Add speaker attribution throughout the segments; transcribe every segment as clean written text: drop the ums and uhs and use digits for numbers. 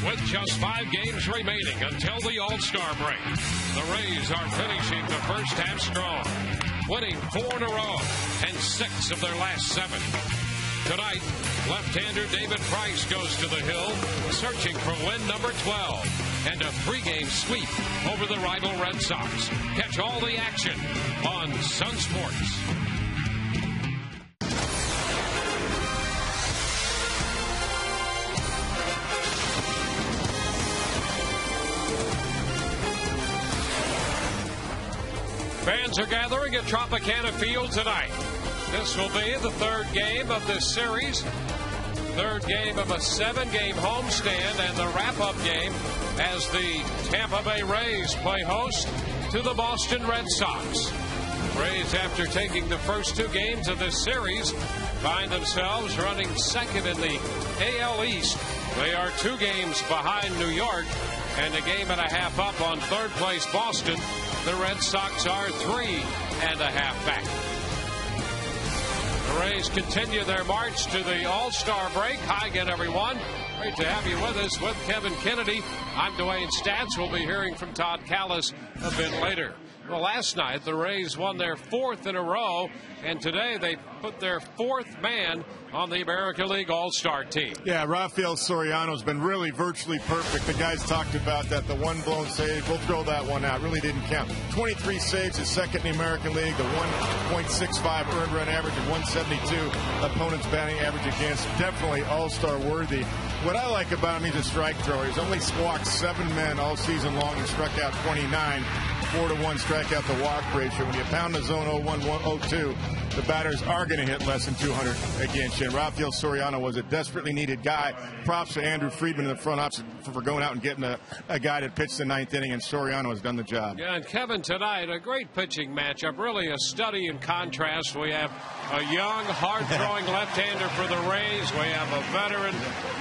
Speaker 1: With just 5 games remaining until the All-Star break, the Rays are finishing the first half strong, winning 4 in a row and 6 of their last 7. Tonight, left-hander David Price goes to the hill, searching for win number 12 and a pregame sweep over the rival Red Sox. Catch all the action on Sun Sports. Fans are gathering at Tropicana Field tonight. This will be the 3rd game of this series, 3rd game of a 7-game homestand, and the wrap-up game as the Tampa Bay Rays play host to the Boston Red Sox. Rays, after taking the first 2 games of this series, find themselves running 2nd in the AL East. They are 2 games behind New York and a game and a half up on 3rd place Boston. The Red Sox are 3.5 back. The Rays continue their march to the All-Star break. Hi again, everyone. Great to have you with us. With Kevin Kennedy, I'm Dwayne Statz. We'll be hearing from Todd Callis a bit later. Well, last night, the Rays won their 4th in a row, and today they put their 4th man on the American League All-Star team.
Speaker 2: Yeah, Rafael Soriano's been really virtually perfect. The guys talked about that. The one blown save, we'll throw that one out. Really didn't count. 23 saves is 2nd in the American League. The 1.65 earned run average and 172 opponent's batting average against. Definitely All-Star worthy. What I like about him, he's a strike thrower. He's only walked 7 men all season long and struck out 29. 4-to-1 strikeout to walk ratio. When you pound the zone 0-1-0-2, the batters are going to hit less than 200 against you. And Rafael Soriano was a desperately needed guy. Props to Andrew Friedman in the front office for going out and getting a guy that pitched the 9th inning, and Soriano has done the job.
Speaker 1: Yeah, and Kevin, tonight, a great pitching matchup. Really a study in contrast. We have a young, hard-throwing left-hander for the Rays. We have a veteran,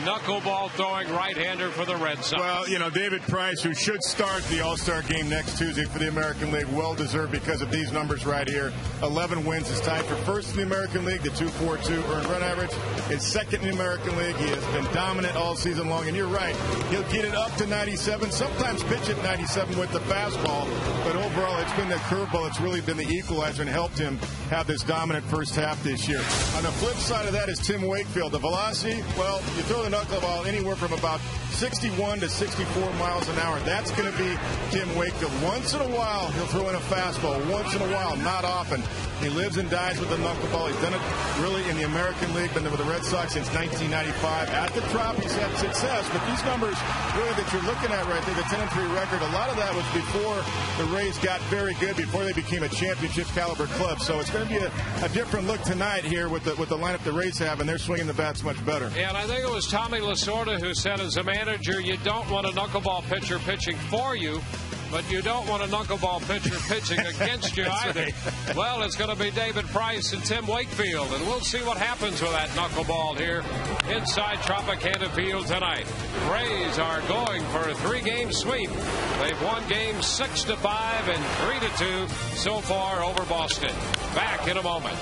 Speaker 1: knuckleball-throwing right-hander for the Red Sox.
Speaker 2: Well, you know, David Price, who should start the All-Star game next Tuesday for the American League, well-deserved because of these numbers right here. 11 wins, is tied for 1st in the American League, the 2.42 earned run average. It's 2nd in the American League. He has been dominant all season long, and you're right. He'll get it up to 97, sometimes pitch at 97 with the fastball, but overall it's been the curveball that's really been the equalizer and helped him have this dominant first half this year. On the flip side of that is Tim Wakefield. The velocity, well, you throw the knuckleball anywhere from about 61 to 64 miles an hour. That's going to be Tim Wakefield. Once in a while, he'll throw in a fastball. Once in a while, not often. He lives and dies with the knuckleball. He's done it really in the American League, been with the Red Sox since 1995. At the Trop, he's had success, but these numbers really that you're looking at right there, the 10-3 record, a lot of that was before the Rays got very good, before they became a championship caliber club. So it's going to be a different look tonight here with the lineup the Rays have, and they're swinging the bats much better.
Speaker 1: Yeah, and I think it was Tommy Lasorda who said, as a manager, you don't want a knuckleball pitcher pitching for you, but you don't want a knuckleball pitcher pitching against you either.
Speaker 2: Right.
Speaker 1: Well, it's going to be David Price and Tim Wakefield, and we'll see what happens with that knuckleball here inside Tropicana Field tonight. Rays are going for a 3-game sweep. They've won games 6-5 and 3-2 so far over Boston. Back in a moment.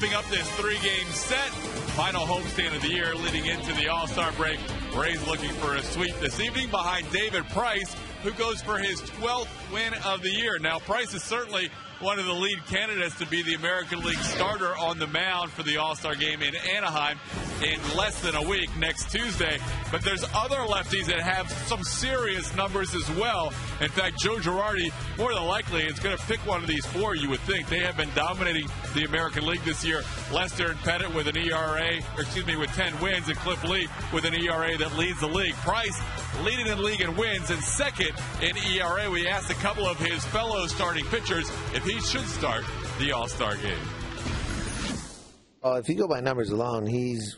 Speaker 3: wrapping up this 3-game set. Final homestand of the year leading into the All-Star break. Rays looking for a sweep this evening behind David Price, who goes for his 12th win of the year. Now, Price is certainly one of the lead candidates to be the American League starter on the mound for the All-Star game in Anaheim in less than a week next Tuesday. But there's other lefties that have some serious numbers as well. In fact, Joe Girardi, more than likely, is going to pick one of these four, you would think. They have been dominating the American League this year. Lester and Pettit with an ERA, with 10 wins, and Cliff Lee with an ERA that leads the league. Price leading the league in wins and second in ERA. We asked a couple of his fellow starting pitchers if he should start the All-Star game.
Speaker 4: If you go by numbers alone, he's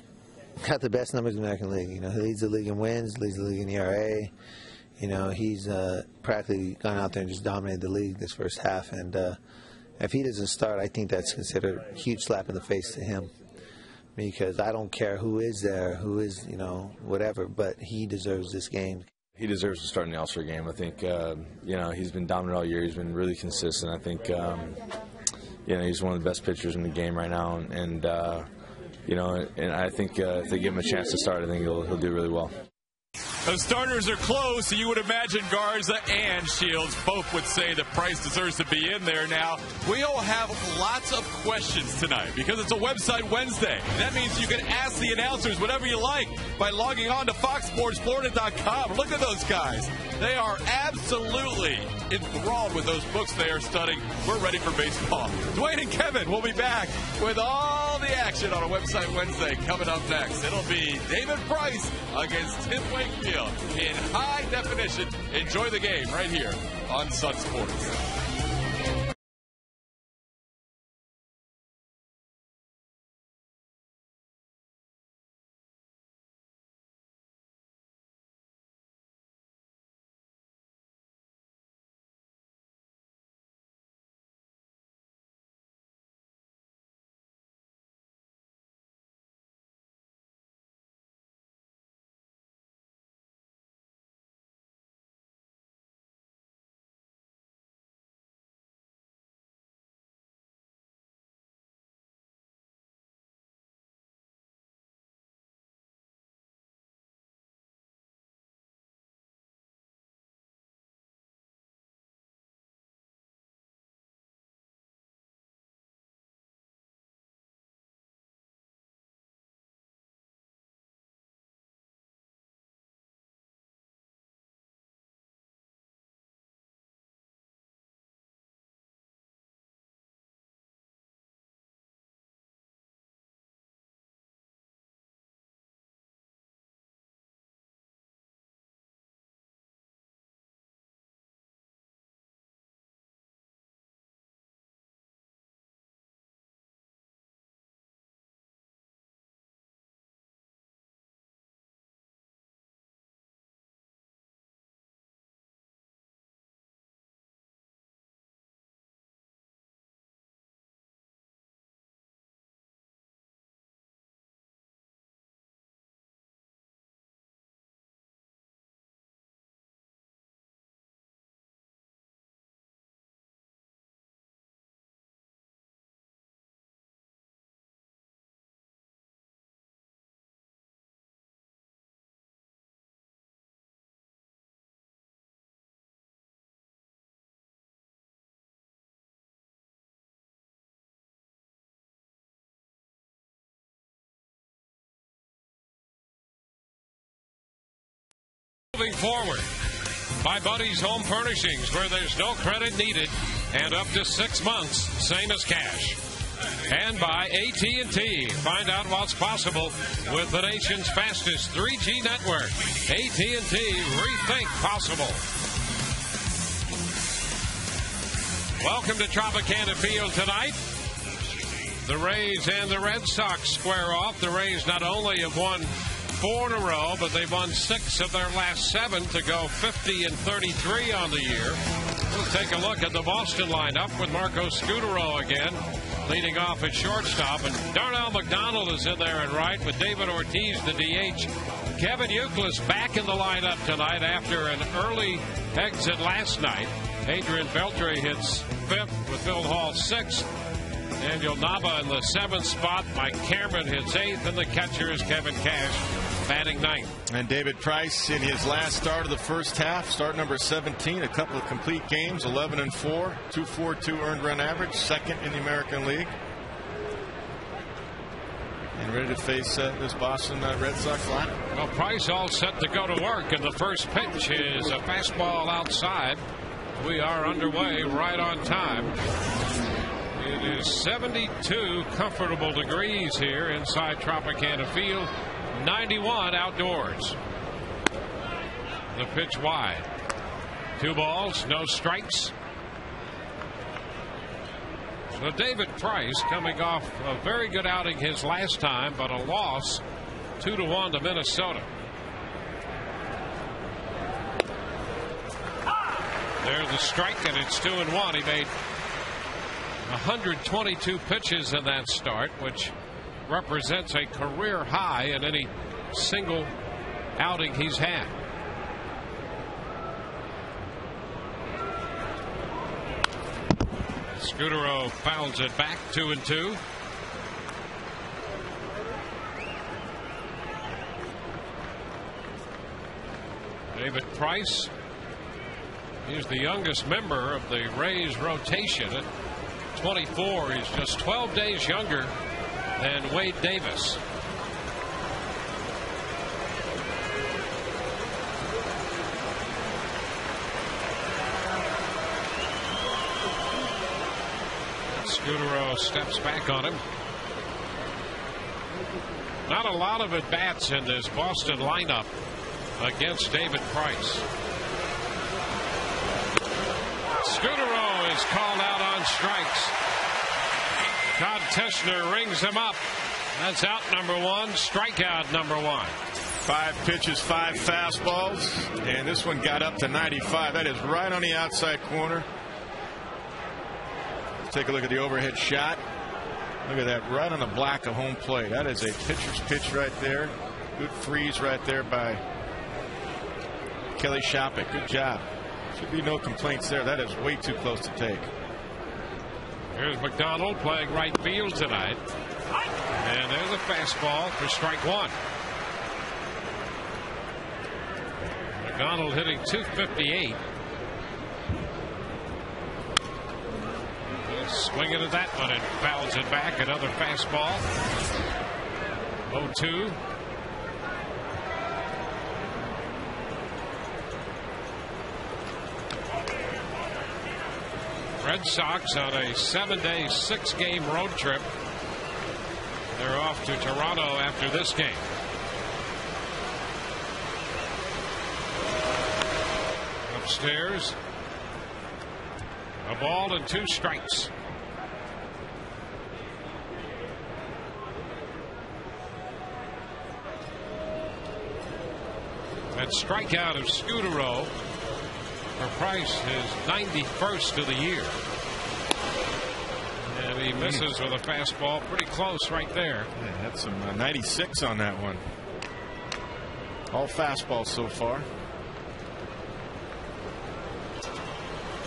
Speaker 4: got the best numbers in the American League. He leads the league in wins, leads the league in ERA. He's practically gone out there and just dominated the league this first half. And if he doesn't start, I think that's considered a huge slap in the face to him. Because I don't care who is there, who is, whatever, but he deserves this game.
Speaker 5: He deserves to start in the All-Star game. I think, he's been dominant all year. He's been really consistent. I think, he's one of the best pitchers in the game right now. And I think if they give him a chance to start, I think he'll do really well.
Speaker 3: The starters are close, so you would imagine Garza and Shields both would say that Price deserves to be in there. Now, we'll have lots of questions tonight because it's a website Wednesday. That means you can ask the announcers whatever you like by logging on to FoxSportsFlorida.com. Look at those guys. They are absolutely enthralled with those books they are studying. We're ready for baseball. Dwayne and Kevin will be back with all the action on a website Wednesday coming up next. It'll be David Price against Tim Wakefield in high definition. Enjoy the game right here on Sun Sports.
Speaker 1: Moving forward, my buddy's Home Furnishings, where there's no credit needed and up to 6 months, same as cash. And by AT&T. Find out what's possible with the nation's fastest 3G network. AT&T, rethink possible. Welcome to Tropicana Field tonight. The Rays and the Red Sox square off. The Rays not only have won 4 in a row, but they've won 6 of their last 7 to go 50-33 on the year. We'll take a look at the Boston lineup with Marco Scutaro again leading off at shortstop, and Darnell McDonald is in there at right with David Ortiz, the DH. Kevin Youkilis back in the lineup tonight after an early exit last night. Adrian Beltre hits 5th with Phil Hall 6th. Daniel Nava in the 7th spot. Mike Cameron hits 8th, and the catcher is Kevin Cash, batting 9th.
Speaker 2: And David Price in his last start of the first half, start number 17, a couple of complete games, 11-4, 2.42 earned run average, second in the American League. And ready to face this Boston Red Sox lineup.
Speaker 1: Well, Price all set to go to work, and the first pitch is a fastball outside. We are underway right on time. It is 72 comfortable degrees here inside Tropicana Field, 91 outdoors. The pitch wide. 2 balls, no strikes. So David Price coming off a very good outing his last time, but a loss 2-1 to Minnesota. There's the strike, and it's 2-1. He made 122 pitches in that start, which represents a career high in any single outing he's had. Scudero fouls it back, 2-2. David Price, he's the youngest member of the Rays rotation. At 24, he's just 12 days younger than Wade Davis. Scudero steps back on him. Not a lot of at-bats in this Boston lineup against David Price. Scudero is called out on strikes. Todd Teschner rings him up. That's out number 1, strikeout number 1.
Speaker 2: 5 pitches, 5 fastballs, and this one got up to 95. That is right on the outside corner. Take a look at the overhead shot. Look at that, right on the black of home plate. That is a pitcher's pitch right there. Good freeze right there by Kelly Shopik. Good job. Should be no complaints there. That is way too close to take.
Speaker 1: Here's McDonald playing right field tonight. And there's a fastball for strike 1. McDonald hitting .258. Swinging at that one and fouls it back. Another fastball. 0-2. Red Sox on a 7-day, 6-game road trip. They're off to Toronto after this game. Upstairs. A ball and 2 strikes. That strikeout of Scudero for Price, his 91st of the year. And he misses with a fastball pretty close right there.
Speaker 2: Yeah, had some 96 on that one. All fastballs so far.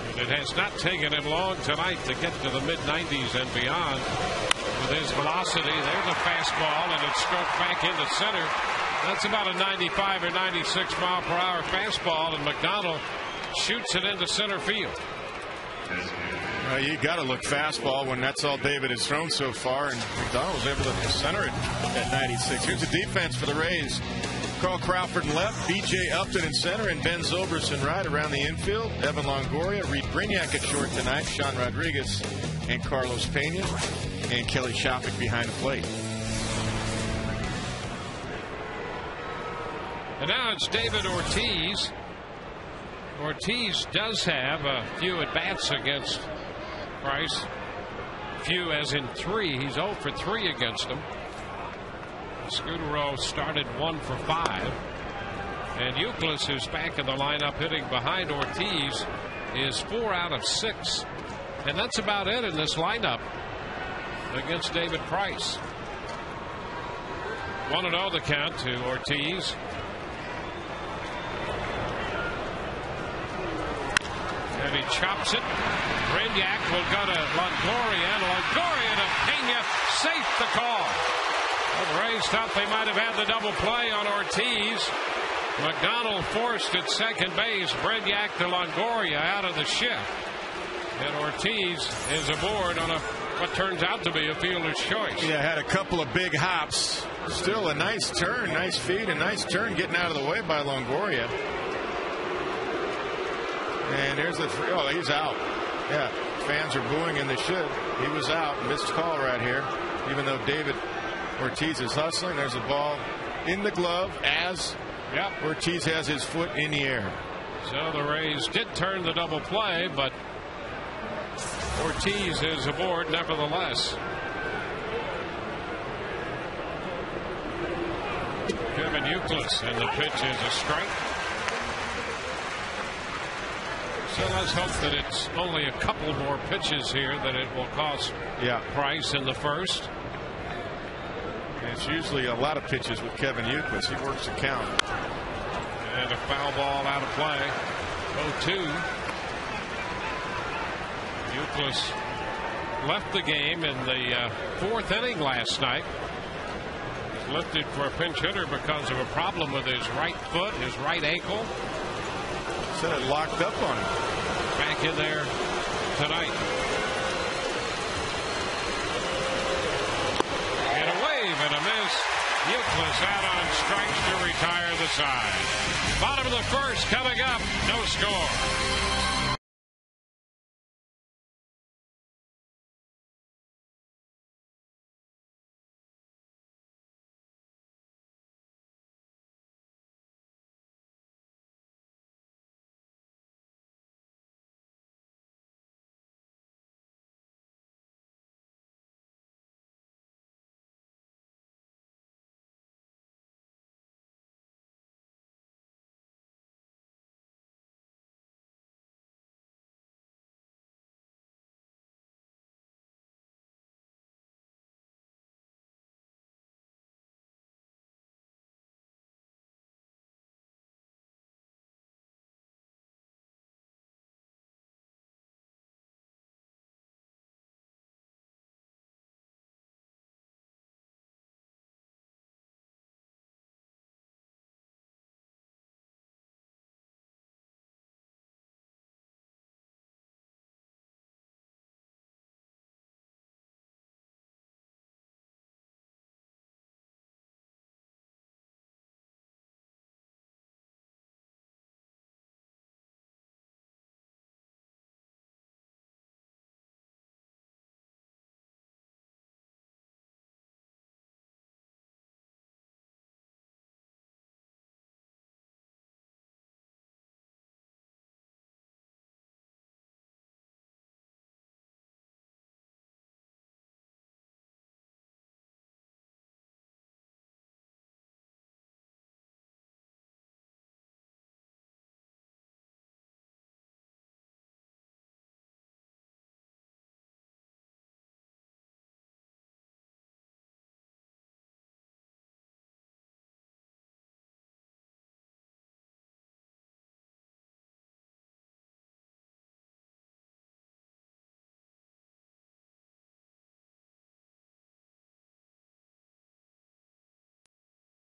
Speaker 1: And it has not taken him long tonight to get to the mid-90s and beyond with his velocity. There's a fastball, and it's stroked back into center. That's about a 95 or 96 mile per hour fastball, and McDonald shoots it into center field.
Speaker 2: You got to look fastball when that's all David has thrown so far, and McDonald was able to center it at 96. Here's the defense for the Rays. Carl Crawford in left, B.J. Upton in center, and Ben Zobrist in right around the infield. Evan Longoria, Reed Brignac at short tonight, Sean Rodriguez and Carlos Pena, and Kelly Shopik behind the plate.
Speaker 1: And now it's David Ortiz. Ortiz does have a few at-bats against Price. Few as in 3. He's 0 for 3 against him. Scudero started 1 for 5. And Euclid, who's back in the lineup hitting behind Ortiz, is 4 out of 6. And that's about it in this lineup against David Price. 1-0 the count to Ortiz. And he chops it. Brignac will go to Longoria, and Longoria to Pena. Safe the call. Well, the Rays thought they might have had the double play on Ortiz. McDonald forced at second base. Brignac to Longoria out of the shift. And Ortiz is aboard on what turns out to be a fielder's choice.
Speaker 2: Yeah, had a couple of big hops. Still a nice turn, nice feed, a nice turn getting out of the way by Longoria. And there's the free. Oh, he's out. Yeah, fans are booing, and they should. He was out. Missed call right here. Even though David Ortiz is hustling, there's a ball in the glove as Ortiz has his foot in the air.
Speaker 1: So the Rays did turn the double play, but Ortiz is aboard nevertheless. Kevin Youkilis, and the pitch is a strike. So let's hope that it's only a couple more pitches here that it will cost Price in the first.
Speaker 2: It's usually a lot of pitches with Kevin Youkilis. He works the count.
Speaker 1: And a foul ball out of play. 0-2. Youkilis left the game in the fourth inning last night. He's lifted for a pinch hitter because of a problem with his right foot, his right ankle.
Speaker 2: Said it locked up on him.
Speaker 1: Back in there tonight. And a wave and a miss. Youkilis out on strikes to retire the side. Bottom of the first coming up. No score.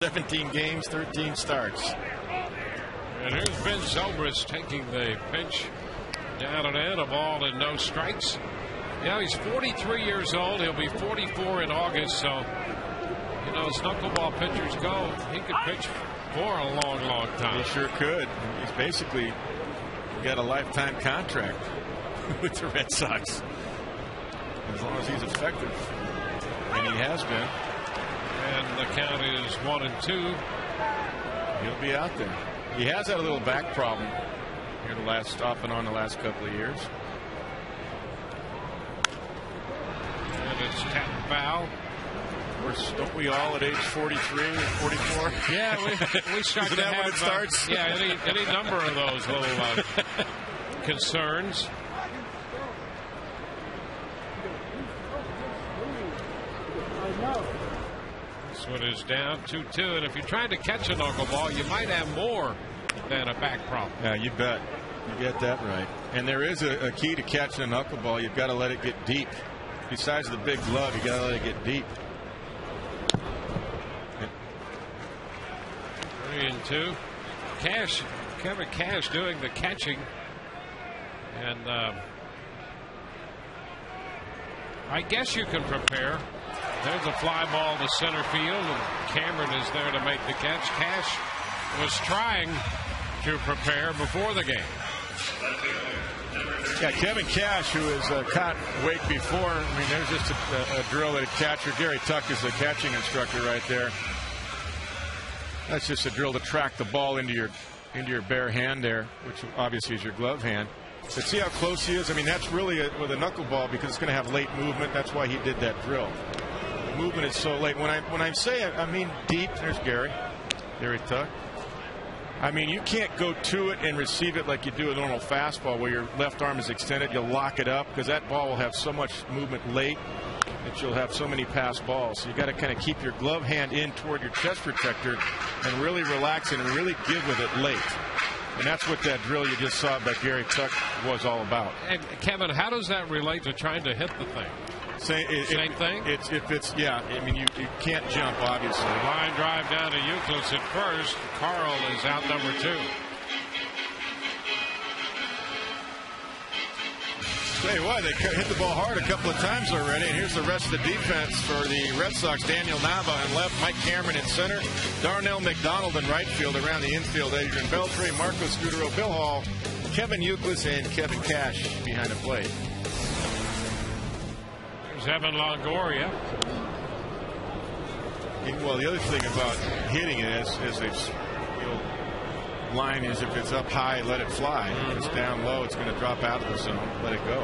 Speaker 2: $17 games, 13 starts.
Speaker 1: And here's Ben Zobrist taking the pitch down and in, a ball and no strikes. Yeah, he's 43 years old. He'll be 44 in August. So, you know, as knuckleball pitchers go, he could pitch for a long, long time.
Speaker 2: He sure could. He's basically got a lifetime contract with the Red Sox. As long as he's effective. And he has been.
Speaker 1: And the count is 1-2.
Speaker 2: He'll be out there. He has had a little back problem here off and on the last couple of years.
Speaker 1: And it's tapped foul.
Speaker 2: Of course, don't we all at age 43 and 44?
Speaker 1: Yeah, we start to have,
Speaker 2: when it starts?
Speaker 1: Any number of those little concerns. This one is down 2-2, and if you're trying to catch a knuckleball, you might have more than a back problem.
Speaker 2: Yeah, you bet. You get that right. And there is a key to catching a knuckleball. You've got to let it get deep. Besides the big glove, you got to let it get deep.
Speaker 1: 3-2. Kevin Cash doing the catching, and I guess you can prepare. There's a fly ball to center field, and Cameron is there to make the catch. Cash was trying to prepare before the game.
Speaker 2: Yeah, Kevin Cash, who has caught Wake before. I mean, there's just a drill that a catcher. Gary Tuck is the catching instructor right there. That's just a drill to track the ball into your bare hand there, which obviously is your glove hand. But see how close he is? I mean, that's really with a knuckleball because it's going to have late movement. That's why he did that drill. The movement is so late. When I say I mean deep, there's Gary Tuck. I mean, you can't go to it and receive it like you do a normal fastball where your left arm is extended. You'll lock it up because that ball will have so much movement late that you'll have so many pass balls. So you got to kind of keep your glove hand in toward your chest protector and really relax it and really give with it late. And that's what that drill you just saw by Gary Tuck was all about.
Speaker 1: And Kevin, how does that relate to trying to hit the thing? Same thing?
Speaker 2: Yeah, I mean, you can't jump, obviously.
Speaker 1: Line drive down to Euclid at first. Carl is out number 2.
Speaker 2: Tell you what, they hit the ball hard a couple of times already, and here's the rest of the defense for the Red Sox. Daniel Nava in left, Mike Cameron in center, Darnell McDonald in right field. Around the infield, Adrian Beltre, Marco Scudero, Bill Hall, Kevin Euclid, and Kevin Cash behind the plate.
Speaker 1: There's Evan Longoria.
Speaker 2: Well, the other thing about hitting it is they've line is if it's up high, let it fly. If it's down low, it's going to drop out of the zone. Let it go.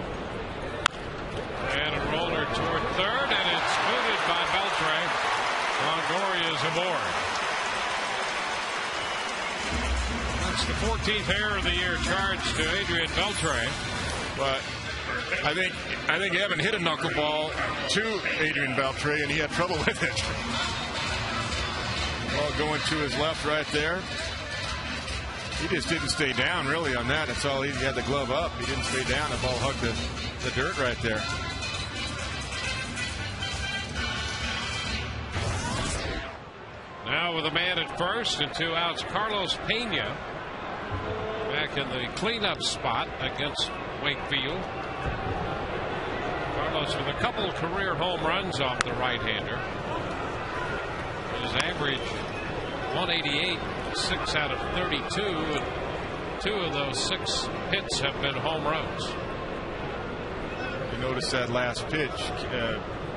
Speaker 1: And a roller toward third, and it's booted by Beltre. Longoria is aboard. That's the 14th error of the year charged to Adrian Beltre.
Speaker 2: But I think Evan hit a knuckleball to Adrian Beltre, and he had trouble with it. Ball going to his left right there. He just didn't stay down really on that. That's all he had the glove up. He didn't stay down. The ball hugged the dirt right there.
Speaker 1: Now with a man at first and 2 outs, Carlos Pena back in the cleanup spot against Wakefield. Carlos with a couple career home runs off the right-hander. His average 188, 6 out of 32, and 2 of those 6 hits have been home runs.
Speaker 2: You notice that last pitch.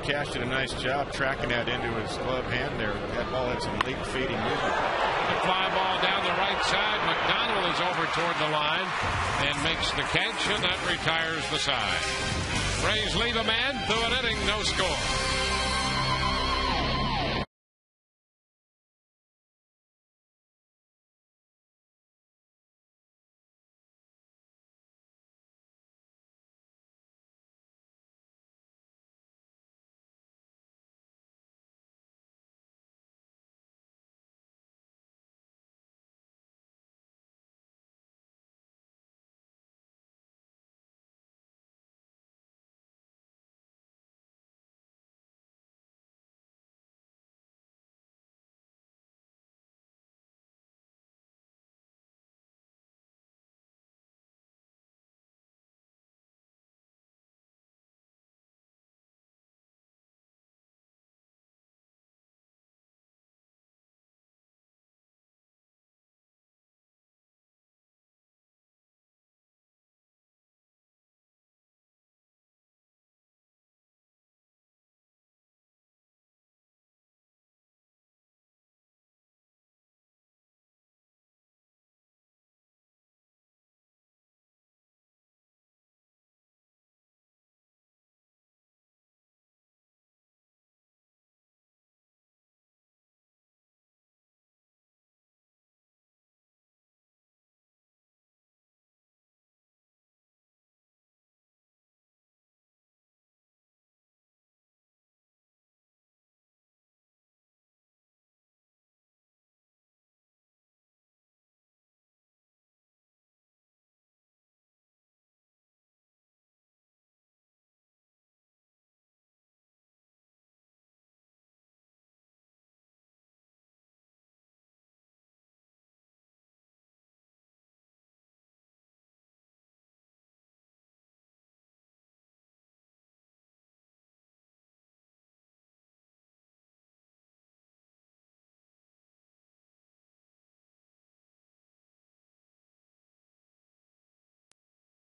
Speaker 2: Cash did a nice job tracking that into his glove hand there. That ball had some late fading movement.
Speaker 1: The fly ball down the right side. McDonald is over toward the line and makes the catch, and that retires the side. Rays leave a man through an inning, no score.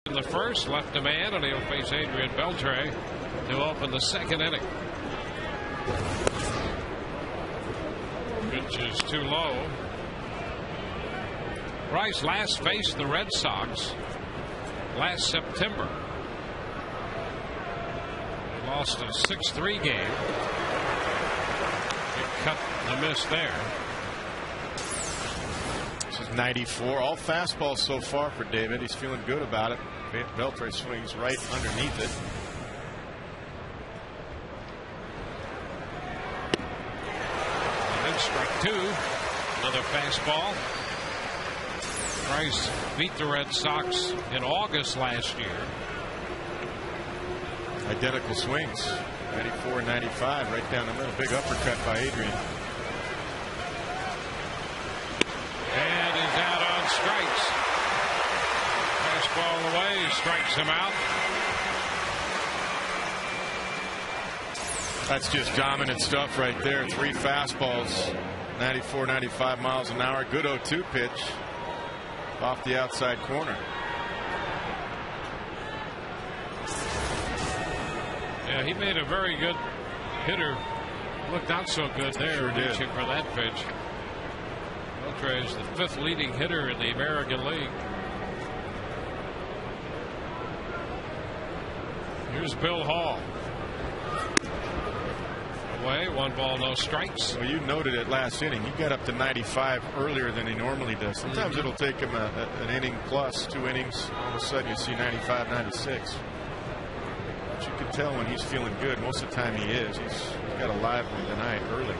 Speaker 1: in the first, left a man, and he'll face Adrian Beltre to open the second inning. Pitch is too low. Price last faced the Red Sox last September. Lost a 6-3 game. Big cut and a miss there.
Speaker 2: This is 94. All fastballs so far for David. He's feeling good about it. Beltre swings right underneath it.
Speaker 1: And then strike two. Another fastball. Price beat the Red Sox in August last year.
Speaker 2: Identical swings. 94 and 95 right down the middle. Big uppercut by Adrian.
Speaker 1: And he's out on strikes. Fastball away, strikes him out.
Speaker 2: That's just dominant stuff right there. 3 fastballs, 94, 95 miles an hour. Good 0-2 pitch off the outside corner.
Speaker 1: Yeah, he made a very good hitter. Looked out so good there,
Speaker 2: Sure did.
Speaker 1: reaching for that pitch. Beltre is the 5th leading hitter in the American League. Here's Bill Hall. Away, 1 ball, no strikes.
Speaker 2: Well, you noted it last inning. He got up to 95 earlier than he normally does. Sometimes it'll take him an inning plus, 2 innings. All of a sudden you see 95, 96. But you can tell when he's feeling good. Most of the time he is. He's got a live one tonight early.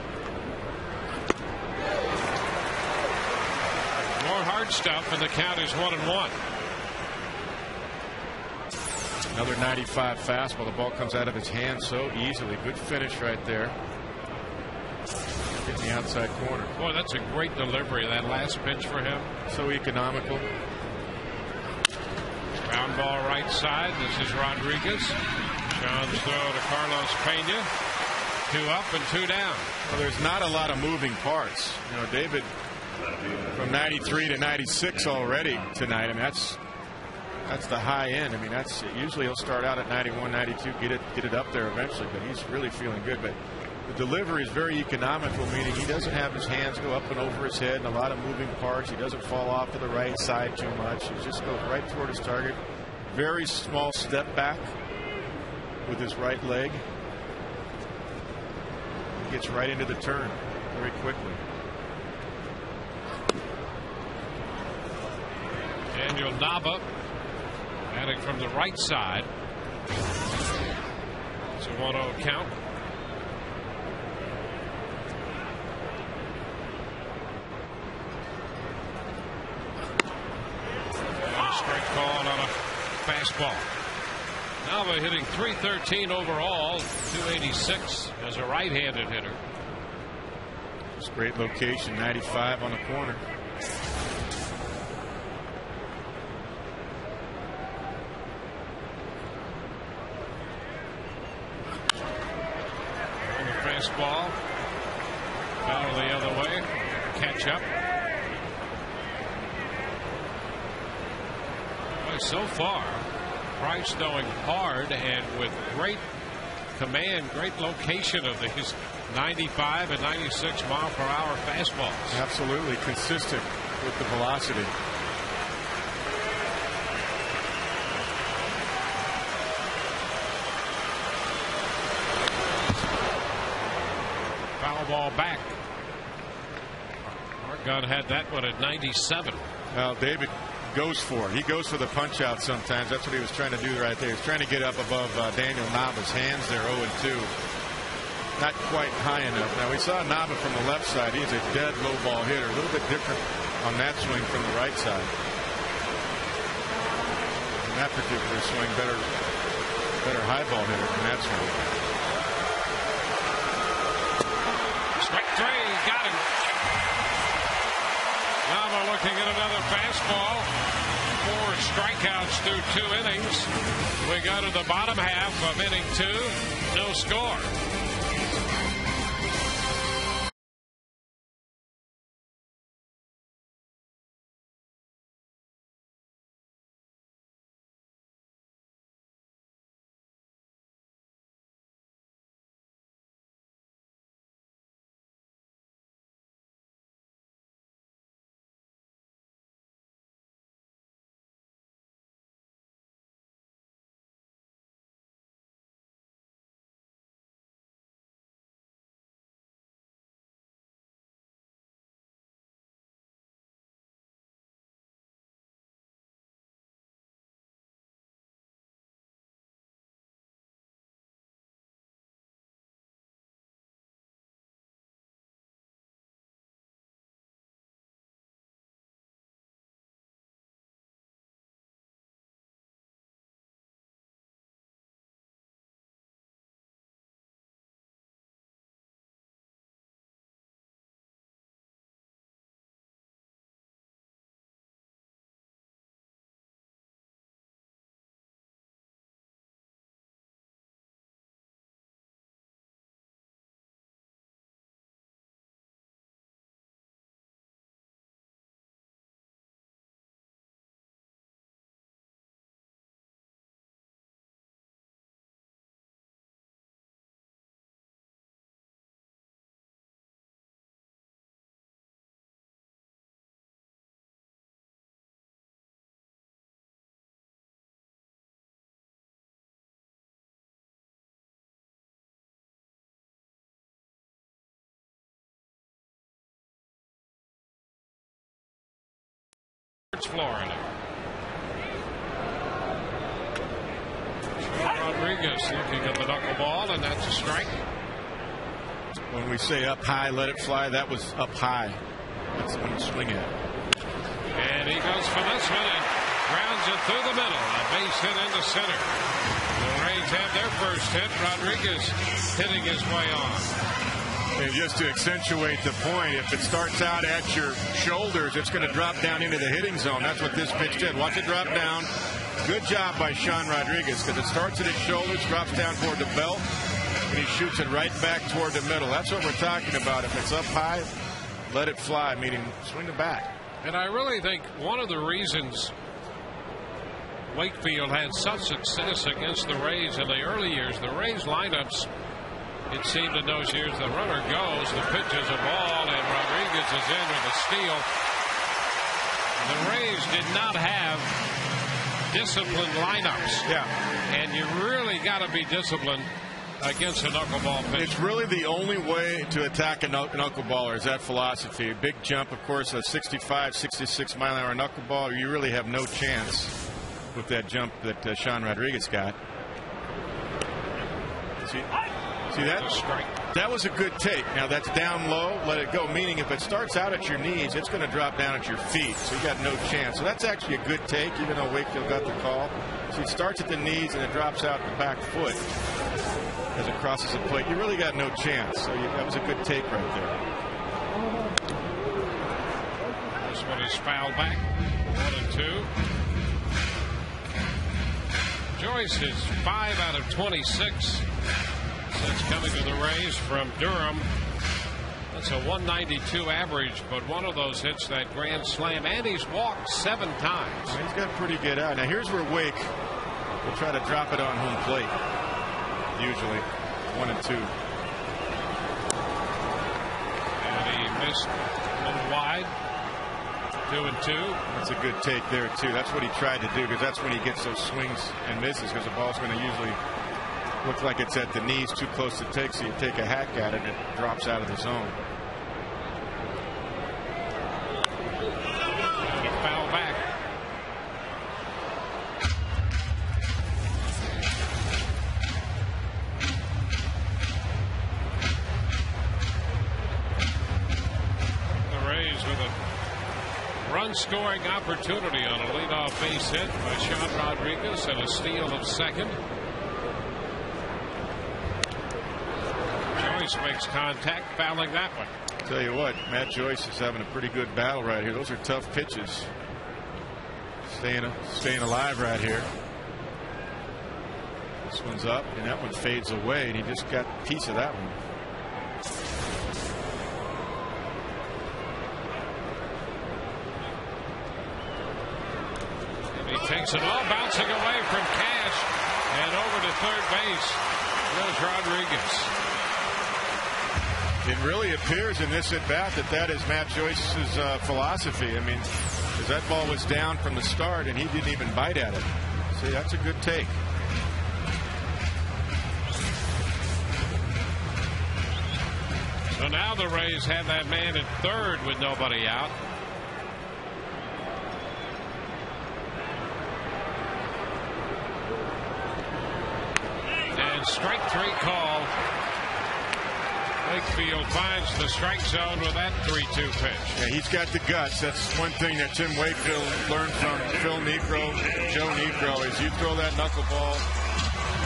Speaker 1: More hard stuff, and the count is 1-1.
Speaker 2: Another 95 fastball. The ball comes out of his hand so easily. Good finish right there. Hitting the outside corner.
Speaker 1: Boy, that's a great delivery, that last pitch for him.
Speaker 2: So economical.
Speaker 1: Ground ball right side. This is Rodriguez. Sean's throw to Carlos Pena. 2 up and 2 down.
Speaker 2: Well, there's not a lot of moving parts. You know, David from 93 to 96 already tonight. I mean, that's the high end. I mean, that's usually he'll start out at 91, 92, get it up there eventually, but he's really feeling good. But the delivery is very economical, meaning he doesn't have his hands go up and over his head and a lot of moving parts. He doesn't fall off to the right side too much. He just goes right toward his target. Very small step back with his right leg. He gets right into the turn very quickly.
Speaker 1: Daniel Nava batting from the right side. It's a 1-0 count. And a strike call on a fastball. Nava hitting .313 overall, .286 as a right-handed hitter.
Speaker 2: It's a great location, 95 on the corner.
Speaker 1: Fastball. Foul the other way. Catch up. Boy, so far, Price throwing hard and with great command, great location of these 95 and 96 mile per hour fastballs.
Speaker 2: Absolutely consistent with the velocity.
Speaker 1: Foul ball back. Our gun had that one at 97.
Speaker 2: Well, David goes for it. He goes for the punch out sometimes. That's what he was trying to do right there. He's trying to get up above Daniel Nava's hands there, 0-2. Not quite high enough. Now, we saw Nava from the left side. He's a dead low ball hitter. A little bit different on that swing from the right side. In that particular swing, better high ball hitter than that swing.
Speaker 1: Strike 3, got him. Nava looking at another fastball. 4 strikeouts through 2 innings. We go to the bottom half of inning 2. No score. Florida. Rodriguez looking at the knuckleball, and that's a strike.
Speaker 2: When we say up high, let it fly, that was up high. That's the one to swing at.
Speaker 1: And he goes for this one and grounds it through the middle. A base hit into center. The Rays have their first hit. Rodriguez hitting his way on.
Speaker 2: And just to accentuate the point, if it starts out at your shoulders, it's going to drop down into the hitting zone. That's what this pitch did. Watch it drop down. Good job by Sean Rodriguez, because it starts at his shoulders, drops down toward the belt, and he shoots it right back toward the middle. That's what we're talking about. If it's up high, let it fly, meaning swing the bat.
Speaker 1: And I really think one of the reasons Wakefield had such success against the Rays in the early years, the Rays lineups, it seemed in those years, the runner goes, the pitch is a ball, and Rodriguez is in with a steal. The Rays did not have disciplined lineups.
Speaker 2: Yeah.
Speaker 1: And you really got to be disciplined against a knuckleball pitch.
Speaker 2: It's really the only way to attack a knuckleballer is that philosophy. Big jump, of course, a 65, 66 mile an hour knuckleball. You really have no chance with that jump that Sean Rodriguez got. See that?
Speaker 1: Strike.
Speaker 2: That was a good take. Now that's down low, let it go. Meaning if it starts out at your knees, it's going to drop down at your feet. So you got no chance. So that's actually a good take, even though Wakefield got the call. So it starts at the knees and it drops out the back foot as it crosses the plate. You really got no chance. So that was a good take right there.
Speaker 1: This one is fouled back. 1-2. Joyce is 5 out of 26. Since coming to the Rays from Durham. That's a 192 average, but one of those hits that grand slam, and he's walked 7 times.
Speaker 2: He's got pretty good out. Now here's where Wake will try to drop it on home plate. Usually 1-2.
Speaker 1: And he missed a little wide. 2-2.
Speaker 2: That's a good take there too. That's what he tried to do, because that's when he gets those swings and misses, because the ball's going to usually look like it's at the knees, too close to take, so you take a hack at it and it drops out of the zone.
Speaker 1: Foul back. The Rays with a run-scoring opportunity on a leadoff base hit by Sean Rodriguez and a steal of second. Makes contact, fouling that one.
Speaker 2: Tell you what, Matt Joyce is having a pretty good battle right here. Those are tough pitches. Staying alive right here. This one's up, and that one fades away, and he just got a piece of that one.
Speaker 1: And he takes it all, bouncing away from Cash, and over to third base goes Rodriguez.
Speaker 2: It really appears in this at-bat that is Matt Joyce's philosophy. I mean, because that ball was down from the start, and he didn't even bite at it. See, that's a good take.
Speaker 1: So now the Rays have that man at third with nobody out. And strike 3 call. Wakefield finds the strike zone with that 3-2 pitch.
Speaker 2: Yeah, he's got the guts. That's one thing that Tim Wakefield learned from Phil Negro, Joe Negro, is you throw that knuckleball,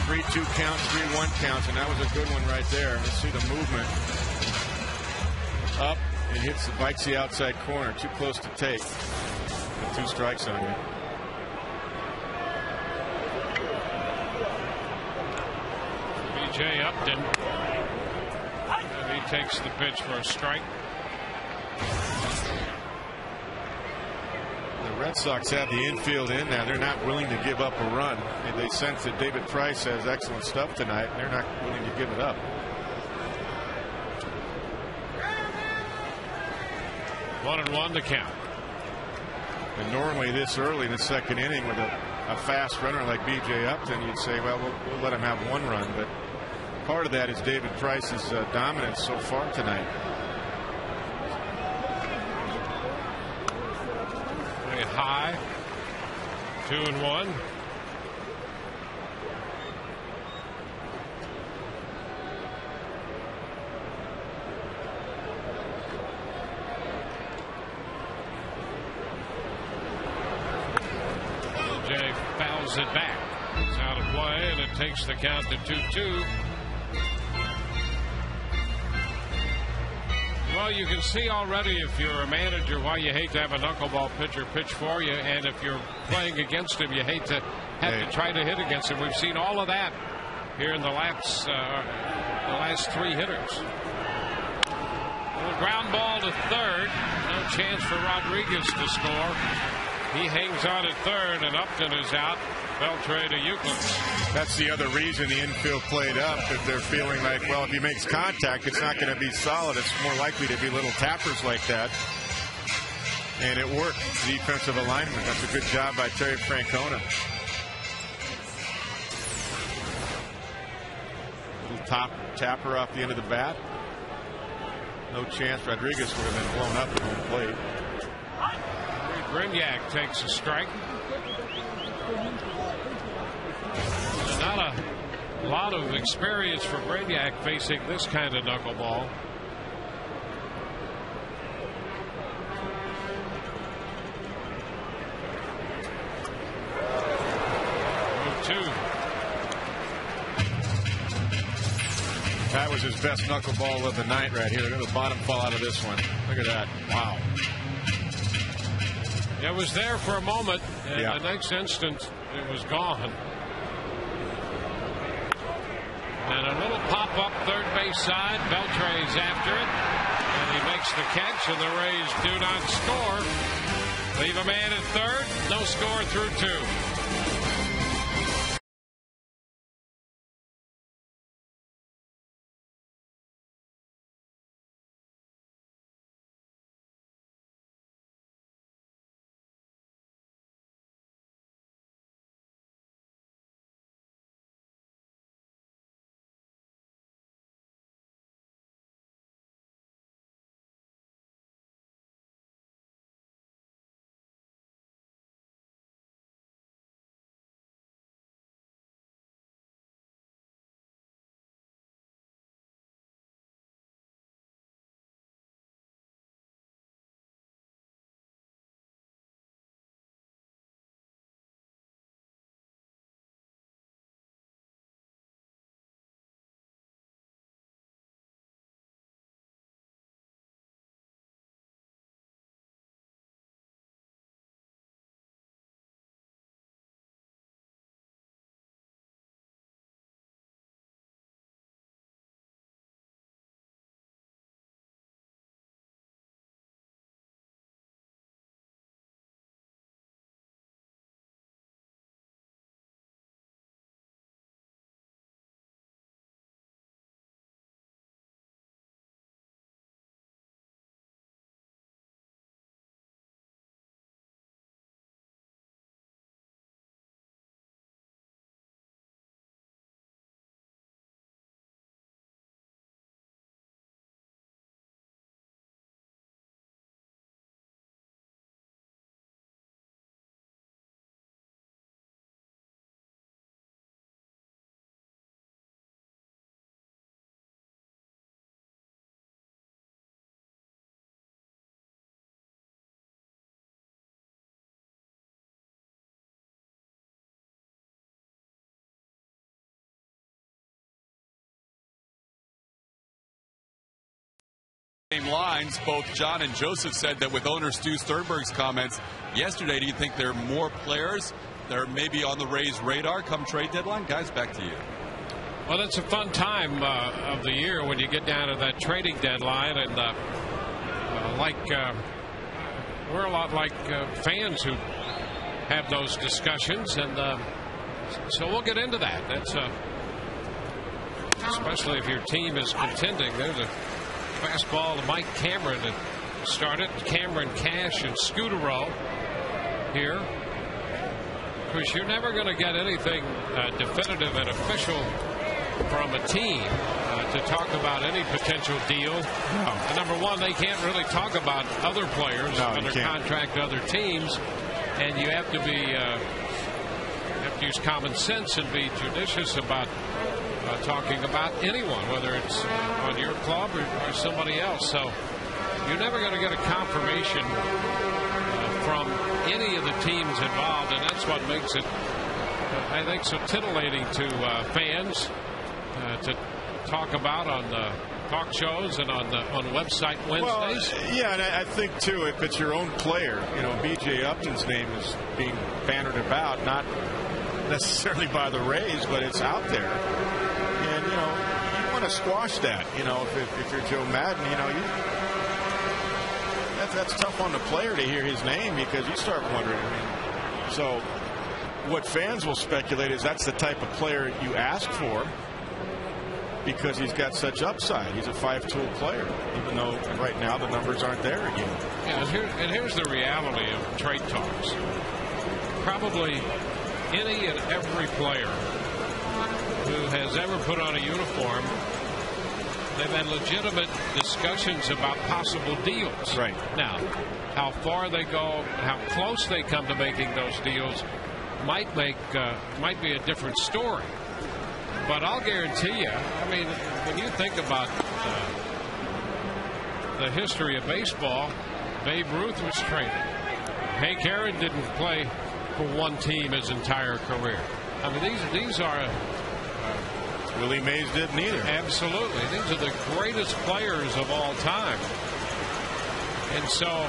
Speaker 2: 3-2 counts, 3-1 counts, and that was a good one right there. Let's see the movement. Up and bites the outside corner. Too close to take. With 2 strikes on it.
Speaker 1: B.J. Upton. And he takes the pitch for a strike.
Speaker 2: The Red Sox have the infield in now. They're not willing to give up a run. And they sense that David Price has excellent stuff tonight, and they're not willing to give it up.
Speaker 1: 1-1 to count.
Speaker 2: And normally this early in the second inning with a fast runner like B.J. Upton, you'd say, well, we'll let him have 1 run. But part of that is David Price's dominance so far tonight.
Speaker 1: high. 2-1. Jay fouls it back. It's out of play, and it takes the count to 2-2. Well, you can see already, if you're a manager, why you hate to have a knuckleball pitcher pitch for you, and if you're playing against him, you hate to have to try to hit against him. We've seen all of that here in the last 3 hitters. Well, ground ball to third. No chance for Rodriguez to score. He hangs on at third, and Upton is out. Beltre to Euclid.
Speaker 2: That's the other reason the infield played up, if they're feeling like, well, if he makes contact, it's not going to be solid. It's more likely to be little tappers like that. And it worked. Defensive alignment. That's a good job by Terry Francona. Little tapper off the end of the bat. No chance. Rodriguez would have been blown up at home plate.
Speaker 1: Brignac takes a strike. Not a lot of experience for Brignac facing this kind of knuckleball. 0-2.
Speaker 2: That was his best knuckleball of the night right here. Look at the bottom fall out of this one. Look at that. Wow.
Speaker 1: It was there for a moment, and
Speaker 2: yeah.
Speaker 1: The next instant it was gone. And a little pop-up third base side. Beltre's after it, and he makes the catch, and the Rays do not score. Leave a man at third. No score through 2.
Speaker 3: Lines, both John and Joseph said that with owner Stu Sternberg's comments yesterday, do you think there are more players that are maybe on the Rays' radar come trade deadline? Guys, back to you.
Speaker 1: Well, it's a fun time of the year when you get down to that trading deadline, and we're a lot like fans who have those discussions, and so we'll get into that. That's especially if your team is contending. There's a fastball to Mike Cameron to start it. Cameron, Cash, and Scudero here. Of course, you're never going to get anything definitive and official from a team to talk about any potential deal. No. Number one, they can't really talk about other players under contract to other teams. and you have to be use common sense and be judicious about talking about anyone, whether it's on your club or somebody else. So you're never going to get a confirmation from any of the teams involved, and that's what makes it, I think, so titillating to fans to talk about on the talk shows and on website Wednesdays.
Speaker 2: Well, yeah, and I think too, if it's your own player, B.J. Upton's name is being bannered about, not necessarily by the Rays, but it's out there, and you want to squash that. If you're Joe Madden, that's tough on the player to hear his name, because you start wondering. So what fans will speculate is that's the type of player you ask for, because he's got such upside. He's a 5-tool player, even though right now the numbers aren't there again.
Speaker 1: Yeah, and here's the reality of trade talks. Probably any and every player who has ever put on a uniform, they've had legitimate discussions about possible deals.
Speaker 2: Right.
Speaker 1: Now, how far they go, how close they come to making those deals might be a different story. But I'll guarantee you, when you think about the history of baseball, Babe Ruth was traded. Hank Aaron didn't play for one team his entire career. These are
Speaker 2: Willie Mays didn't either.
Speaker 1: Absolutely. These are the greatest players of all time. And so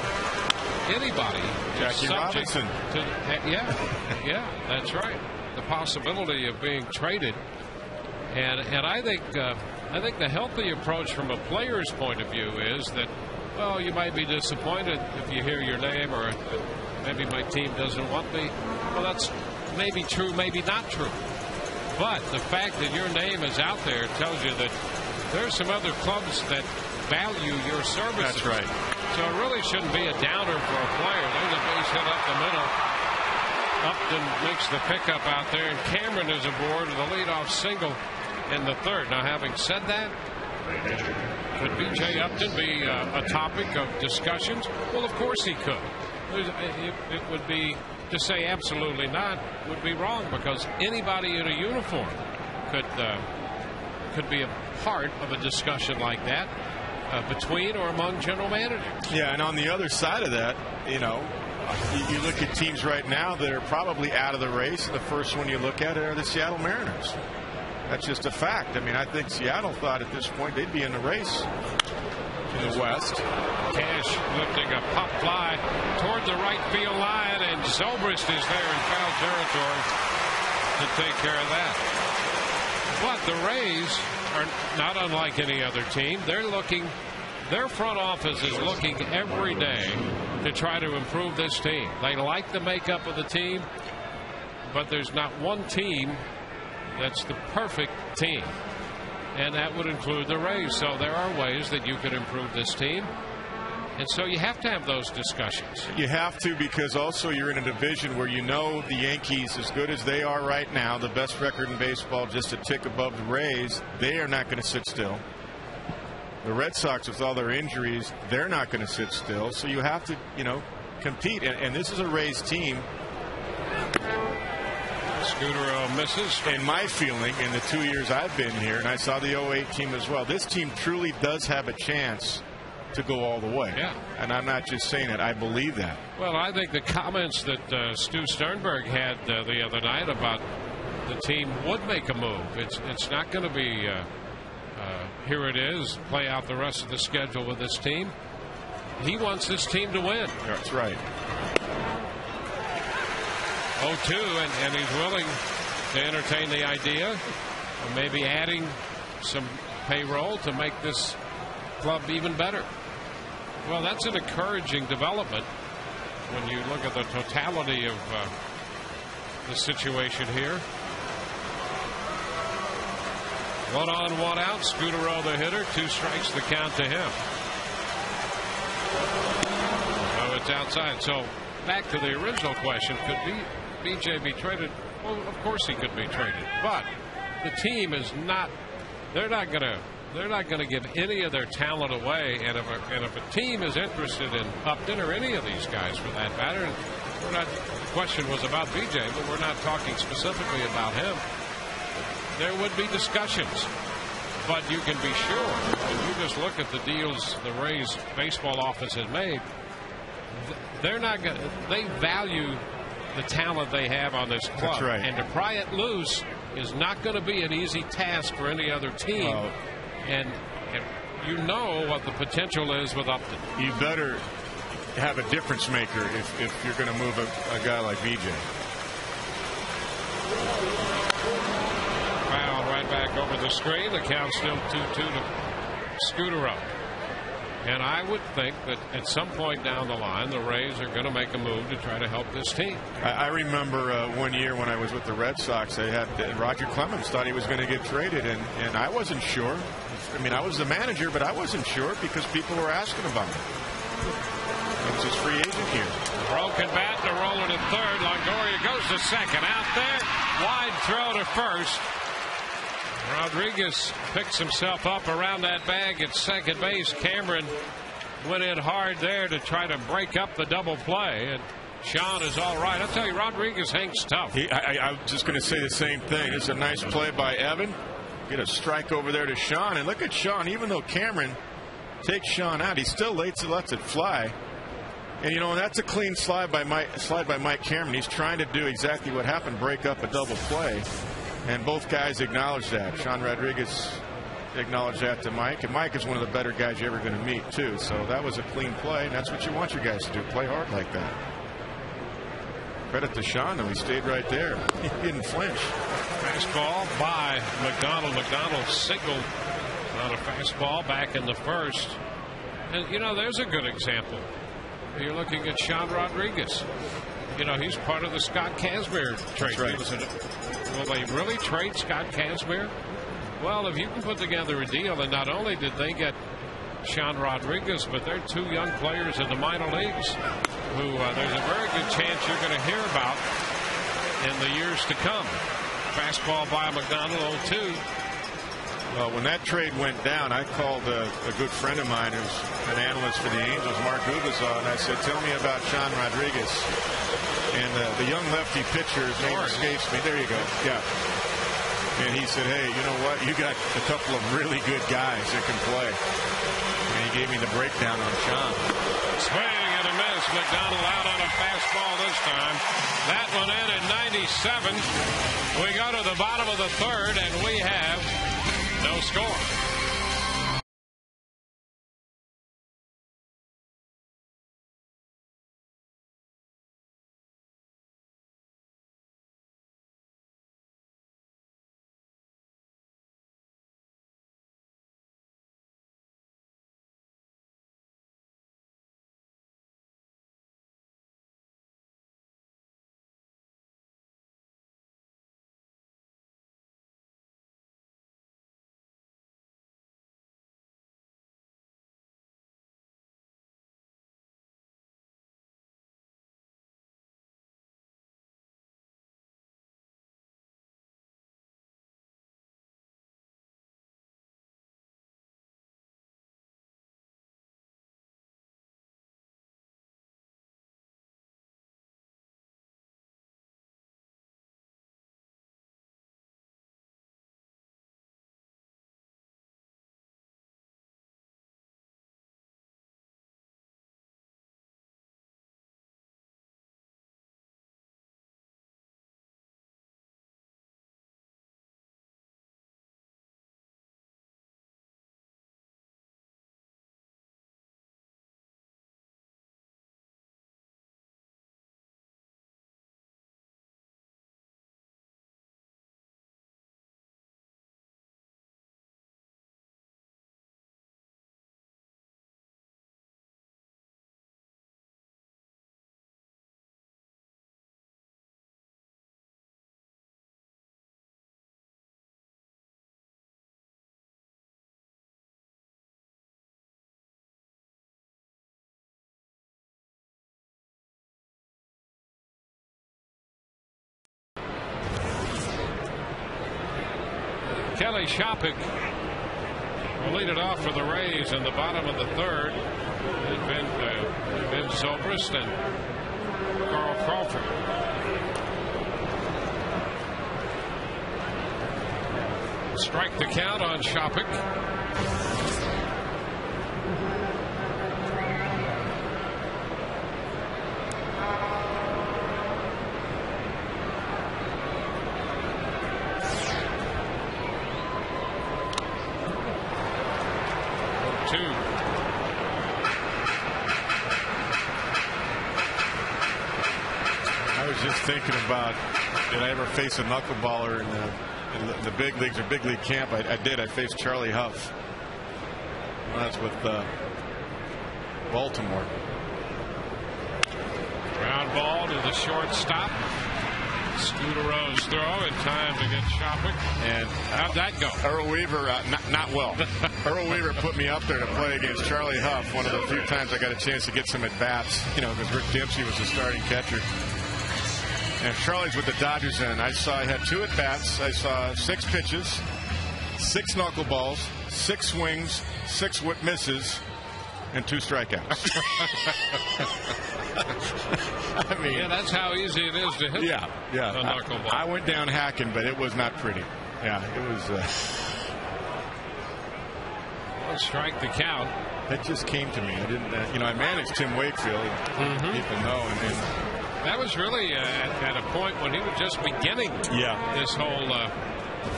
Speaker 1: anybody
Speaker 2: Jackie Robinson.
Speaker 1: Yeah, that's right. The possibility of being traded. And I think the healthy approach from a player's point of view is that, well, you might be disappointed if you hear your name, or maybe my team doesn't want me. Well, that's maybe true, maybe not true. But the fact that your name is out there tells you that there's some other clubs that value your services.
Speaker 2: That's right.
Speaker 1: So it really shouldn't be a downer for a player. There's a base hit up the middle. Upton makes the pickup out there, and Cameron is aboard with a leadoff single in the third. Now, having said that, could B.J. Upton be a topic of discussions? Well, of course he could. It would be, to say absolutely not would be wrong, because anybody in a uniform could be a part of a discussion like that between or among general managers.
Speaker 2: Yeah, and on the other side of that, you look at teams right now that are probably out of the race, and the first one you look at are the Seattle Mariners. That's just a fact. I think Seattle thought at this point they'd be in the race in the West.
Speaker 1: Cash lifting a pop fly toward the right field line, and Zobrist is there in foul territory to take care of that. But the Rays are not unlike any other team. Their front office is looking every day to try to improve this team. They like the makeup of the team, but there's not one team that's the perfect team, and that would include the Rays. So there are ways that you could improve this team, and so you have to have those discussions.
Speaker 2: You have to, because also you're in a division where the Yankees, as good as they are right now, the best record in baseball, just a tick above the Rays, they are not going to sit still. The Red Sox, with all their injuries, they're not going to sit still. So you have to, compete, and this is a Rays team.
Speaker 1: Scudero misses.
Speaker 2: In my feeling, in the 2 years I've been here, and I saw the 08 team as well, this team truly does have a chance to go all the way.
Speaker 1: Yeah.
Speaker 2: And I'm not just saying it. I believe that.
Speaker 1: Well, I think the comments that Stu Sternberg had the other night about the team would make a move. It's not going to be here it is, play out the rest of the schedule with this team. He wants this team to win.
Speaker 2: That's right.
Speaker 1: 0-2, and he's willing to entertain the idea of maybe adding some payroll to make this club even better. Well, that's an encouraging development when you look at the totality of the situation here. 1 on, 1 out. Scudero the hitter. 2 strikes the count to him. So it's outside. So back to the original question, could BJ be traded? Well, of course he could be traded, but the team is not. They're not going to give any of their talent away. And if a team is interested in Upton or any of these guys for that matter, The question was about BJ, but we're not talking specifically about him. There would be discussions, but you can be sure if you just look at the deals the Rays baseball office has made, they're not going. They value the talent they have on this club.
Speaker 2: That's right.
Speaker 1: And to pry it loose is not going to be an easy task for any other team. And you know what the potential is with Upton.
Speaker 2: You better have a difference maker if you're going to move a guy like BJ.
Speaker 1: Foul right back over the screen. The count still 2-2 to Scooter up. And I would think that at some point down the line, the Rays are going to make a move to try to help this team.
Speaker 2: I remember one year when I was with the Red Sox, they had Roger Clemens thought he was going to get traded, and I wasn't sure. I mean, I was the manager, but I wasn't sure because people were asking about him. He was his free agent here.
Speaker 1: Broken bat to roller to third. Longoria goes to second. Out there, wide throw to first. Rodriguez picks himself up around that bag at second base. Cameron went in hard there to try to break up the double play, and Sean is all right. I'll tell you, Rodriguez hangs tough.
Speaker 2: I was just going to say the same thing. It's a nice play by Evan. Get a strike over there to Sean, and look at Sean. Even though Cameron takes Sean out, he still lets it fly. And you know, that's a clean slide by Mike Cameron. He's trying to do exactly what happened, break up a double play. And both guys acknowledge that. Sean Rodriguez acknowledged that to Mike. And Mike is one of the better guys you're ever going to meet, too. So that was a clean play, and that's what you want your guys to do, play hard like that. Credit to Sean, though. He stayed right there. He didn't flinch.
Speaker 1: Fastball by McDonald. McDonald signaled on a fastball back in the first. And, you know, there's a good example. You're looking at Sean Rodriguez. You know, he's part of the Scott Kazmir trade.
Speaker 2: That's right.
Speaker 1: Will they really trade Scott Kazmir? Well, if you can put together a deal, and not only did they get Sean Rodriguez, but they're two young players in the minor leagues who there's a very good chance you're going to hear about in the years to come. Fastball by McDonald, 0-2.
Speaker 2: Well, when that trade went down, I called a good friend of mine who's an analyst for the Angels, Mark Ugasaw, and I said, tell me about Sean Rodriguez. And the young lefty pitcher, his name escapes me. There you go. Yeah. And he said, hey, you know what? You got a couple of really good guys that can play. And he gave me the breakdown on Sean.
Speaker 1: Swing and a miss. McDonald out on a fastball this time. That one in at 97. We go to the bottom of the third, and we have no score. Kelly Shopik will lead it off for the Rays in the bottom of the third. And Ben Zobrist and Carl Crawford. Strike the count on Shopik.
Speaker 2: I was just thinking about, did I ever face a knuckleballer in the big leagues or big league camp? I did. I faced Charlie Huff. That's with Baltimore.
Speaker 1: Ground ball to the shortstop. Scooterow's throw in time to get Shopik. And how'd that go?
Speaker 2: Earl Weaver, not well. Earl Weaver put me up there to play against Charlie Huff. One of the few times I got a chance to get some at bats. You know, because Rick Dempsey was the starting catcher. And Charlie's with the Dodgers, and I had 2 at bats. I saw 6 pitches, 6 knuckleballs, 6 swings, 6 whip misses, and 2 strikeouts. I mean,
Speaker 1: yeah, that's how easy it is to hit.
Speaker 2: Yeah.
Speaker 1: A knuckleball.
Speaker 2: I went down hacking, but it was not pretty. Yeah, it was.
Speaker 1: 1 strike the count.
Speaker 2: That just came to me. I didn't. I managed Tim Wakefield. People know, and
Speaker 1: that was really at a point when he was just beginning.
Speaker 2: Yeah.
Speaker 1: This whole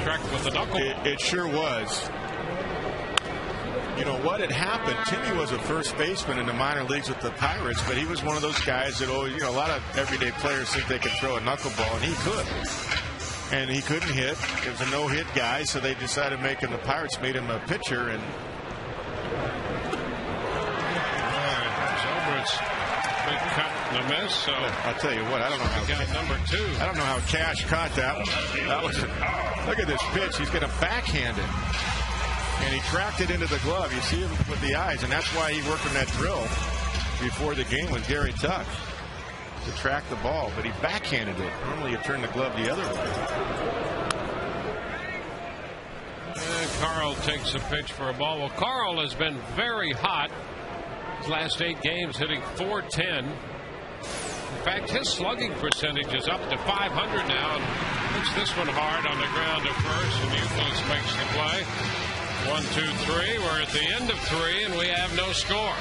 Speaker 1: trek with the knuckleball.
Speaker 2: It sure was. You know what had happened? Timmy was a first baseman in the minor leagues with the Pirates, but he was one of those guys that, a lot of everyday players think they could throw a knuckleball, and he could. And he couldn't hit. It was a no-hit guy, so they decided to make him, the Pirates made him a pitcher. And
Speaker 1: Zobrist's big cut and a miss. So
Speaker 2: I'll tell you what, I don't know how.
Speaker 1: Got number 2.
Speaker 2: I don't know how Cash caught that. Look at this pitch. He's going to backhand it. And he tracked it into the glove. You see him with the eyes, and that's why he worked on that drill before the game with Gary Tuck to track the ball. But he backhanded it. Normally you turn the glove the other way.
Speaker 1: And Carl takes a pitch for a ball. Well, Carl has been very hot. His last 8 games hitting .410. In fact, his slugging percentage is up to .500 now. And hits this one hard on the ground at first, and Youthos makes the play. 1, 2, 3. We're at the end of 3, and we have no score.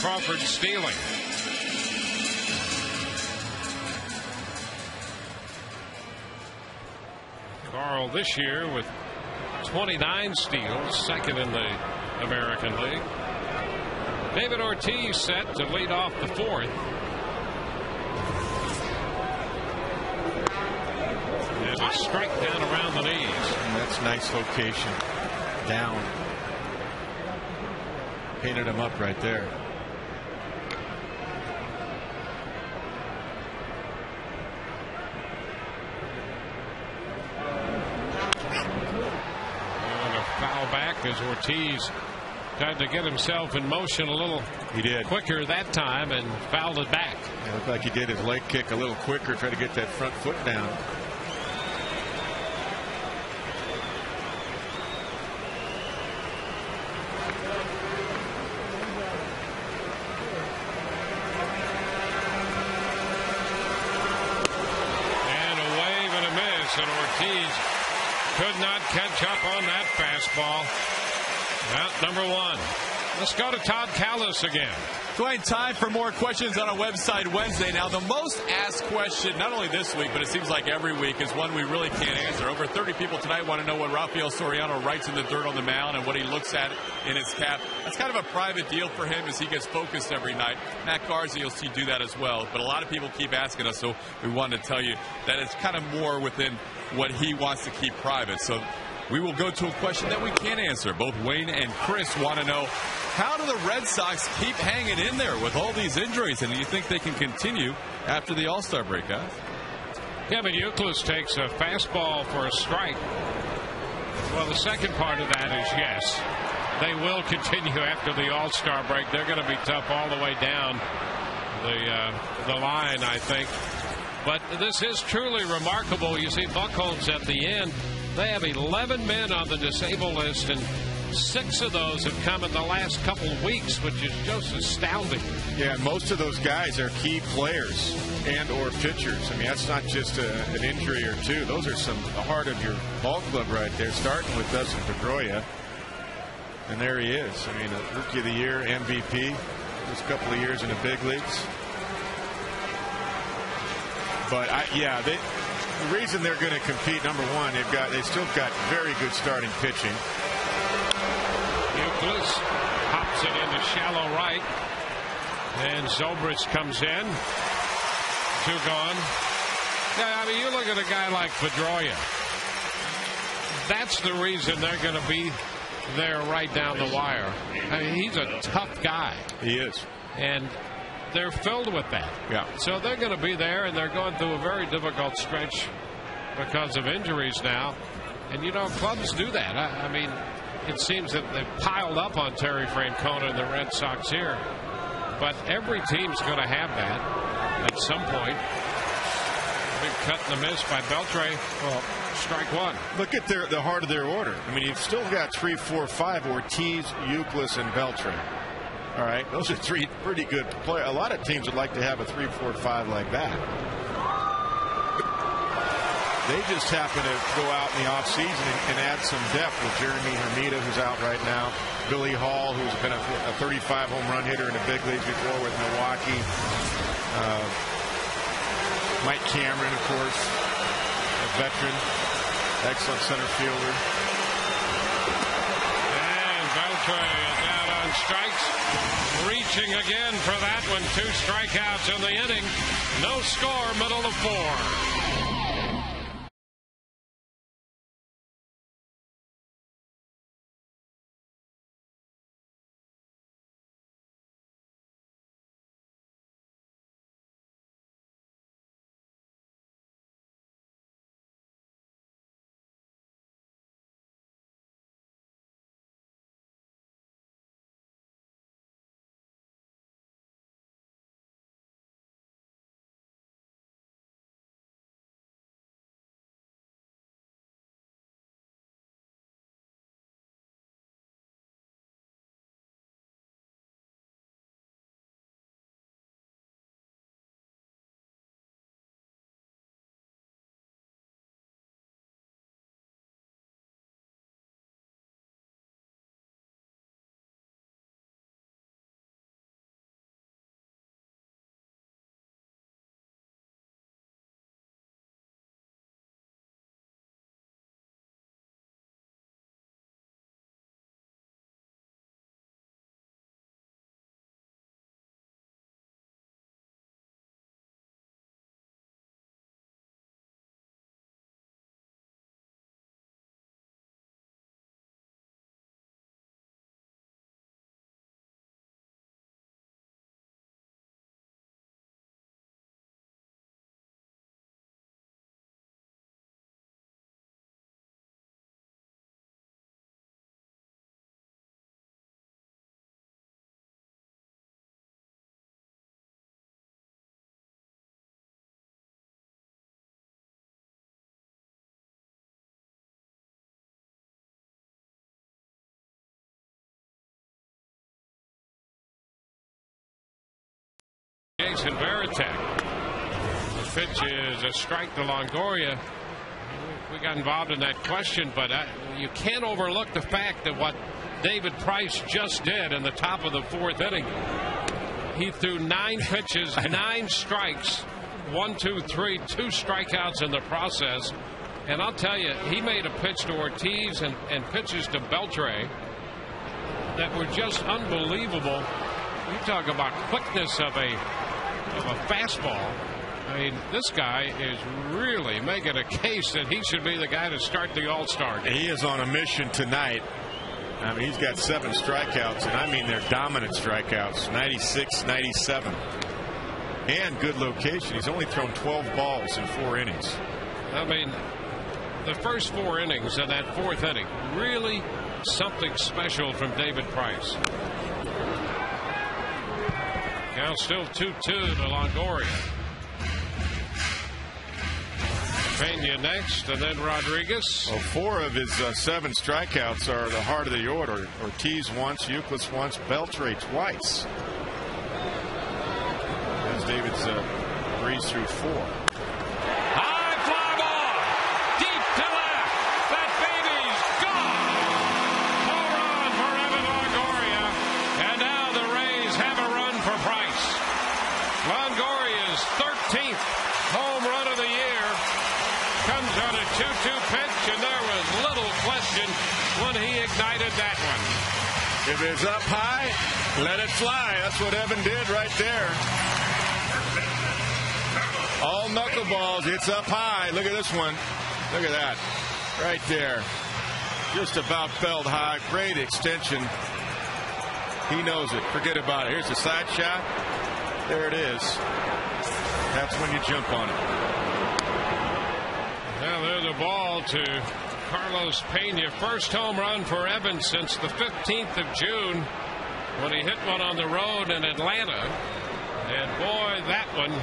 Speaker 1: Crawford stealing. Carl this year with 29 steals, second in the American League. David Ortiz set to lead off the fourth. And a strike down around the knees.
Speaker 6: And that's nice location. Down. Painted him up right there.
Speaker 1: And a foul back as Ortiz tried to get himself in motion a little quicker that time and fouled it back.
Speaker 6: It looked like he did his leg kick a little quicker, try to get that front foot down.
Speaker 1: And a wave and a miss, and Ortiz could not catch up on that fastball. Out number one. Let's go to Todd Callis again.
Speaker 3: Dwayne, time for more questions on our website Wednesday. Now, the most asked question, not only this week, but it seems like every week, is one we really can't answer. Over 30 people tonight want to know what Rafael Soriano writes in the dirt on the mound and what he looks at in his cap. That's kind of a private deal for him as he gets focused every night. Matt Garza, you'll see, do that as well. But a lot of people keep asking us, so we wanted to tell you that it's kind of more within what he wants to keep private. So we will go to a question that we can't answer. Both Wayne and Chris want to know, how do the Red Sox keep hanging in there with all these injuries? And do you think they can continue after the All-Star break, guys?
Speaker 1: Kevin Youkilis takes a fastball for a strike. Well, the second part of that is yes. They will continue after the All-Star break. They're going to be tough all the way down the line, I think. But this is truly remarkable. You see Buchholz at the end. They have 11 men on the disabled list, and 6 of those have come in the last couple of weeks, which is just astounding.
Speaker 6: Yeah, most of those guys are key players and or pitchers. I mean, that's not just an injury or two. Those are the heart of your ball club right there, starting with Dustin Pedroia. And there he is. I mean, a Rookie of the Year, MVP, just a couple of years in the big leagues. But, the reason they're going to compete, number one, they still got very good starting pitching.
Speaker 1: Youkilis pops it into shallow right, and Zobrist comes in. 2 gone. Yeah, I mean, you look at a guy like Pedroia. That's the reason they're going to be there right down the wire. I mean, he's a tough guy.
Speaker 6: He is.
Speaker 1: And they're filled with that.
Speaker 6: Yeah.
Speaker 1: So they're going to be there, and they're going through a very difficult stretch because of injuries now. And, clubs do that. I mean, it seems that they've piled up on Terry Francona and the Red Sox here. But every team's going to have that at some point. Big cut and a miss by Beltre. Well, strike one.
Speaker 6: Look at the heart of their order. I mean, you've still got 3, 4, 5 Ortiz, Youkilis, and Beltre. All right, those are 3 pretty good players. A lot of teams would like to have a 3, 4, 5 like that. They just happen to go out in the offseason and add some depth with Jeremy Hermida, who's out right now, Billy Hall, who's been a 35 home run hitter in the big leagues before with Milwaukee, Mike Cameron, of course, a veteran, excellent center fielder.
Speaker 1: And Beltre is out on strikes, reaching again for that one. 2 strikeouts in the inning. No score, middle of 4. Jason Varitek. The pitch is a strike to Longoria. We got involved in that question, but you can't overlook the fact that what David Price just did in the top of the 4th inning. He threw 9 pitches, 9 strikes, 1, 2, 3, 2 strikeouts in the process. And I'll tell you, he made a pitch to Ortiz and pitches to Beltre that were just unbelievable. You talk about quickness of a fastball. I mean, this guy is really making a case that he should be the guy to start the All-Star game.
Speaker 6: He is on a mission tonight. I mean, he's got 7 strikeouts, and I mean they're dominant strikeouts, 96, 97. And good location. He's only thrown 12 balls in 4 innings.
Speaker 1: I mean, the first 4 innings and that 4th inning, really something special from David Price. Now still 2-2 to Longoria. Pena next, and then Rodriguez.
Speaker 6: Well, 4 of his 7 strikeouts are the heart of the order. Ortiz once, Euclid once, Beltre twice. As David's breezed through 4.
Speaker 1: High fly ball, deep to left. That baby's gone. Home run for Evan Longoria, and now the Rays have a run for Price. Longoria's 13th home run of the year. Comes on a 2-2 pitch, and there was little question when he ignited that one.
Speaker 6: If it's up high, let it fly. That's what Evan did right there. All knuckleballs. It's up high. Look at this one. Look at that. Right there. Just about felled high. Great extension. He knows it. Forget about it. Here's the side shot. There it is. That's when you jump on it.
Speaker 1: Now there's a ball to Carlos Pena. First home run for Evans since the 15th of June when he hit one on the road in Atlanta. And boy, that one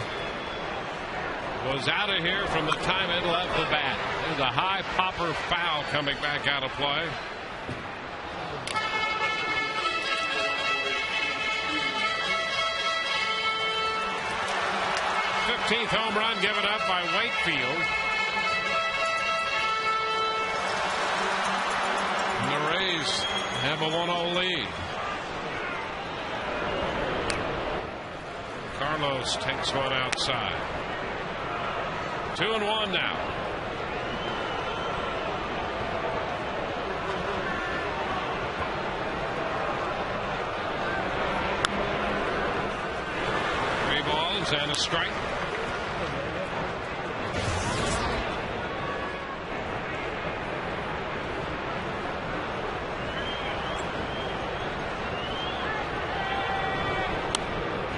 Speaker 1: was out of here from the time it left the bat. There's a high popper foul coming back out of play. th home run given up by Wakefield. And the Rays have a 1-0 lead. Carlos takes one outside. 2-1 now. Three balls and a strike.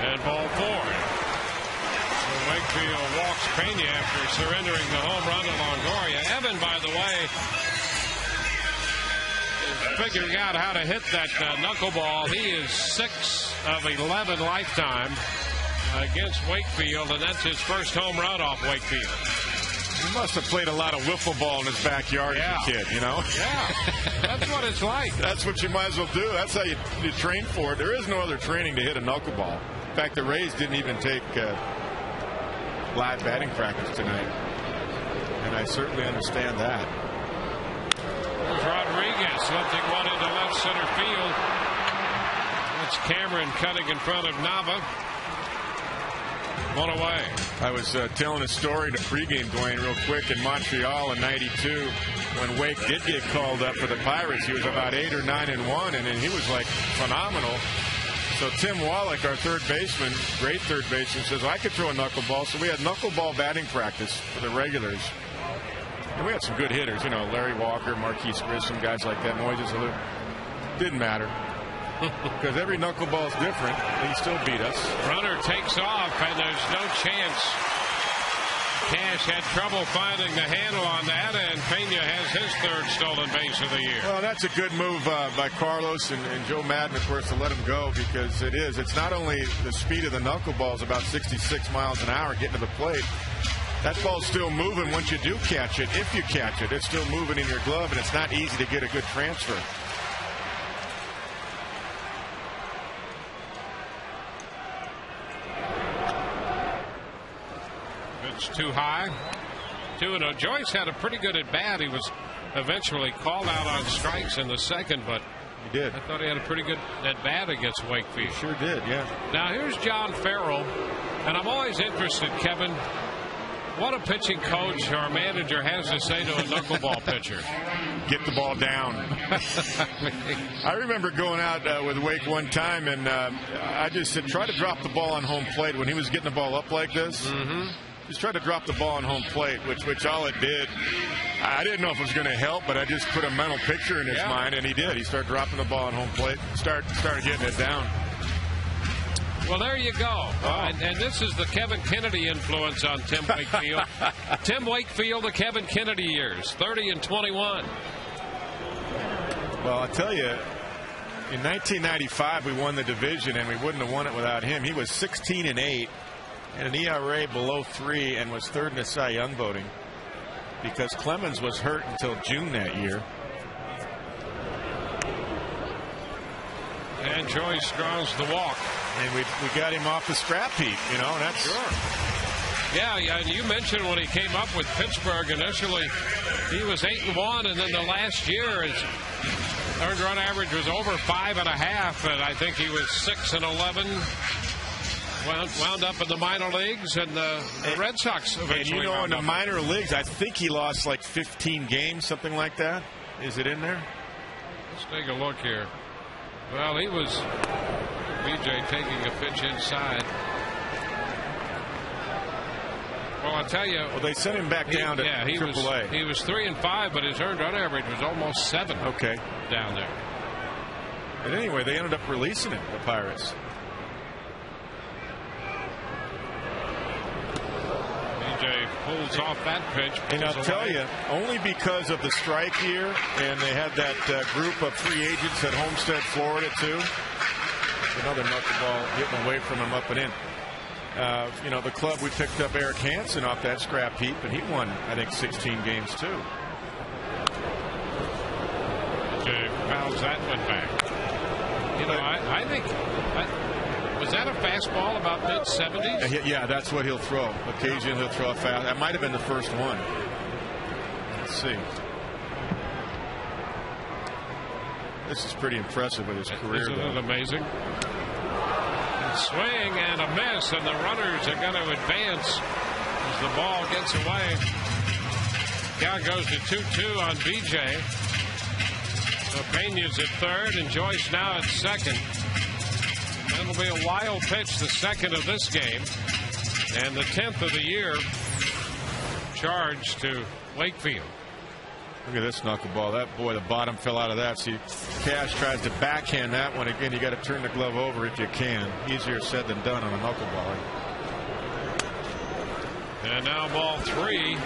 Speaker 1: And ball 4. So Wakefield walks Pena after surrendering the home run to Longoria. Evan, by the way, is figuring out how to hit that knuckleball. He is 6 of 11 lifetime against Wakefield, and that's his first home run off Wakefield.
Speaker 6: He must have played a lot of wiffle ball in his backyard as a kid, you know?
Speaker 1: Yeah, that's what it's like.
Speaker 6: That's what you might as well do. That's how you train for it. There is no other training to hit a knuckleball. In fact, the Rays didn't even take live batting practice tonight. And I certainly understand that.
Speaker 1: There's Rodriguez lifting one into left center field. That's Cameron cutting in front of Nava. One away.
Speaker 6: I was telling a story to Pregame, Dwayne, real quick, in Montreal in '92 when Wake did get called up for the Pirates. He was about 8 or 9-1, and then he was like phenomenal. So Tim Wallach, our third baseman, great third baseman, says, I could throw a knuckleball. So we had knuckleball batting practice for the regulars. And we had some good hitters, you know, Larry Walker, Marquise Grissom, guys like that. Moises Alou. Didn't matter. Because every knuckleball is different. He still beat us.
Speaker 1: Runner takes off, and there's no chance. Cash had trouble finding the handle on that, and Pena has his third stolen base of the year.
Speaker 6: Well, that's a good move by Carlos and Joe Madden, of course, to let him go, because it's not only the speed of the knuckleball is about 66 miles an hour getting to the plate. That ball's still moving once you do catch it. If you catch it, it's still moving in your glove, and it's not easy to get a good transfer.
Speaker 1: Pitch too high. 2-0. Joyce had a pretty good at bat. He was eventually called out on strikes in the second, but
Speaker 6: he did.
Speaker 1: I thought he had a pretty good at bat against Wakefield.
Speaker 6: He sure did, yeah.
Speaker 1: Now here's John Farrell, and I'm always interested, Kevin, what a pitching coach or manager has to say to a knuckleball pitcher.
Speaker 2: Get the ball down. I remember going out with Wake one time, and I just said, try to drop the ball on home plate when he was getting the ball up like this.
Speaker 1: Mm-hmm.
Speaker 2: Just try to drop the ball on home plate, which all it did. I didn't know if it was going to help, but I just put a mental picture in his mind, and he did. He started dropping the ball on home plate, started getting it down.
Speaker 1: Well, there you go. And this is the Kevin Kennedy influence on Tim Wakefield. Tim Wakefield, the Kevin Kennedy years, 30 and 21.
Speaker 2: Well, I'll tell you, in 1995, we won the division, and we wouldn't have won it without him. He was 16 and 8, and an ERA below 3, and was third in the Cy Young voting because Clemens was hurt until June that year.
Speaker 1: And Joyce draws the walk.
Speaker 2: And we got him off the scrap heap, you know, and that's
Speaker 1: sure. Yeah, and you mentioned when he came up with Pittsburgh initially, he was 8-1, and then the last year his earned run average was over 5.5, and I think he was 6-11. Wound up in the minor leagues, and the Red Sox eventually. And
Speaker 2: you know, in the minor leagues, I think he lost like 15 games, something like that. Is it in there?
Speaker 1: Let's take a look here. Well, he was BJ taking a pitch inside. Well, I'll tell you.
Speaker 2: Well, they sent him back down to AAA.
Speaker 1: He was 3-5, but his earned run average was almost 7.
Speaker 2: Okay,
Speaker 1: down there.
Speaker 2: But anyway, they ended up releasing him, the Pirates.
Speaker 1: BJ pulls off that pitch.
Speaker 2: And I'll tell you, only because of the strike year, and they had that group of free agents at Homestead, Florida, too. Another knuckleball getting away from him up and in. You know, the club, we picked up Eric Hansen off that scrap heap, and he won, I think, 16 games, too.
Speaker 1: BJ fouls that one back. You know, I think... was that a fastball about mid-70s?
Speaker 2: Yeah, that's what he'll throw. Occasionally he'll throw a fast. That might have been the first one. Let's see. This is pretty impressive with his career.
Speaker 1: Isn't it amazing? A swing and a miss, and the runners are going to advance as the ball gets away. Count goes to 2-2 on BJ. So Pena's at third, and Joyce now at second. That'll be a wild pitch, the second of this game, and the 10th of the year charge to Wakefield.
Speaker 2: Look at this knuckleball. That, boy, the bottom fell out of that. See, Cash tries to backhand that one. Again, you got to turn the glove over if you can. Easier said than done on a knuckleball.
Speaker 1: And now ball 3.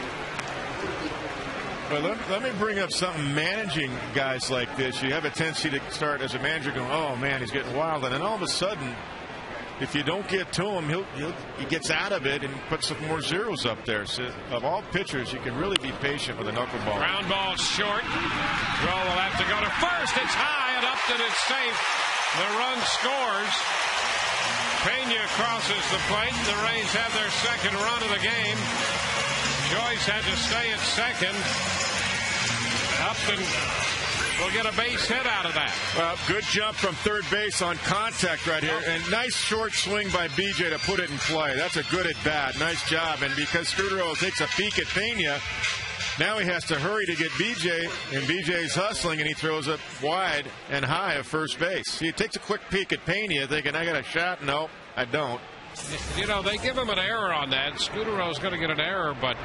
Speaker 2: But let me bring up something. Managing guys like this, you have a tendency to start as a manager going, oh, man, he's getting wild. And then all of a sudden, if you don't get to him, he gets out of it and puts some more zeros up there. So of all pitchers, you can really be patient with a knuckleball.
Speaker 1: Ground ball short. Throw will have to go to first. It's high and up, and it's safe. The run scores. Pena crosses the plate. The Rays have their second run of the game. Joyce had to stay at second. Upton will get a base hit out of that.
Speaker 2: Well, good jump from third base on contact right here. And nice short swing by BJ to put it in play. That's a good at bat. Nice job. And because Scudero takes a peek at Pena, now he has to hurry to get BJ. And BJ's hustling, and he throws it wide and high of first base. He takes a quick peek at Pena, thinking, I got a shot. No, I don't.
Speaker 1: You know, they give him an error on that. Scudero's going to get an error, but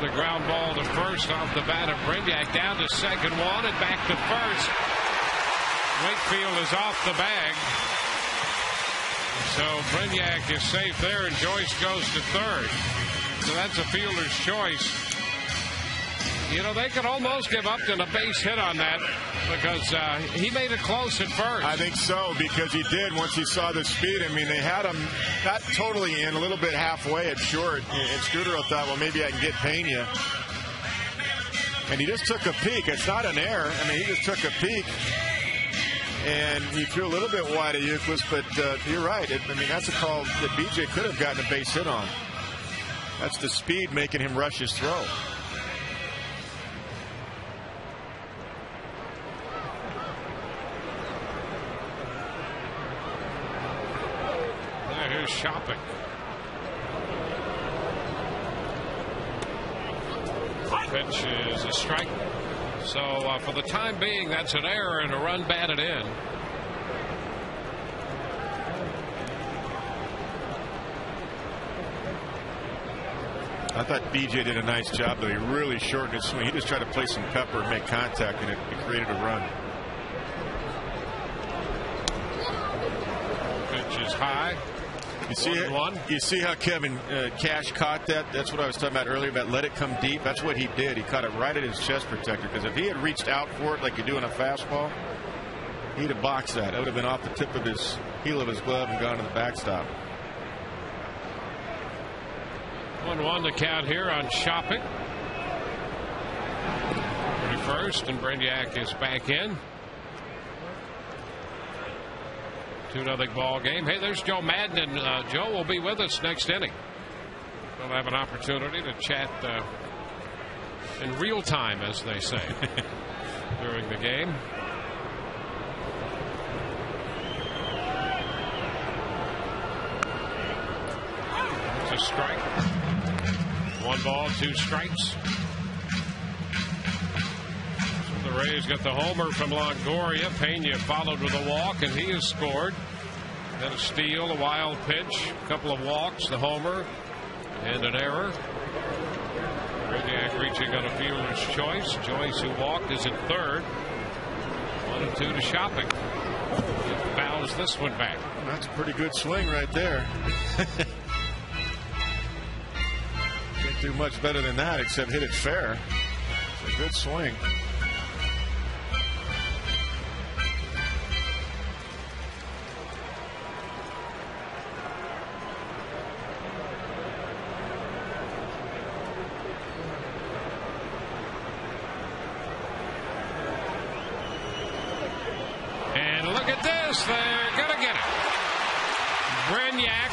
Speaker 1: the ground ball to first off the bat of Brignac, down to second, wanted back to first. Wakefield is off the bag. So Brignac is safe there, and Joyce goes to third. So that's a fielder's choice. You know, they could almost give Upton a base hit on that because he made it close at first.
Speaker 2: I think so, because he did once he saw the speed. I mean, they had him not totally in, a little bit halfway at short. And Scudero thought, well, maybe I can get Pena. And he just took a peek. It's not an error. I mean, he just took a peek. And he threw a little bit wide of Euclid, but you're right. I mean, that's a call that BJ could have gotten a base hit on.
Speaker 6: That's the speed making him rush his throw.
Speaker 1: Here's Shopping. Pitch is a strike. So for the time being, that's an error and a run batted in.
Speaker 6: I thought BJ did a nice job, though. He really shortened his swing. He just tried to play some pepper and make contact, and it created a run.
Speaker 1: Pitch is high.
Speaker 6: You see how Kevin Cash caught that? That's what I was talking about earlier, about let it come deep. That's what he did. He caught it right at his chest protector, because if he had reached out for it like you do in a fastball, he'd have boxed that. It would have been off the tip of his heel of his glove and gone to the backstop.
Speaker 1: 1-1 to count here on Shopping. First, and Brainiac is back in. 2-0 ball game. Hey, there's Joe Madden, and Joe will be with us next inning. We'll have an opportunity to chat in real time, as they say, during the game. It's a strike. 1 ball, 2 strikes. The Rays got the homer from Longoria. Pena followed with a walk, and he has scored. Then a steal, a wild pitch, a couple of walks, the homer, and an error. Brainiac reaching on a fielder's choice. Joyce, who walked, is at third. 1-2 to Shopping. He fouls this one back.
Speaker 6: That's a pretty good swing right there. Can't do much better than that except hit it fair. It's a good swing.
Speaker 1: They're going to get it. Brainiac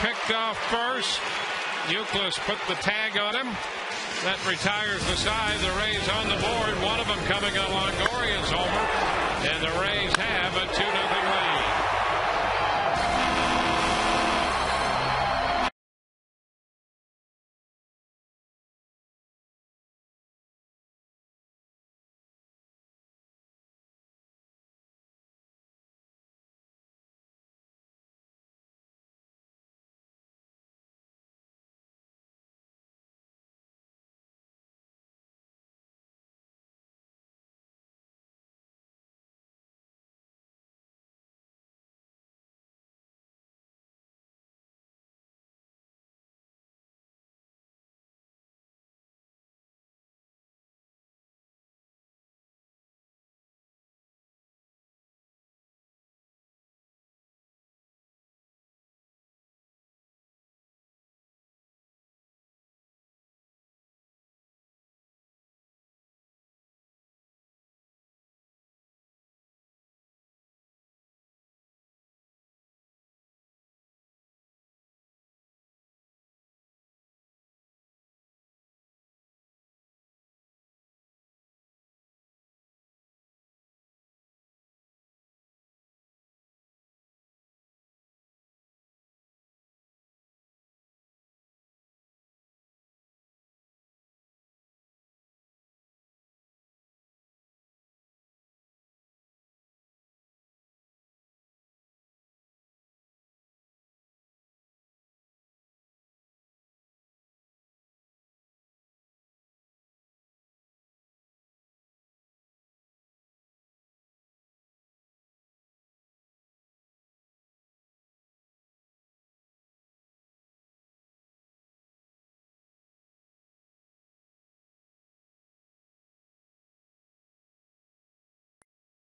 Speaker 1: picked off first. Euclid put the tag on him. That retires the side. The Rays on the board. One of them coming on Longoria's homer. And the Rays have a 2-0 lead.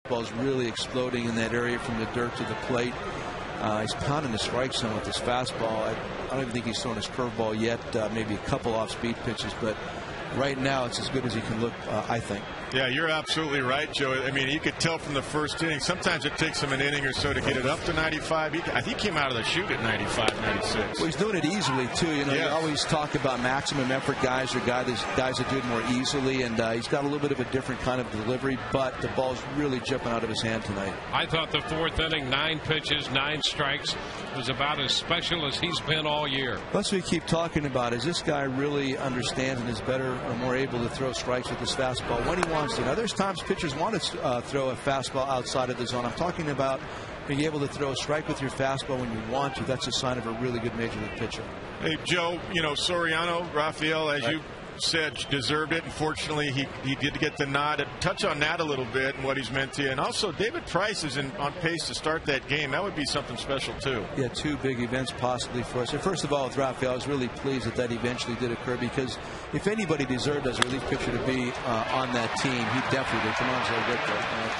Speaker 7: Ball's really exploding in that area from the dirt to the plate. He's pounding the strike zone with his fastball. I don't even think he's thrown his curveball yet. Maybe a couple off-speed pitches, but right now it's as good as he can look, I think.
Speaker 6: Yeah, you're absolutely right, Joe. I mean, you could tell from the first inning. Sometimes it takes him an inning or so to get it up to 95. I think he came out of the chute at 95, 96.
Speaker 7: Well, he's doing it easily, too. You know, You always talk about maximum effort guys or guys that do it more easily, and he's got a little bit of a different kind of delivery, but the ball's really jumping out of his hand tonight.
Speaker 1: I thought the fourth inning, 9 pitches, 9 strikes, was about as special as he's been all year.
Speaker 7: That's what we keep talking about. Is this guy really understands and is better or more able to throw strikes with his fastball when he wants to? Now, there's times pitchers want to throw a fastball outside of the zone. I'm talking about being able to throw a strike with your fastball when you want to. That's a sign of a really good major league pitcher.
Speaker 6: Hey, Joe, Soriano, Rafael, as you said, deserved it. Unfortunately, he did get the nod. Touch on that a little bit and what he's meant to you. And also, David Price is on pace to start that game. That would be something special, too.
Speaker 7: Yeah, 2 big events possibly for us. And first of all, with Rafael, I was really pleased that eventually did occur, because if anybody deserved as a relief pitcher to be on that team, he definitely did. Come on, Joe, get there.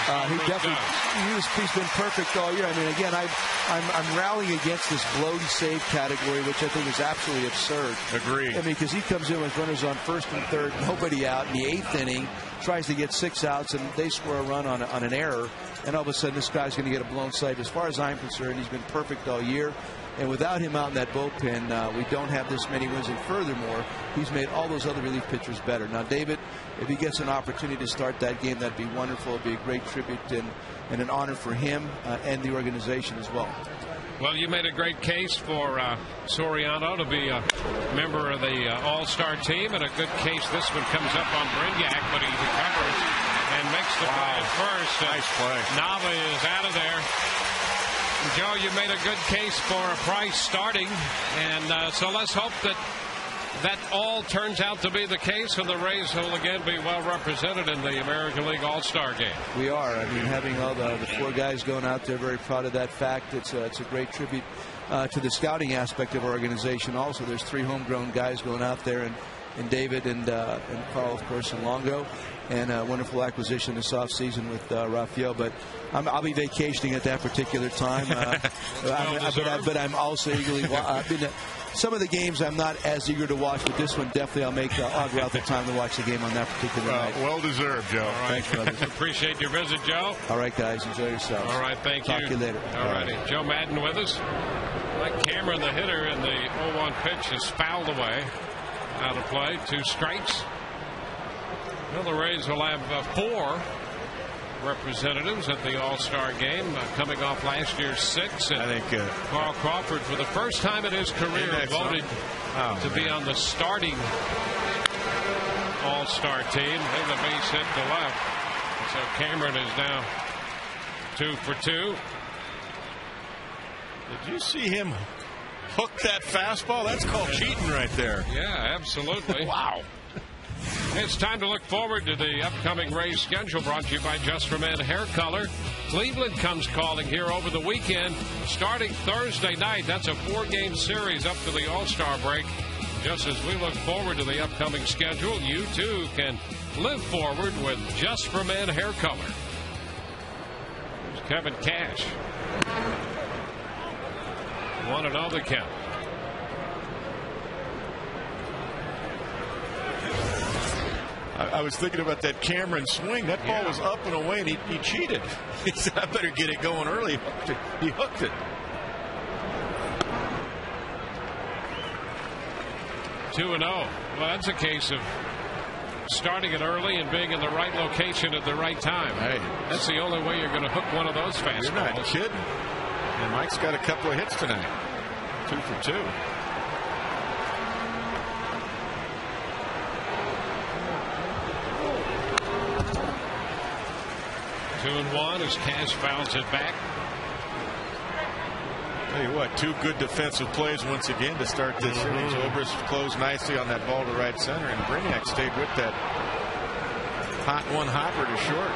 Speaker 7: He's been perfect all year. I mean, again, I'm rallying against this blown save category, which I think is absolutely absurd.
Speaker 6: Agreed.
Speaker 7: I mean, because he comes in with runners on first and third, nobody out in the 8th inning, tries to get 6 outs, and they score a run on an error, and all of a sudden this guy's going to get a blown save. As far as I'm concerned, he's been perfect all year. And without him out in that bullpen, we don't have this many wins. And furthermore, he's made all those other relief pitchers better. Now, David, if he gets an opportunity to start that game, that'd be wonderful. It'd be a great tribute and an honor for him and the organization as well.
Speaker 1: Well, you made a great case for Soriano to be a member of the All-Star team, and a good case. This one comes up on Brignac, but he recovers and makes the play at first.
Speaker 6: Nice play.
Speaker 1: Nava is out of there. Joe, you made a good case for Price starting, and so let's hope that all turns out to be the case, and the Rays will again be well represented in the American League All-Star game.
Speaker 7: We are. I mean, having all the 4 guys going out there, very proud of that fact. It's a great tribute to the scouting aspect of our organization. Also, there's 3 homegrown guys going out there, and David and Carl, of course, and Longo. And a wonderful acquisition this offseason with Rafael. But I'll be vacationing at that particular time. But I'm also eagerly. Some of the games I'm not as eager to watch, but this one definitely I'll go out the time to watch the game on that particular night.
Speaker 6: Well deserved, Joe.
Speaker 1: All right.
Speaker 7: Thanks, brothers.
Speaker 1: Appreciate your visit, Joe.
Speaker 7: All right, guys. Enjoy yourselves.
Speaker 1: All right, thank you.
Speaker 7: Talk to you later.
Speaker 1: All righty. Joe Madden with us. Mike Cameron, the hitter, and the 0-1 pitch is fouled away. Out of play. 2 strikes. Well, the Rays will have 4 representatives at the All-Star game, coming off last year's 6. And I think Carl Crawford, for the first time in his career, voted to be on the starting All-Star team. Then the base hit to left. So Cameron is now 2 for 2.
Speaker 6: Did you see him hook that fastball? That's called cheating right there.
Speaker 1: Yeah, absolutely.
Speaker 6: Wow.
Speaker 1: It's time to look forward to the upcoming Rays schedule, brought to you by Just for Men Hair Color. Cleveland comes calling here over the weekend, starting Thursday night. That's a 4-game series up to the All-Star break. Just as we look forward to the upcoming schedule, you too can live forward with Just for Men Hair Color. Here's Kevin Cash. 1-0 the count.
Speaker 6: I was thinking about that Cameron swing. That ball was up and away, and he cheated. He said, I better get it going early. He hooked it.
Speaker 1: 2-0. Well, that's a case of starting it early and being in the right location at the right time.
Speaker 6: Hey,
Speaker 1: that's the only way you're going to hook one of those fastballs.
Speaker 6: You're not kidding. And Mike's got a couple of hits tonight. 2 for 2.
Speaker 1: 2-1 as Cash fouls it back.
Speaker 6: Tell you what, 2 good defensive plays once again to start this inning. Zobrist closed nicely on that ball to right center, and Brignac stayed with that hot one hopper to short.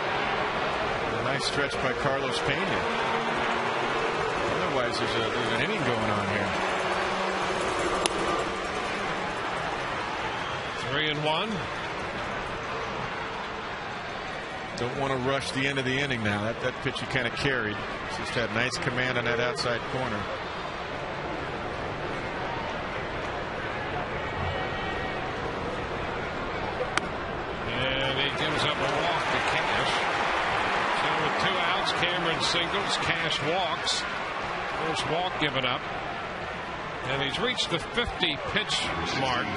Speaker 6: A nice stretch by Carlos Pena. Otherwise, there's an inning going on here.
Speaker 1: 3-1.
Speaker 6: Don't want to rush the end of the inning now. That pitch he kind of carried. Just had nice command on that outside corner.
Speaker 1: And he gives Cameron singles, Cash walks. First walk given up. And he's reached the 50 pitch mark.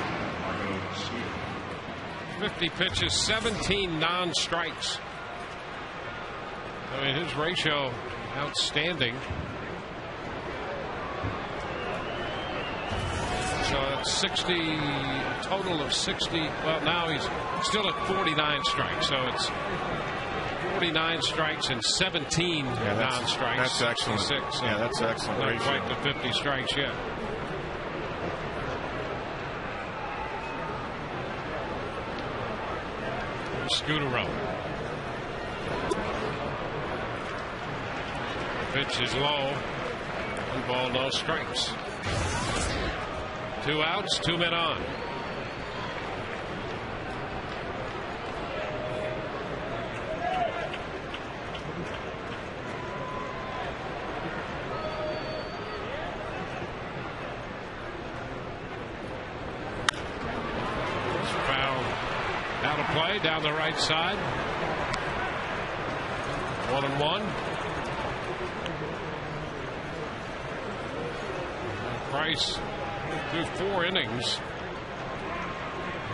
Speaker 1: 50 pitches, 17 non-strikes. I mean, his ratio outstanding. So it's 60, a total of 60. Well, now he's still at 49 strikes. So it's 49 strikes and 17 non-strikes.
Speaker 6: That's excellent.
Speaker 1: 66, so
Speaker 6: yeah, that's excellent.
Speaker 1: Not
Speaker 6: ratio.
Speaker 1: quite the 50 strikes yet. Scutaro. Pitch is low. 1 ball, no strikes. 2 outs, 2 men on. Out of play down the right side. 1-1. Price through 4 innings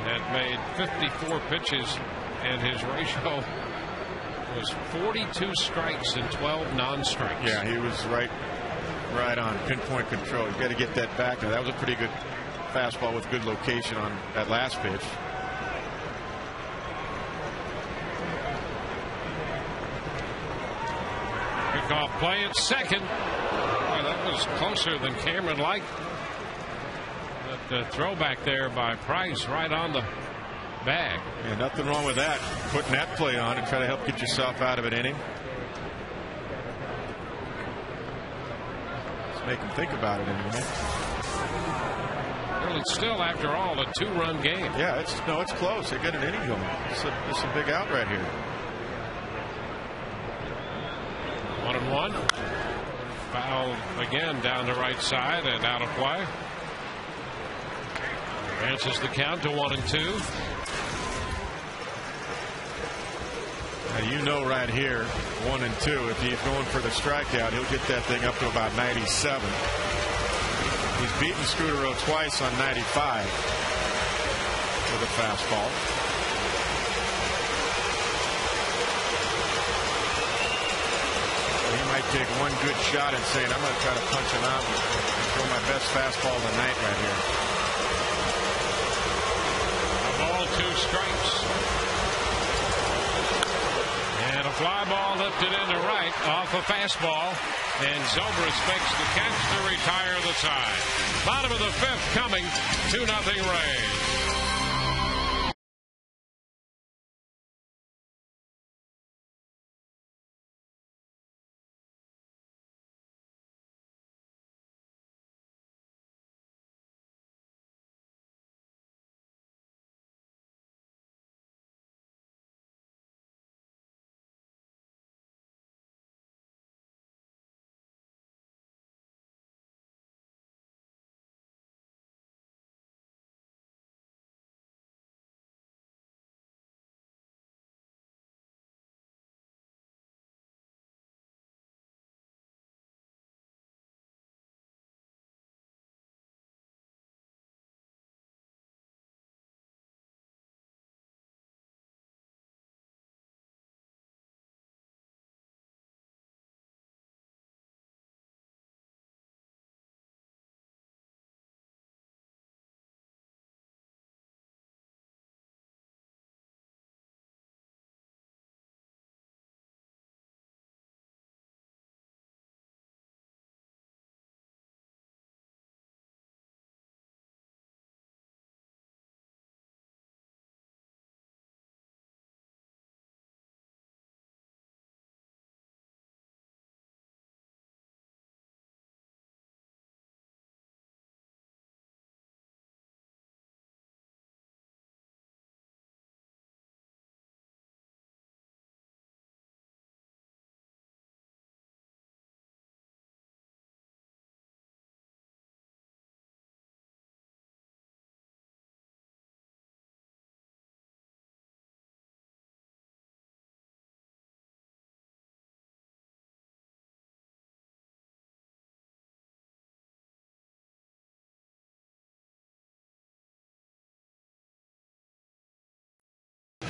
Speaker 1: had made 54 pitches, and his ratio was 42 strikes and 12 non-strikes.
Speaker 6: Yeah, he was right on pinpoint control. You got to get that back. Now, that was a pretty good fastball with good location on that last pitch.
Speaker 1: Kickoff play at second. Boy, that was closer than Cameron liked. But the throwback there by Price right on the bag.
Speaker 6: Yeah, nothing wrong with that. Putting that play on and try to help get yourself out of an inning. Let's make him think about it anyway.
Speaker 1: Well, it's still, after all, a 2-run game.
Speaker 6: Yeah, it's close. They got an inning going. It's a big out right here.
Speaker 1: 1-1. Foul again down the right side and out of play. Advances the count to 1-2.
Speaker 6: Now, you know right here, 1-2, if he's going for the strikeout, he'll get that thing up to about 97. He's beaten Scutaro twice on 95 with a fastball. He might take one good shot and saying, I'm going to try to punch him out and throw my best fastball of the night right here.
Speaker 1: A ball, 2 strikes. And a fly ball lifted into right off a fastball. And Zobrist makes the catch to retire the tie. Bottom of the 5th coming, 2-0 Rays.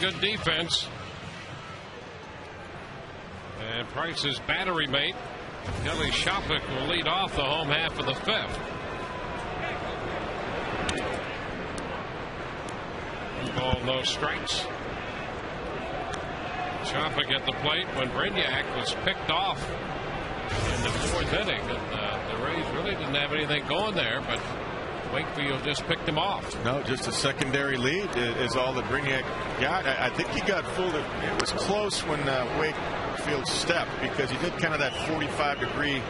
Speaker 1: good defense. And Price's battery mate, Kelly Shopik, will lead off the home half of the 5th. Ball, no strikes. Shopik at the plate when Brignac was picked off in the 4th inning. And the Rays really didn't have anything going there, but Wakefield just picked him off.
Speaker 6: No, just a secondary lead is all that Brignac got. I think he got fooled. It was close when Wakefield stepped, because he did kind of that 45-degree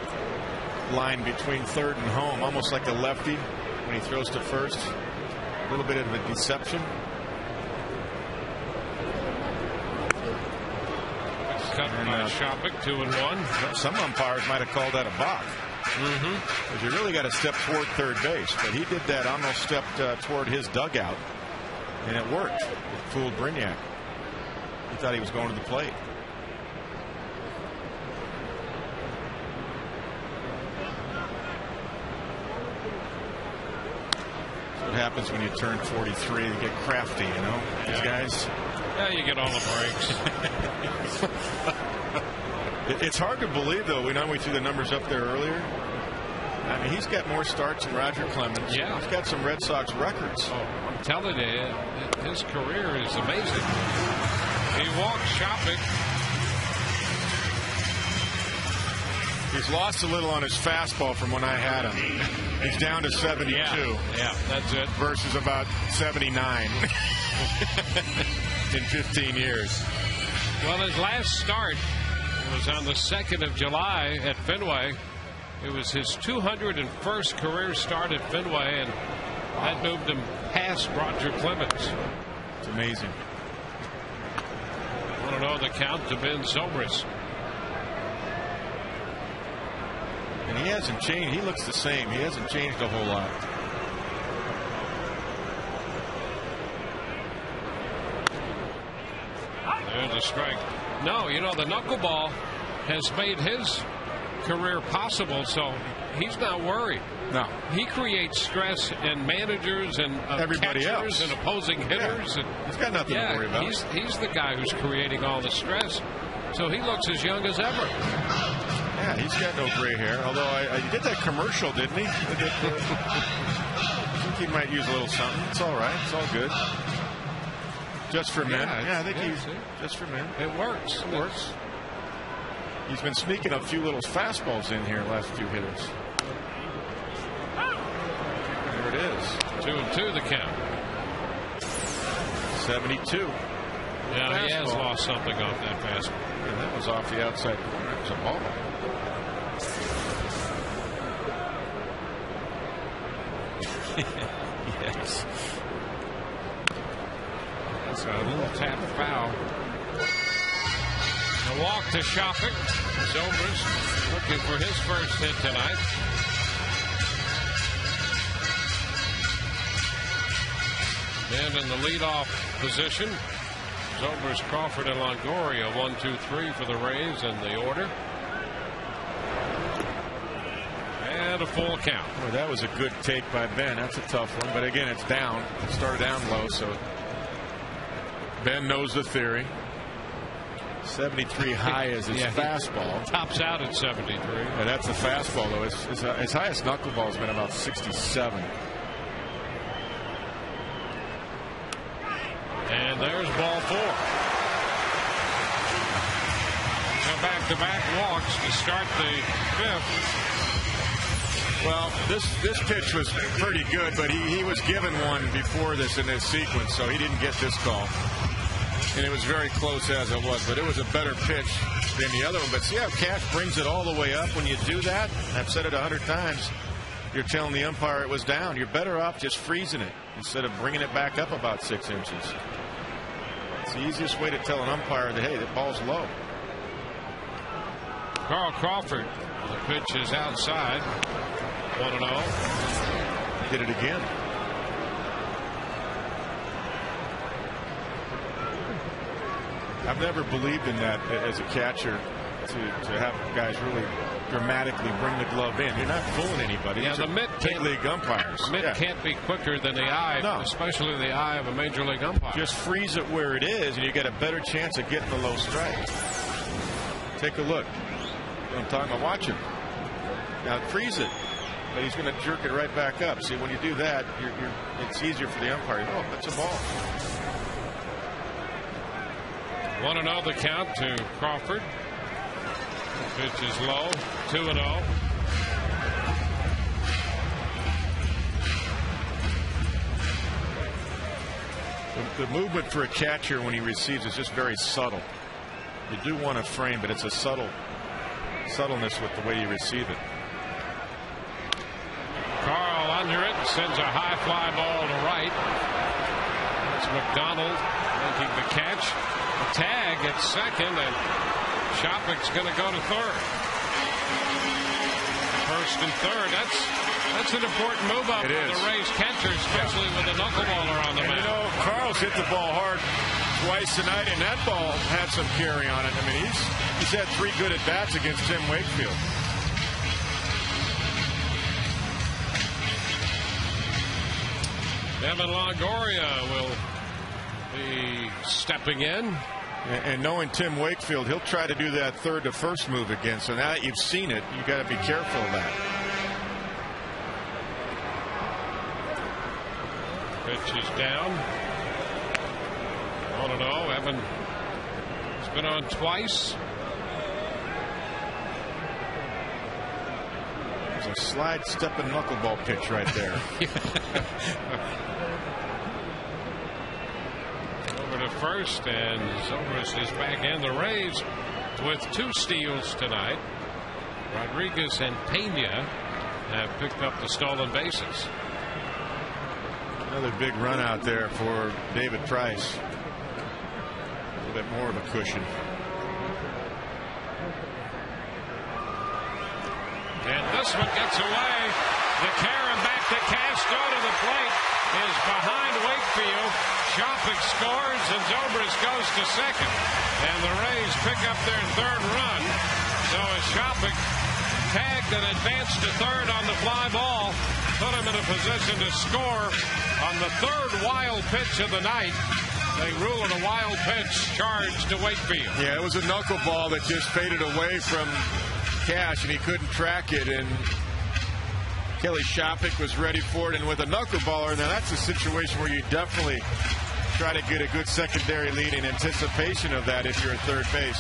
Speaker 6: line between third and home, almost like a lefty when he throws to first. A little bit of a deception.
Speaker 1: Cut by Shopik, 2-1.
Speaker 6: Some umpires might have called that a balk. Because you really got to step toward third base. But he did that, almost stepped toward his dugout. And it worked. It fooled Brignac. He thought he was going to the plate. That's what happens when you turn 43. You get crafty, you know, these guys.
Speaker 1: Yeah, you get all the breaks.
Speaker 6: It's hard to believe, though. We know we threw the numbers up there earlier. I mean, he's got more starts than Roger Clemens.
Speaker 1: Yeah.
Speaker 6: He's got some Red Sox records.
Speaker 1: Oh, I'm telling you, his career is amazing. He walks Shopik.
Speaker 6: He's lost a little on his fastball from when I had him. He's down to 72.
Speaker 1: Yeah, that's it.
Speaker 6: Versus about 79 in 15 years.
Speaker 1: Well, his last start was on the 2nd of July at Fenway. It was his 201st career start at Fenway, and that moved him past Roger Clemens.
Speaker 6: It's amazing.
Speaker 1: I want to know the count to Ben Zobrist.
Speaker 6: And he hasn't changed. He looks the same. He hasn't changed a whole lot.
Speaker 1: There's a strike. No, you know, the knuckleball has made his career possible, so he's not worried.
Speaker 6: No.
Speaker 1: He creates stress in managers and
Speaker 6: everybody
Speaker 1: catchers
Speaker 6: else
Speaker 1: and opposing hitters.
Speaker 6: Yeah.
Speaker 1: And,
Speaker 6: he's got nothing to worry about.
Speaker 1: He's the guy who's creating all the stress, so he looks as young as ever.
Speaker 6: Yeah, he's got no gray hair, although he did that commercial, didn't he? I think he might use a little something. It's all right. It's all good. Just for men. Yeah, I think he's just for men.
Speaker 1: It works.
Speaker 6: It works. He's been sneaking a few little fastballs in here last few hitters. There it is.
Speaker 1: 2-2 the count.
Speaker 6: 72.
Speaker 1: Yeah, he has lost something off that fastball.
Speaker 6: And that was off the outside corner. It was a ball.
Speaker 1: Yes. That's a little tap foul. A walk to Shopik. Zobrist looking for his first hit tonight. And in the leadoff position, Zobrist, Crawford, and Longoria. 1-2-3 for the Rays in the order. And a full count.
Speaker 6: Boy, that was a good take by Ben. That's a tough one. But again, it's down. It started down low, so Ben knows the theory. 73 high is his fastball.
Speaker 1: Tops out at 73.
Speaker 6: Yeah, that's the fastball, though. His highest knuckleball has been about 67.
Speaker 1: And there's ball 4. So back-to-back walks to start the 5th.
Speaker 6: Well, this pitch was pretty good, but he was given one before this in this sequence, so he didn't get this call. And it was very close as it was, but it was a better pitch than the other one. But see how Cash brings it all the way up when you do that? I've said it 100 times. You're telling the umpire it was down. You're better off just freezing it instead of bringing it back up about 6 inches. It's the easiest way to tell an umpire that, hey, the ball's low.
Speaker 1: Carl Crawford, the pitch is outside. 1-0.
Speaker 6: Did it again. I've never believed in that as a catcher. to have guys really dramatically bring the glove in. You're not fooling anybody.
Speaker 1: Yeah, the mitt
Speaker 6: big league umpires.
Speaker 1: Mitt can't be quicker than the eye, especially the eye of a major league umpire.
Speaker 6: Just freeze it where it is, and you get a better chance of getting the low strike. Take a look. I'm talking about. Watch him. Now freeze it, but he's going to jerk it right back up. See, when you do that, it's easier for the umpire. Oh, that's a ball.
Speaker 1: 1-0 the count to Crawford. Pitch is low. 2-0.
Speaker 6: The movement for a catcher when he receives is just very subtle. You do want to frame, but it's a subtleness with the way you receive it.
Speaker 1: Carl under it, sends a high fly ball to right. That's McDonald making the catch. A tag at second, and Shopik's going to go to third. First and third. That's an important move up for the Rays catcher, especially with a knuckleballer on the mound.
Speaker 6: You know, Carl's hit the ball hard twice tonight, and that ball had some carry on it. I mean, he's had 3 good at bats against Tim Wakefield.
Speaker 1: Evan Longoria will be stepping in.
Speaker 6: And knowing Tim Wakefield, he'll try to do that third to first move again. So now that you've seen it, you got to be careful of that.
Speaker 1: Pitch is down. 1-0. Evan has been on twice.
Speaker 6: There's a slide, step, and knuckleball pitch right there.
Speaker 1: Over to first, and Zobrist is back in. The Rays with 2 steals tonight. Rodriguez and Pena have picked up the stolen bases.
Speaker 6: Another big run out there for David Price. A little bit more of a cushion.
Speaker 1: And this one gets away. The Karen back to Castro to the plate is behind Wakefield. Shopik scores, and Zobrist goes to second. And the Rays pick up their 3rd run. So as Shopik tagged and advanced to third on the fly ball, put him in a position to score on the 3rd wild pitch of the night. They rule it a wild pitch charge to Wakefield.
Speaker 6: Yeah, it was a knuckleball that just faded away from Cash, and he couldn't track it, and Kelly Shopik was ready for it. And with a knuckleballer, now that's a situation where you definitely try to get a good secondary lead in anticipation of that if you're at third base.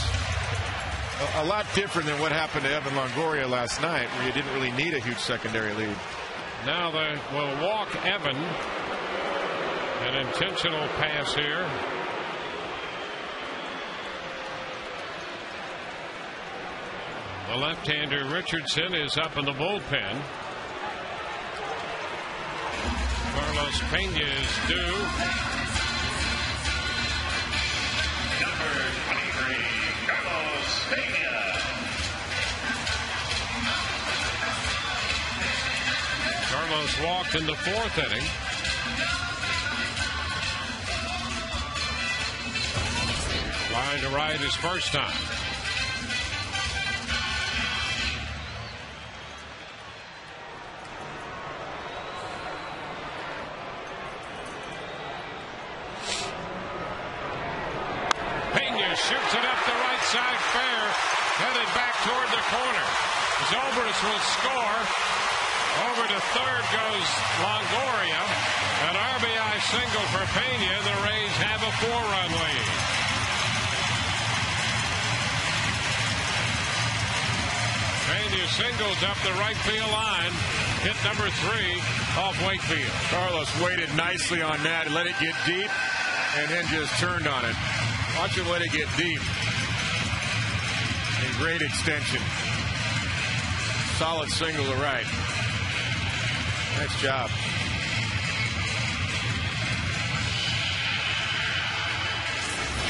Speaker 6: A lot different than what happened to Evan Longoria last night, where you didn't really need a huge secondary lead.
Speaker 1: Now they will walk Evan. An intentional pass here. The left-hander Richardson is up in the bullpen. Carlos Pena is due.
Speaker 8: Number 23, Carlos Pena.
Speaker 1: Carlos walked in the 4th inning. Line to right his first time. Shoots it up the right side fair, headed back toward the corner. Zobrist will score. Over to third goes Longoria. An RBI single for Pena. The Rays have a 4-run lead. Pena singles up the right field line. Hit number 3 off Wakefield.
Speaker 6: Carlos waited nicely on that, let it get deep, and then just turned on it. Watch him let it get deep. A great extension. Solid single to right. Nice job.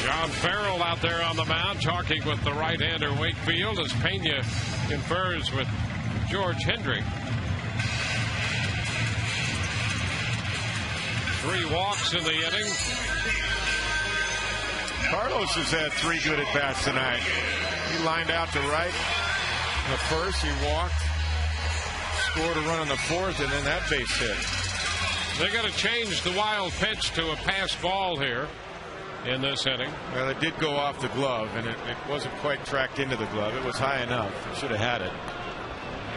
Speaker 1: John Farrell out there on the mound talking with the right-hander Wakefield as Pena confers with George Hendrick. 3 walks in the inning.
Speaker 6: Carlos has had 3 good at-bats tonight. He lined out to right in the first. He walked, scored a run on the fourth, and then that base hit.
Speaker 1: They're going to change the wild pitch to a pass ball here in this inning.
Speaker 6: Well, it did go off the glove, and it wasn't quite tracked into the glove. It was high enough. It should have had it.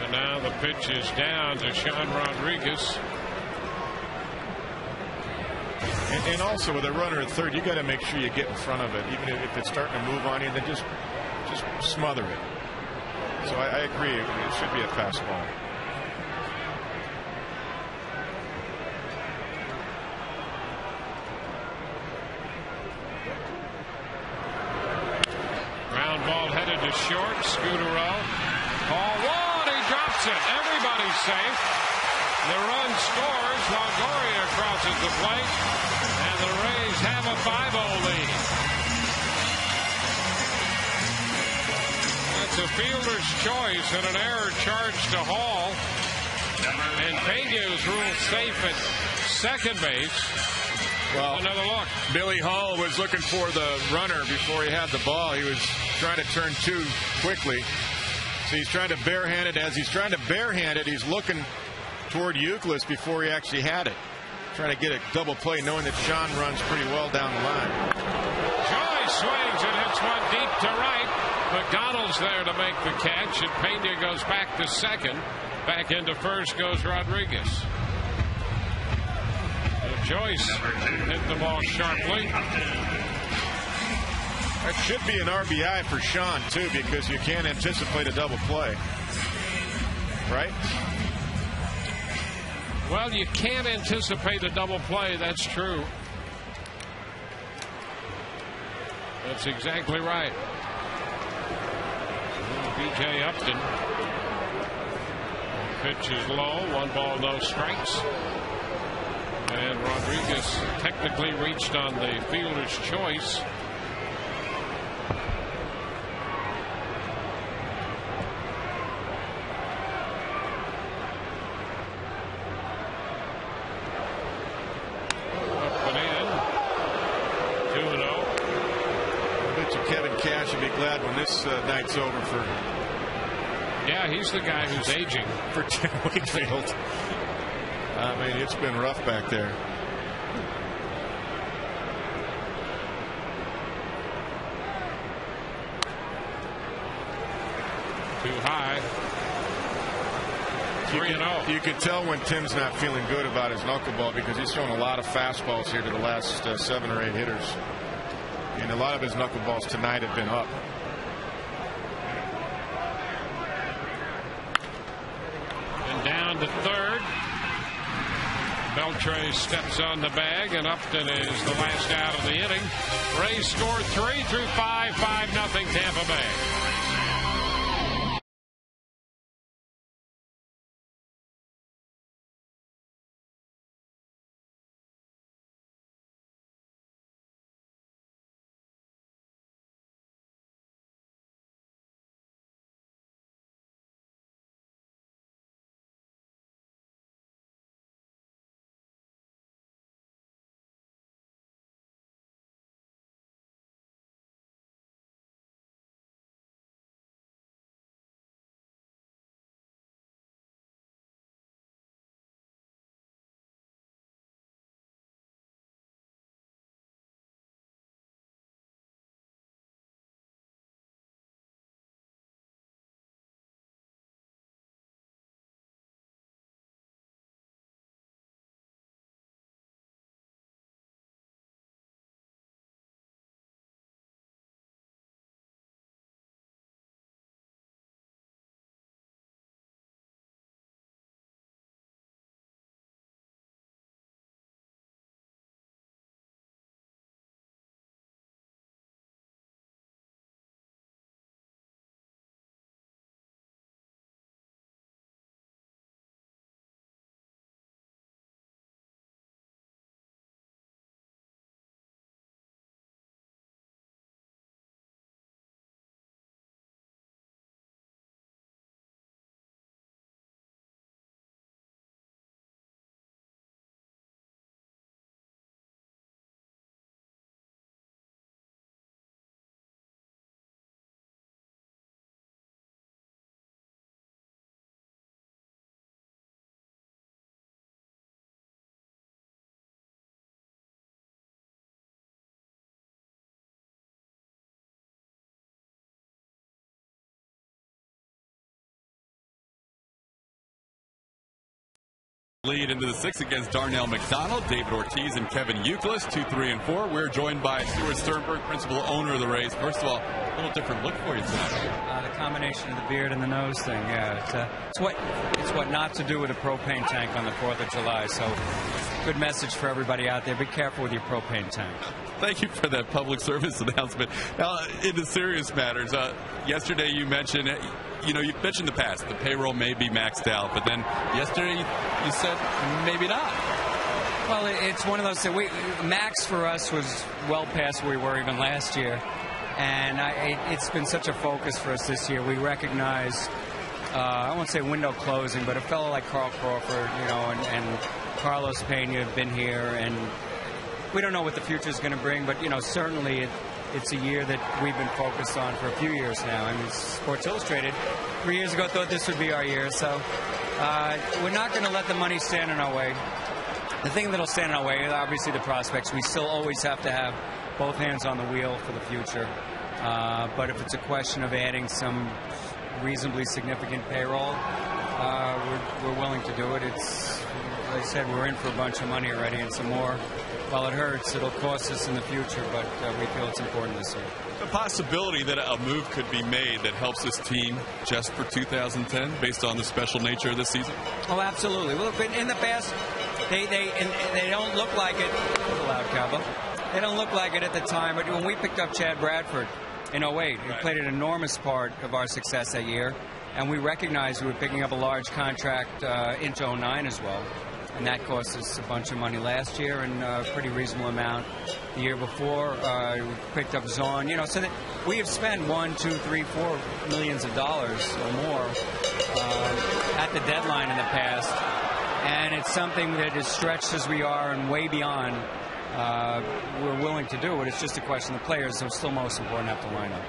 Speaker 1: And now the pitch is down to Sean Rodriguez.
Speaker 6: And also with a runner at third, you got to make sure you get in front of it, even if it's starting to move on you. Then just smother it. So I agree. It should be a fastball.
Speaker 1: Ground ball headed to short. Scudero. Ball one. He drops it. Everybody's safe. The run scores. Longoria crosses the plate. And the Rays have a 5-0 lead. That's a fielder's choice and an error charge to Hall. And Pena is ruled safe at second base.
Speaker 6: Well,
Speaker 1: another look.
Speaker 6: Billy Hall was looking for the runner before he had the ball. He was trying to turn two quickly. So he's trying to barehand it. As he's trying to barehand it, he's looking toward Euclid before he actually had it. Trying to get a double play, knowing that Sean runs pretty well down the line.
Speaker 1: Joy swings and hits one deep to right. McDonald's there to make the catch, and Pena goes back to second. Back into first goes Rodriguez. Joyce hit the ball sharply.
Speaker 6: That should be an RBI for Sean, too, because you can't anticipate a double play. Right?
Speaker 1: Well, you can't anticipate a double play. That's true. That's exactly right. B.J. Upton. Pitch is low. 1 ball, no strikes. And Rodriguez technically reached on the fielder's choice. Up and in. 2-0.
Speaker 6: I bet you Kevin Cash will be glad when this night's over for.
Speaker 1: Yeah, he's the guy who's aging.
Speaker 6: For Tim Wakefield. I mean, it's been rough back there.
Speaker 1: Too high. 3-0.
Speaker 6: You can tell when Tim's not feeling good about his knuckleball because he's thrown a lot of fastballs here to the last 7 or 8 hitters. And a lot of his knuckleballs tonight have been up.
Speaker 1: And down to third. Beltre steps on the bag, and Upton is the last out of the inning. Rays scored 3 through 5, 5-0 Tampa Bay.
Speaker 3: Lead into the 6th against Darnell McDonald, David Ortiz, and Kevin Euclid, 2, 3, and 4. We're joined by Stu Sternberg, principal owner of the Rays. First of all, a little different look for you tonight.
Speaker 9: The combination of the beard and the nose thing, yeah. It's what not to do with a propane tank on the 4th of July. So, good message for everybody out there. Be careful with your propane tank.
Speaker 3: Thank you for that public service announcement. Now, into serious matters, yesterday you mentioned, you mentioned the past. The payroll may be maxed out, but then yesterday you said maybe not.
Speaker 9: Well, it's one of those things. Max for us was well past where we were even last year, and it's been such a focus for us this year. We recognize, I won't say window closing, but a fellow like Carl Crawford, and Carlos Pena have been here, and we don't know what the future is going to bring, but certainly it's a year that we've been focused on for a few years now. I mean, Sports Illustrated 3 years ago thought this would be our year, so we're not going to let the money stand in our way. The thing that'll stand in our way is obviously the prospects. We still always have to have both hands on the wheel for the future. But if it's a question of adding some reasonably significant payroll, we're willing to do it. As I said, we're in for a bunch of money already, and some more. While it hurts, it'll cost us in the future, but we feel it's important this year.
Speaker 3: The possibility that a move could be made that helps this team just for 2010 based on the special nature of this season?
Speaker 9: Oh, absolutely. Well, in the past, they don't look like it. Loud cowbell. They don't look like it at the time, but when we picked up Chad Bradford in 08, it played an enormous part of our success that year, and we recognized we were picking up a large contract into 09 as well. And that cost us a bunch of money last year and a pretty reasonable amount the year before. We picked up Zahn, so that we have spent $1, $2, $3, $4 millions of dollars or more at the deadline in the past. And it's something that is stretched as we are and way beyond we're willing to do it. It's just a question of the players, so it's still most important to have to line up.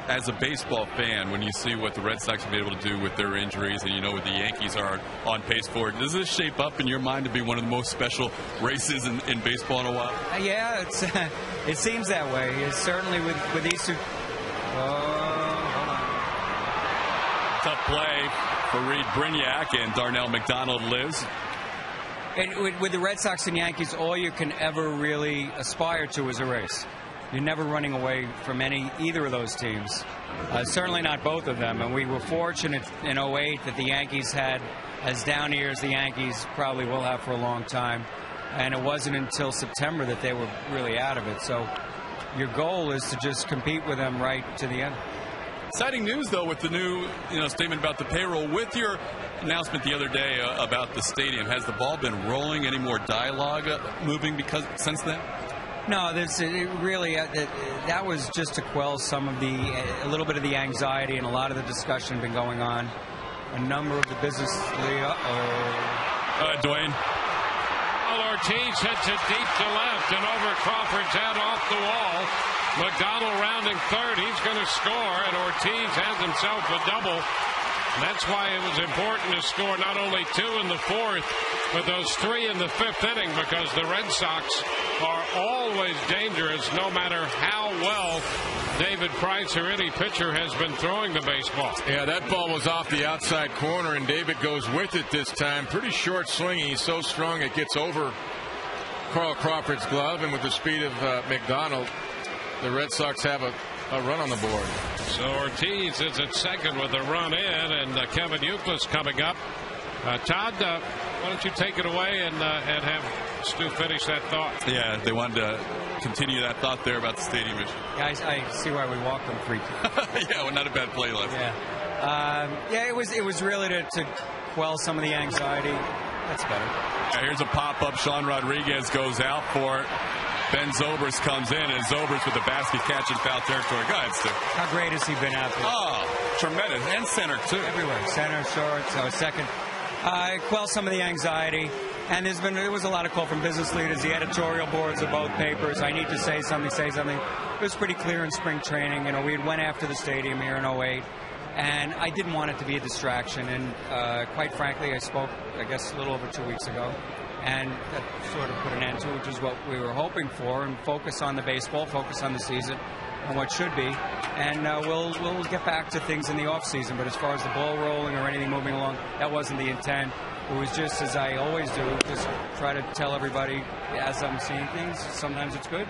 Speaker 3: As a baseball fan, when you see what the Red Sox have been able to do with their injuries and what the Yankees are on pace for, does this shape up in your mind to be one of the most special races in baseball in a while?
Speaker 9: Yeah, it seems that way. It's certainly with these two. Hold on.
Speaker 3: Tough play for Reed Brignac, and Darnell McDonald lives.
Speaker 9: And with the Red Sox and Yankees, all you can ever really aspire to is a race. You're never running away from either of those teams. Certainly not both of them. And we were fortunate in 08 that the Yankees had as down years the Yankees probably will have for a long time. And it wasn't until September that they were really out of it. So your goal is to just compete with them right to the end.
Speaker 3: Exciting news, though, with the new statement about the payroll. With your announcement the other day about the stadium, has the ball been rolling? Any more dialogue moving since then?
Speaker 9: No, that was just to quell a little bit of the anxiety, and a lot of the discussion been going on. A number of the business.
Speaker 3: Dwayne.
Speaker 1: Well, Ortiz hits it deep to left and over Crawford's head off the wall. McDonald rounding third. He's going to score, and Ortiz has himself a double. That's why it was important to score not only 2 in the 4th, but those 3 in the 5th inning, because the Red Sox are always dangerous no matter how well David Price or any pitcher has been throwing the baseball.
Speaker 2: Yeah, that ball was off the outside corner, and David goes with it this time. Pretty short swing. He's so strong it gets over Carl Crawford's glove, and with the speed of McDonald, the Red Sox have a run on the board.
Speaker 1: So Ortiz is at second with a run in, and Kevin Euclid coming up. Todd, why don't you take it away and have Stu finish that thought?
Speaker 3: Yeah, they wanted to continue that thought there about the stadium issue.
Speaker 9: Guys, I see why we walked them 3 times.
Speaker 3: Yeah, well, not a bad play last
Speaker 9: time. It was really to quell some of the anxiety. That's better.
Speaker 3: Yeah, here's a pop-up. Sean Rodriguez goes out for it. Ben Zobrist comes in, and Zobrist with the basket catch in foul territory. Go ahead, Stu.
Speaker 9: How great has he been out there?
Speaker 3: Oh, tremendous. And center, too.
Speaker 9: Everywhere. Center, short, second. Quell some of the anxiety. And there was a lot of call from business leaders, the editorial boards of both papers. I need to say something, It was pretty clear in spring training. We went after the stadium here in 08. And I didn't want it to be a distraction. And quite frankly, I spoke, I guess, a little over 2 weeks ago. And that sort of put an end to it, which is what we were hoping for, and focus on the baseball, focus on the season. on what should be, and we'll get back to things in the off season. But as far as the ball rolling or anything moving along, that wasn't the intent. It was just, as I always do, just try to tell everybody as I'm seeing things. Sometimes it's good,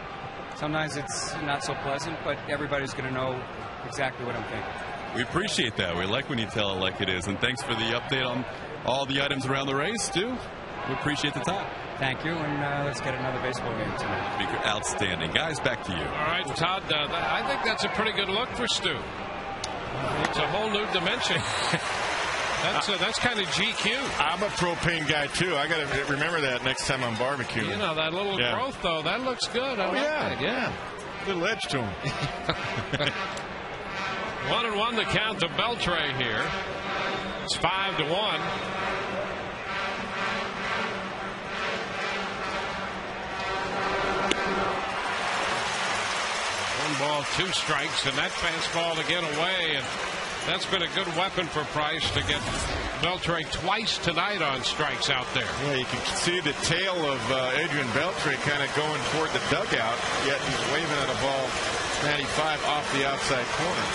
Speaker 9: sometimes it's not so pleasant, but everybody's going to know exactly what I'm thinking.
Speaker 3: We appreciate that. We like when you tell it like it is. And thanks for the update on all the items around the race, Stu. We appreciate the time.
Speaker 9: Thank you, and let's get another baseball game tonight.
Speaker 3: Outstanding. Guys, back to you.
Speaker 1: All right, Todd, I think that's a pretty good look for Stu. It's a whole new dimension. That's kind of GQ.
Speaker 6: I'm a propane guy, too. I got to remember that next time I'm barbecuing.
Speaker 1: You know, that little growth, though, that looks good. I like that.
Speaker 6: Yeah. Little edge to him.
Speaker 1: 1-1 the count to Beltre here. It's 5-1. Ball, 2 strikes, and that fastball to get away, and that's been a good weapon for Price to get Beltre twice tonight on strikes out there.
Speaker 6: Yeah, you can see the tail of Adrian Beltre kind of going toward the dugout, yet he's waving at a ball 95 off the outside corner.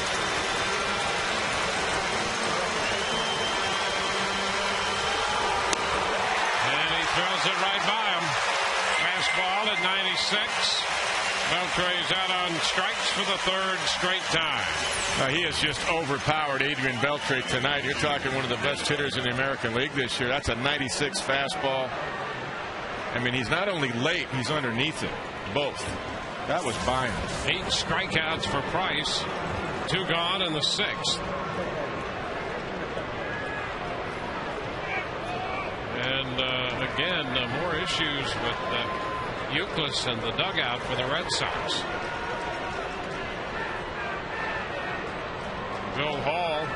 Speaker 1: And he throws it right by him. Fastball at 96. Beltre's out on strikes for the 3rd straight time.
Speaker 6: He has just overpowered Adrian Beltre tonight. You're talking one of the best hitters in the American League this year. That's a 96 fastball. I mean, he's not only late, he's underneath it. Both. That was buying.
Speaker 1: 8 strikeouts for Price. 2 gone in the 6th. And again, more issues with Euclid and the dugout for the Red Sox. Bill Hall.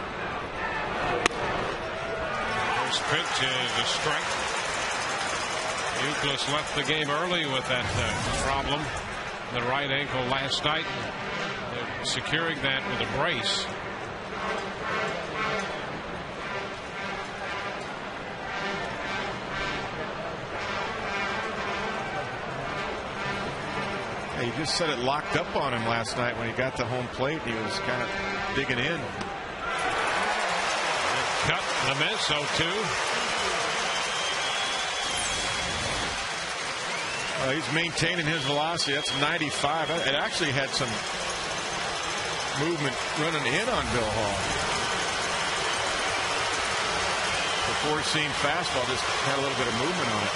Speaker 1: First pitch is a strike. Euclid left the game early with that problem, the right ankle last night. They're securing that with a brace.
Speaker 6: He just said it locked up on him last night when he got to home plate. He was kind of digging in.
Speaker 1: Cut the miss, 0-2.
Speaker 6: He's maintaining his velocity. That's 95. It actually had some movement running in on Bill Hall. The four-seam fastball just had a little bit of movement on it.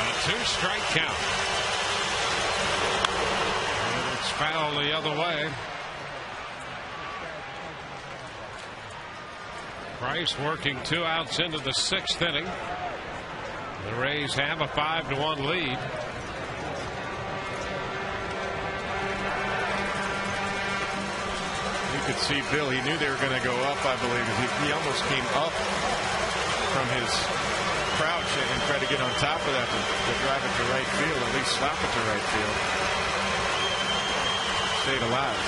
Speaker 1: A 2-strike count. And it's foul the other way. Price working 2 outs into the 6th inning. The Rays have a 5-1 lead.
Speaker 6: You could see Bill, he knew they were going to go up, I believe. He almost came up from his crouch and tried to get on top of that to drive it to right field, at least slap it to right field. Stayed alive.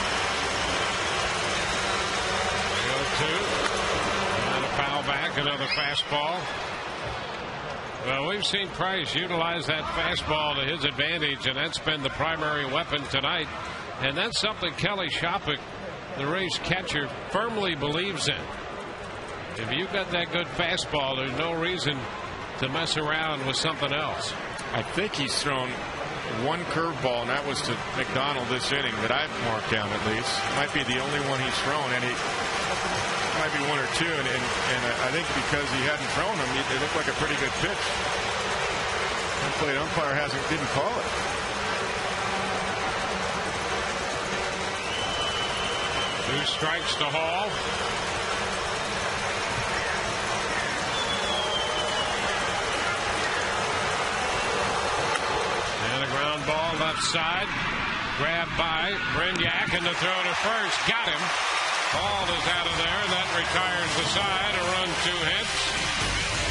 Speaker 1: 0-2. And a foul back, another fastball. Well, we've seen Price utilize that fastball to his advantage, and that's been the primary weapon tonight. And that's something Kelly Shopik, the Rays catcher, firmly believes in. If you've got that good fastball, there's no reason to mess around with something else.
Speaker 6: I think he's thrown one curveball, and that was to McDonald this inning that I've marked down at least. Might be the only one he's thrown, and he might be 1 or 2, and I think because he hadn't thrown them, it looked like a pretty good pitch. Home-plate umpire didn't call it.
Speaker 1: Two strikes to Hall. And a ground ball left side. Grabbed by Brignac, and the throw to first. Got him. Ball is out of there. That retires the side. A run, 2 hits.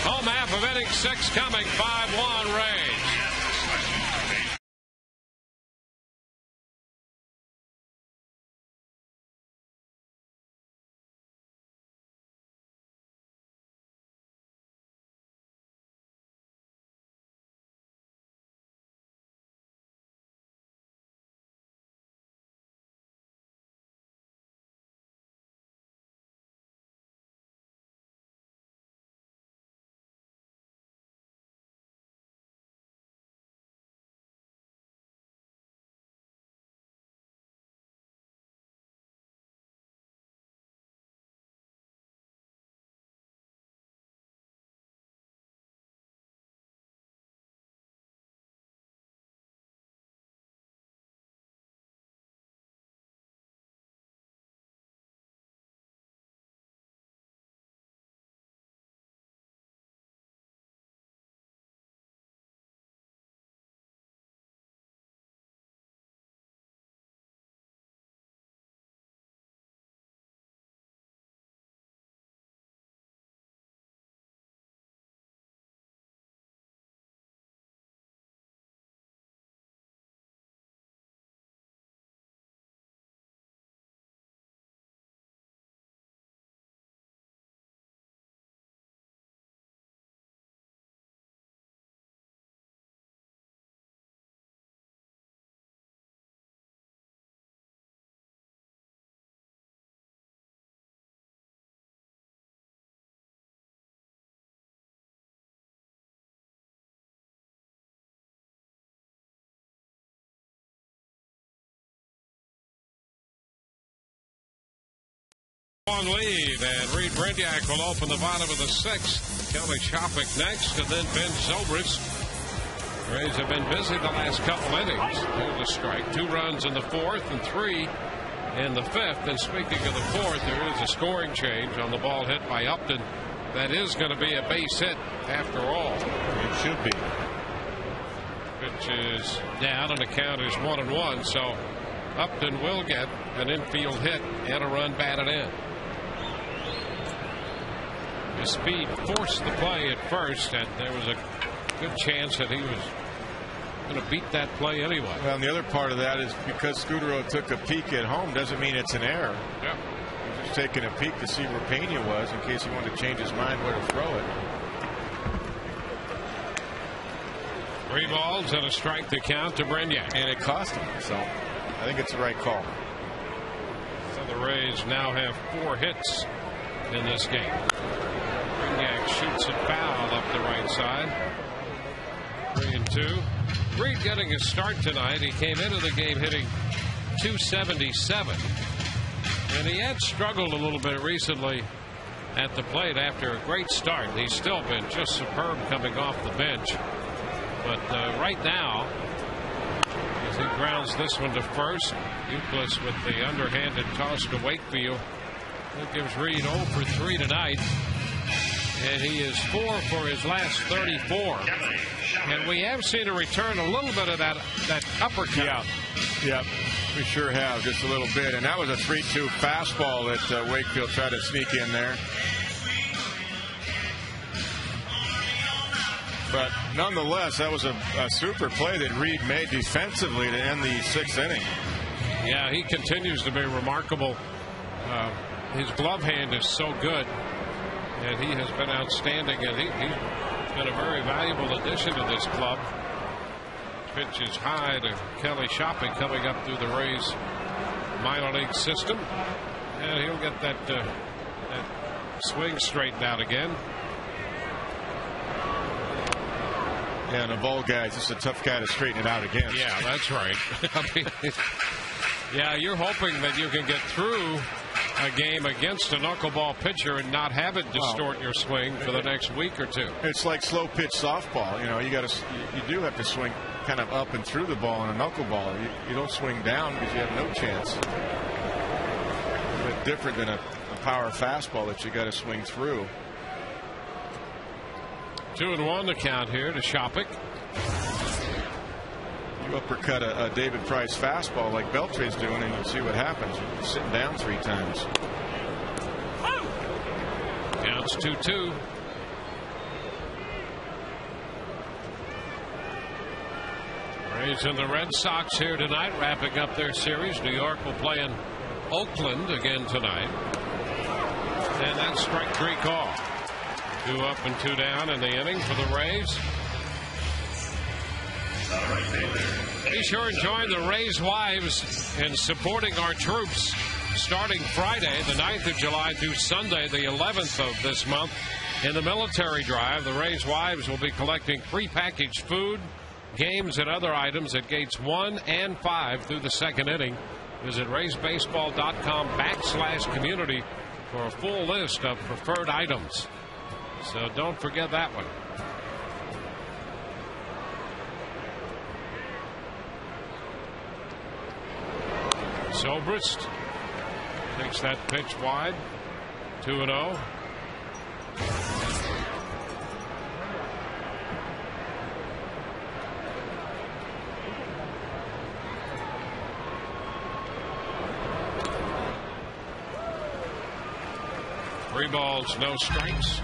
Speaker 1: Home half of inning 6 coming. 5-1 Rays. On lead, and Reed Brindiak will open the bottom of the 6th. Kelly Shopik next, and then Ben Zobrist. Rays have been busy the last couple innings. Here's a strike. 2 runs in the 4th and 3 in the 5th. And speaking of the 4th, there is a scoring change on the ball hit by Upton. That is going to be a base hit after all.
Speaker 6: It should be.
Speaker 1: Pitch is down, and the count is 1-1. So Upton will get an infield hit and a run batted in. His speed forced the play at first, and there was a good chance that he was going to beat that play anyway.
Speaker 6: Well, and the other part of that is because Scudero took a peek at home doesn't mean it's an error.
Speaker 1: Yep.
Speaker 6: He's just taking a peek to see where Pena was in case he wanted to change his mind where to throw it.
Speaker 1: 3 balls and a strike to count to Brindiak.
Speaker 6: And it cost him, so I think it's the right call.
Speaker 1: So the Rays now have 4 hits in this game. Brindiak shoots it foul up the right side. 3-2. Reed getting his start tonight. He came into the game hitting .277, and he had struggled a little bit recently at the plate after a great start. He's still been just superb coming off the bench, but right now, as he grounds this one to first, Euclid with the underhanded toss to Wakefield. That gives Reed 0 for 3 tonight, and he is 4 for his last 34. And we have seen a return a little bit of that uppercut.
Speaker 6: Yeah, we sure have, just a little bit. And that was a 3-2 fastball that Wakefield tried to sneak in there. But nonetheless, that was a super play that Reed made defensively to end the 6th inning.
Speaker 1: Yeah, he continues to be remarkable. His glove hand is so good, and he has been outstanding, and he's been a very valuable addition to this club. Pitch is high to Kelly Shopik coming up through the Rays minor league system, and he'll get that swing straightened out again.
Speaker 6: Yeah, and a ball guy is just a tough guy to straighten it out against.
Speaker 1: Yeah, that's right. I mean, yeah, you're hoping that you can get through a game against a knuckleball pitcher and not have it distort your swing for the next week or two.
Speaker 6: It's like slow pitch softball. You know, you do have to swing kind of up and through the ball in a knuckleball. You don't swing down because you have no chance. A bit different than a power fastball that you got to swing through.
Speaker 1: 2-1 the count here to Shopik.
Speaker 6: You uppercut a David Price fastball like Beltre's doing, and you'll see what happens. You're sitting down 3 times.
Speaker 1: Counts 2-2. Rays and the Red Sox here tonight, wrapping up their series. New York will play in Oakland again tonight. And that's strike 3 call. 2 up and 2 down in the inning for the Rays. Be sure and join the Rays Wives in supporting our troops starting Friday, the 9th of July, through Sunday, the 11th of this month. In the military drive, the Rays Wives will be collecting prepackaged food, games, and other items at gates 1 and 5 through the 2nd inning. Visit raysbaseball.com/community for a full list of preferred items. So don't forget that one. Zobrist takes that pitch wide. 2-0. Three balls, no strikes.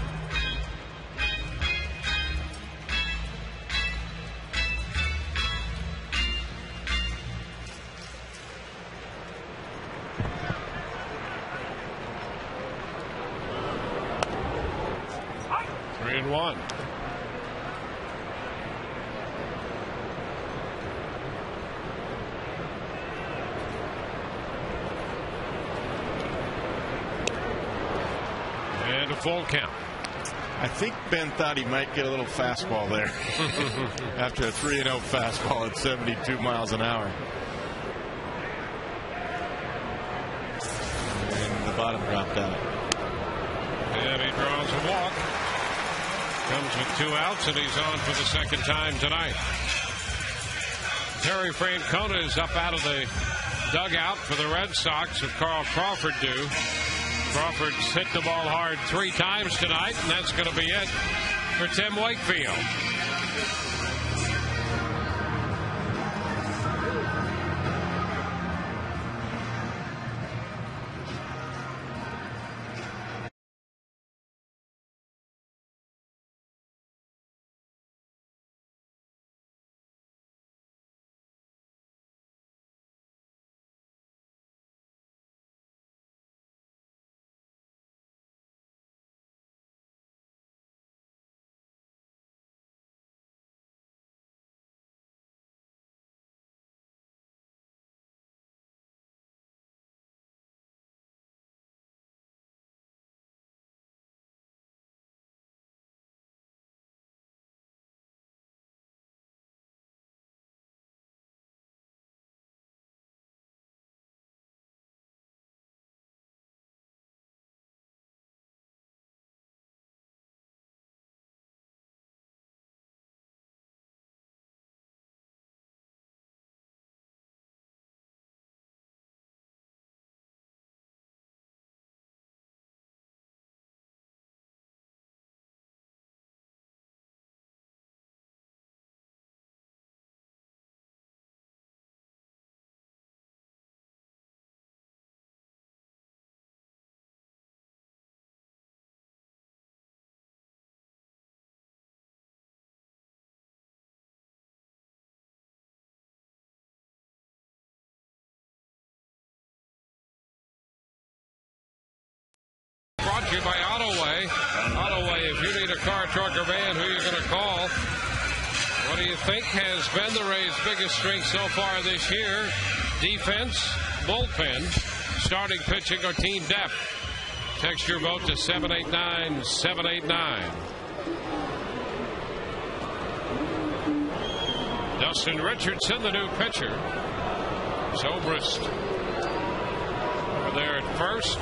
Speaker 1: And 1. And a full count.
Speaker 6: I think Ben thought he might get a little fastball there after a 3-0 fastball at 72 miles an hour. And the bottom dropped out.
Speaker 1: And he draws a walk. Comes with 2 outs, and he's on for the second time tonight. Terry Francona is up out of the dugout for the Red Sox with Carl Crawford due. Crawford's hit the ball hard 3 times tonight, and that's going to be it for Tim Wakefield. Brought to you by Autoway. Autoway, if you need a car, truck, or van, who are you going to call? What do you think has been the Rays' biggest strength so far this year? Defense, bullpen, starting pitching, or team depth? Text your vote to 789-789. Dustin Richardson, the new pitcher. Zobrist over there at first.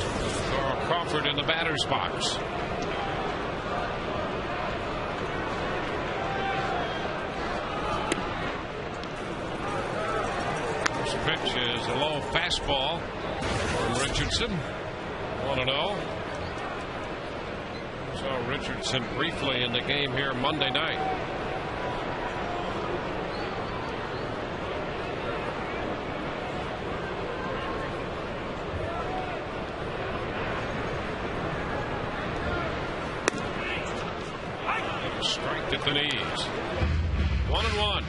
Speaker 1: Carl Crawford in the batter's box. First pitch is a low fastball from Richardson. 1-0. Saw Richardson briefly in the game here Monday night. Strike at the knees. 1-1.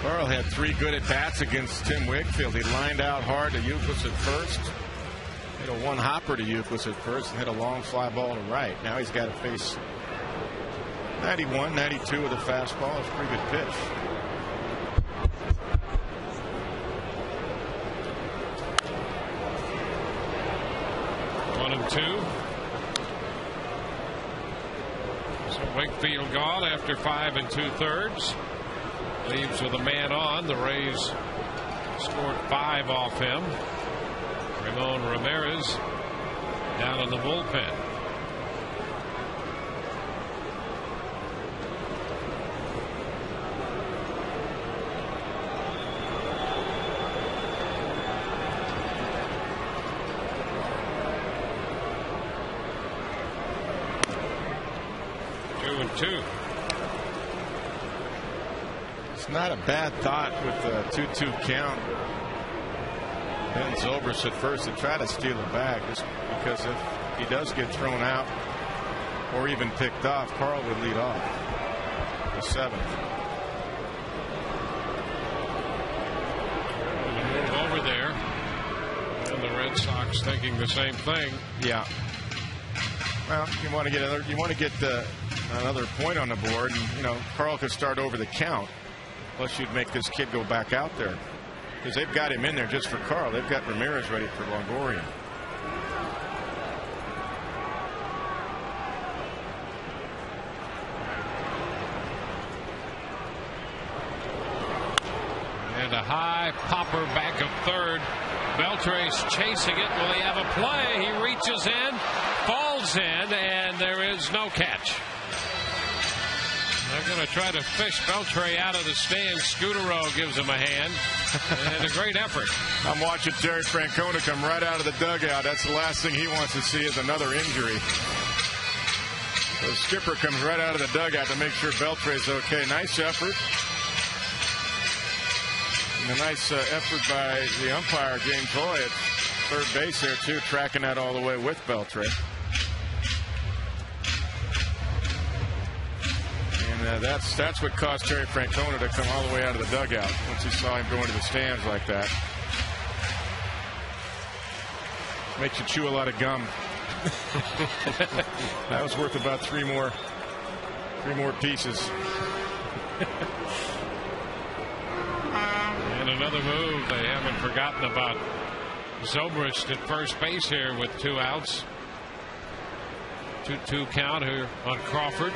Speaker 6: Carl had 3 good at-bats against Tim Wakefield. He lined out hard to Youkilis at first. Hit a 1-hopper to Youkilis at first and hit a long fly ball to right. Now he's got to face 91, 92 with a fastball. It's a pretty good pitch.
Speaker 1: One and two. Wakefield gone after 5 2/3. Leaves with a man on. The Rays scored 5 off him. Ramon Ramirez down in the bullpen.
Speaker 6: It's not a bad thought with the 2-2 count. Ben Zobrist at first to try to steal a bag, just because if he does get thrown out or even picked off, Carl would lead off the 7th.
Speaker 1: Move over there, and the Red Sox thinking the same thing.
Speaker 6: Yeah. Well, you want to get another point on the board, and you know Carl could start over the count. Plus, you'd make this kid go back out there because they've got him in there just for Carl. They've got Ramirez ready for Longoria.
Speaker 1: And a high popper back of third. Beltre's chasing it. Will he have a play? He reaches in, falls in, and there is no catch. They're going to try to fish Beltre out of the stand. Scutaro gives him a hand. And a great effort.
Speaker 2: I'm watching Terry Francona come right out of the dugout. That's the last thing he wants to see is another injury. The skipper comes right out of the dugout to make sure Beltre's okay. Nice effort. And a nice effort by the umpire, James Hoy, at third base there, too, tracking that all the way with Beltre. And that's what caused Terry Francona to come all the way out of the dugout once he saw him going to the stands like that. Makes you chew a lot of gum. That was worth about three more pieces.
Speaker 1: And another move. They haven't forgotten about Zobrist at first base here with 2 outs. 2-2 count here on Crawford.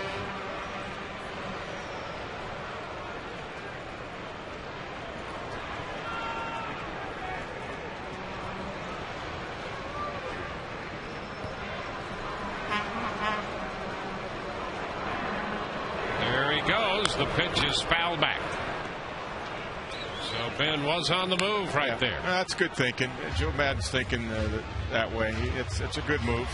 Speaker 1: The pitch is fouled back. So Ben was on the move right there.
Speaker 2: That's good thinking. Joe Madden's thinking that way. It's a good move.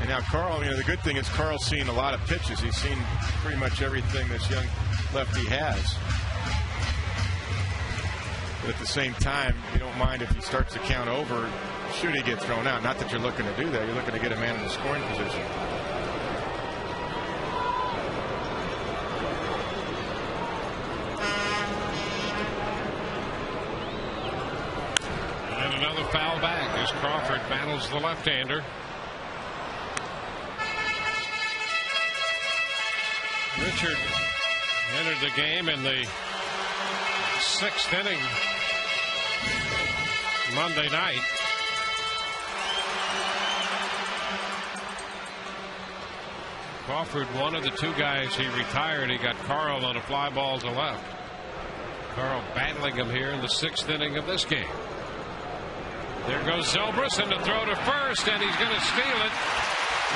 Speaker 2: And now Carl, the good thing is Carl's seen a lot of pitches. He's seen pretty much everything this young lefty has. But at the same time, you don't mind if he starts to count over should he get thrown out. Not that you're looking to do that. You're looking to get a man in the scoring position.
Speaker 1: Foul back as Crawford battles the left-hander. Richard entered the game in the 6th inning Monday night. Crawford, one of the 2 guys he retired. He got Carl on a fly ball to left. Carl battling him here in the 6th inning of this game. There goes Zobrist, and the throw to first, and he's going to steal it.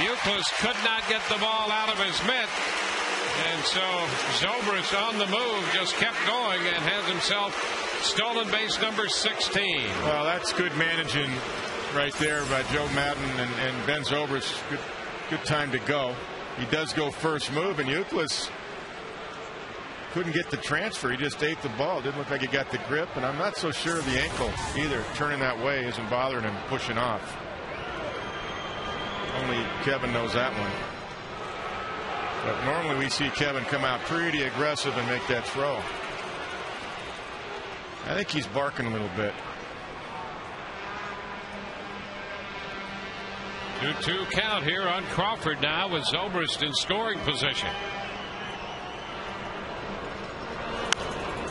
Speaker 1: Euclid could not get the ball out of his mitt, and so Zobrist on the move just kept going and has himself stolen base number 16.
Speaker 2: Well, that's good managing right there by Joe Madden and Ben Zobrist. Good time to go. He does go first move, and Euclid couldn't get the transfer. He just ate the ball. Didn't look like he got the grip, and I'm not so sure of the ankle either. Turning that way isn't bothering him pushing off. Only Kevin knows that one. But normally we see Kevin come out pretty aggressive and make that throw. I think he's barking a little bit.
Speaker 1: 2-2 count here on Crawford now with Zobrist in scoring position.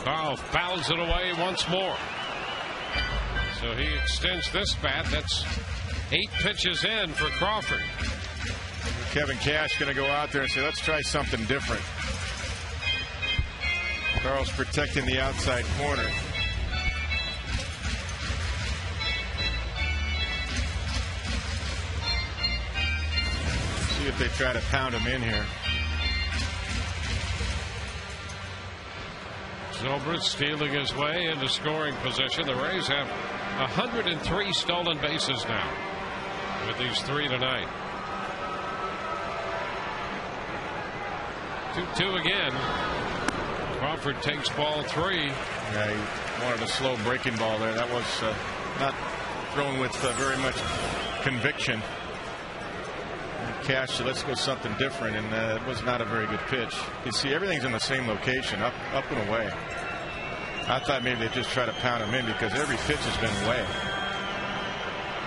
Speaker 1: Carl fouls it away once more. So he extends this bat. That's 8 pitches in for Crawford.
Speaker 2: Kevin Cash going to go out there and say, let's try something different. Carl's protecting the outside corner. See if they try to pound him in here.
Speaker 1: Zobrist stealing his way into scoring position. The Rays have 103 stolen bases now with these 3 tonight. 2-2 again. Crawford takes ball 3.
Speaker 2: Yeah, he wanted a slow breaking ball there. That was not thrown with very much conviction. Cash said, let's go something different, and it was not a very good pitch. You see, everything's in the same location, up and away. I thought maybe they'd just try to pound him in because every pitch has been away.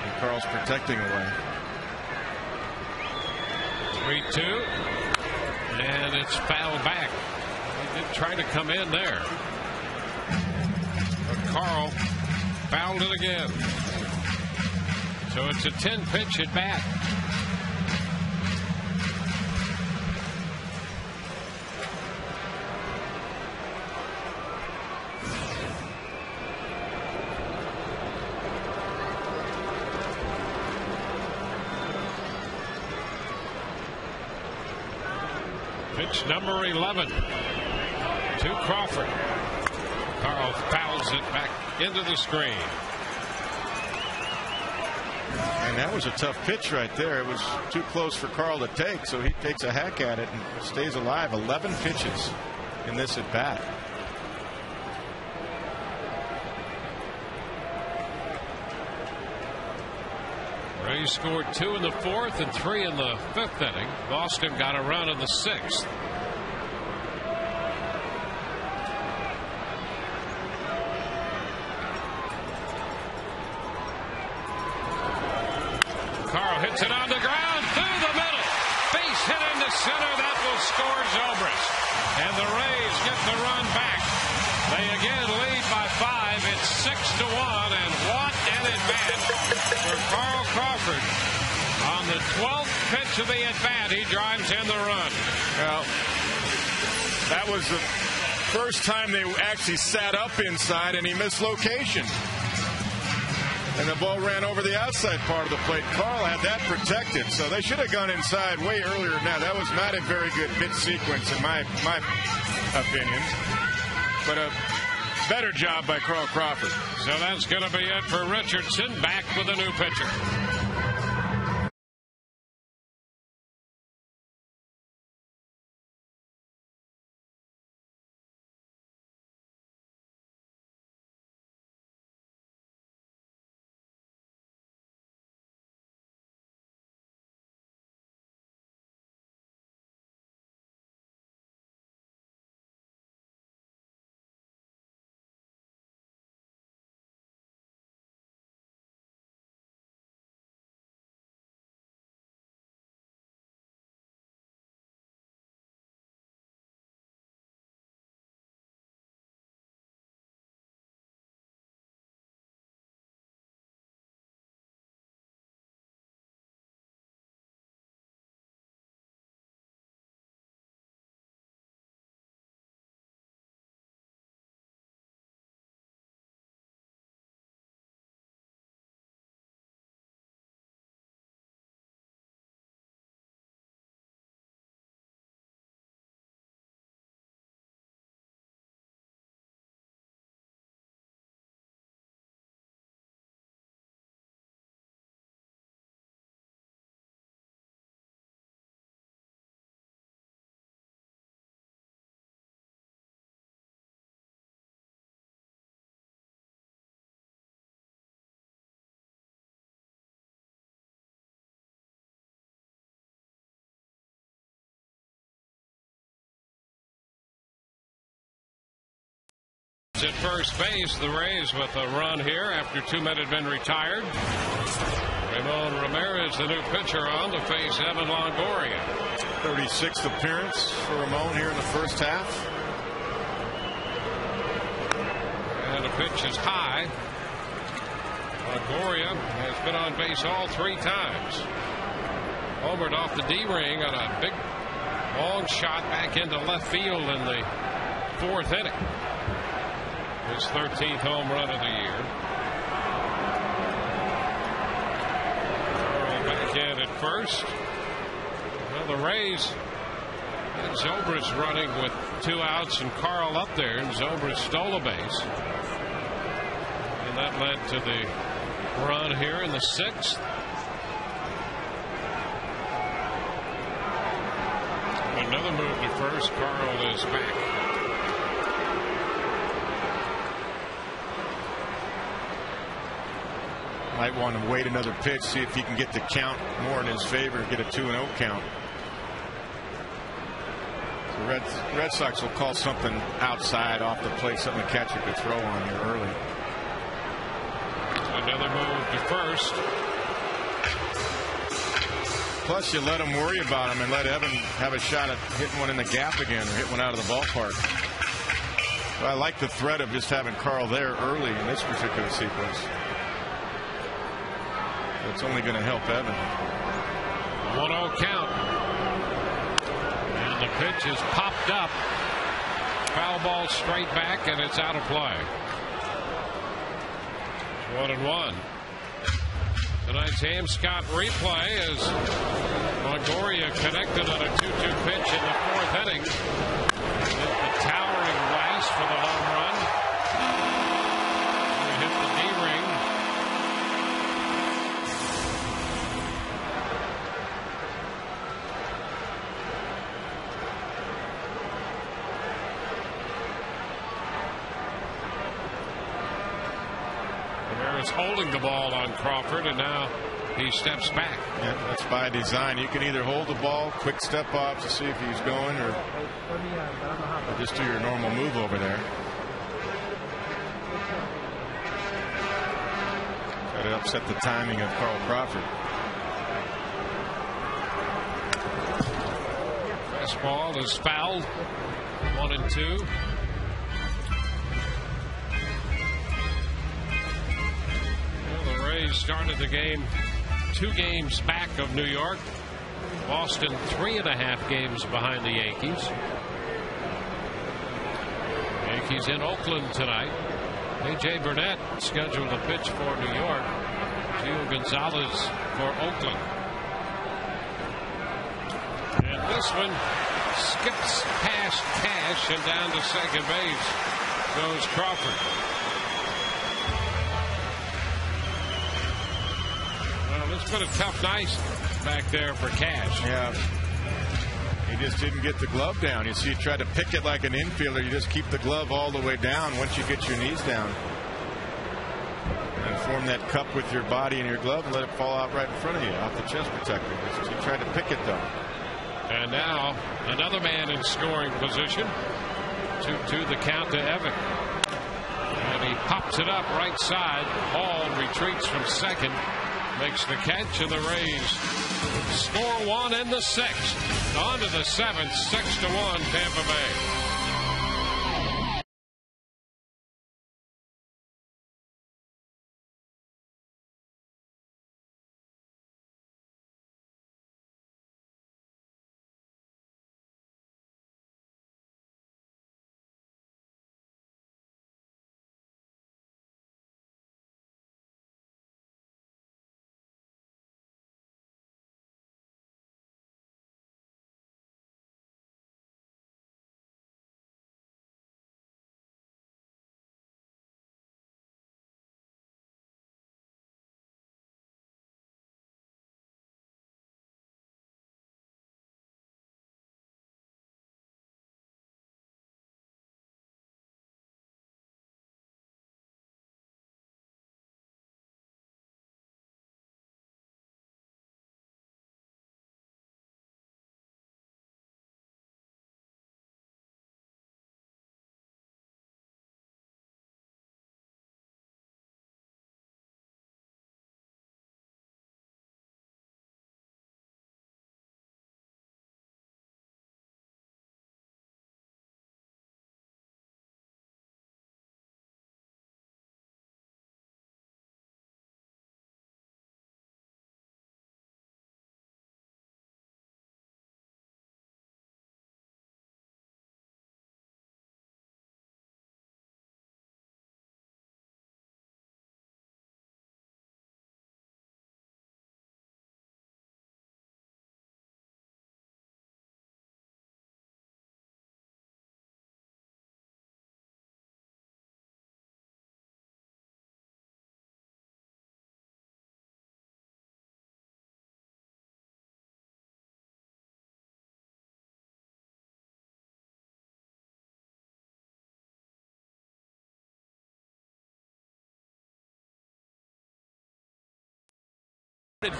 Speaker 2: And Carl's protecting away.
Speaker 1: 3-2. And it's fouled back. He did try to come in there. But Carl fouled it again. So it's a 10-pitch at bat. Pitch number 11 to Crawford. Carl fouls it back into the screen.
Speaker 6: And that was a tough pitch right there. It was too close for Carl to take, so he takes a hack at it and stays alive. 11 pitches in this at bat.
Speaker 1: Rays scored 2 in the 4th and 3 in the 5th inning. Boston got a run in the 6th. Carl hits it on the ground through the middle. Base hit into center. That will score Zobrist. And the Rays get the run back. They again lead by 5. It's 6-1. And what an advance for Carl Crawford. On the 12th pitch of the at-bat, he drives in the run.
Speaker 2: Well, that was the first time they actually sat up inside, and he missed location. And the ball ran over the outside part of the plate. Carl had that protected, so they should have gone inside way earlier than that. That was not a very good pitch sequence, in my opinion. But a better job by Carl Crawford.
Speaker 1: So that's going to be it for Richardson, back with a new pitcher. At first base, the Rays with a run here after 2 men had been retired. Ramon Ramirez, the new pitcher, on to face Evan Longoria.
Speaker 2: 36th appearance for Ramon here in the first half.
Speaker 1: And the pitch is high. Longoria has been on base all 3 times. Homered off the D-ring on a big long shot back into left field in the 4th inning. His 13th home run of the year. Carl back in at first. Well, the Rays had Zobrist running with 2 outs and Carl up there, and Zobrist stole a base. And that led to the run here in the 6th. Another move to first. Carl is back.
Speaker 2: Might want to wait another pitch, see if he can get the count more in his favor, get a 2-0 count. The Red Sox will call something outside off the plate, something the catcher could throw on here early.
Speaker 1: Another move to first.
Speaker 2: Plus, you let him worry about him and let Evan have a shot at hitting one in the gap again or hit one out of the ballpark. But I like the threat of just having Carl there early in this particular sequence. It's only going to help Evan.
Speaker 1: 1-0 count. And the pitch is popped up. Foul ball straight back, and it's out of play. It's 1-1. Tonight's Ham Scott replay as Longoria connected on a 2-2 pitch in the 4th inning. The towering blast for the home run. He hit the D-ring. Harris holding the ball on Crawford, and now he steps back.
Speaker 6: Yeah, that's by design. You can either hold the ball, quick step off to see if he's going, or just do your normal move over there. Try to upset the timing of Carl Crawford.
Speaker 1: Fastball is fouled. 1-2. The Rays started the game 2 games back of New York. Boston 3.5 games behind the Yankees. Yankees in Oakland tonight. A.J. Burnett scheduled to pitch for New York. Gio Gonzalez for Oakland. And this one skips past Cash and down to second base goes Crawford. It's been a tough night back there for Cash.
Speaker 6: Yeah. He just didn't get the glove down. You see, he tried to pick it like an infielder. You just keep the glove all the way down once you get your knees down. And form that cup with your body and your glove and let it fall out right in front of you, off the chest protector. He tried to pick it, though.
Speaker 1: And now another man in scoring position. 2-2 the count to Evan. And he pops it up right side. Hall retreats from second. Makes the catch, and the Rays score 1 in the 6th. On to the 7th, 6-1 Tampa Bay.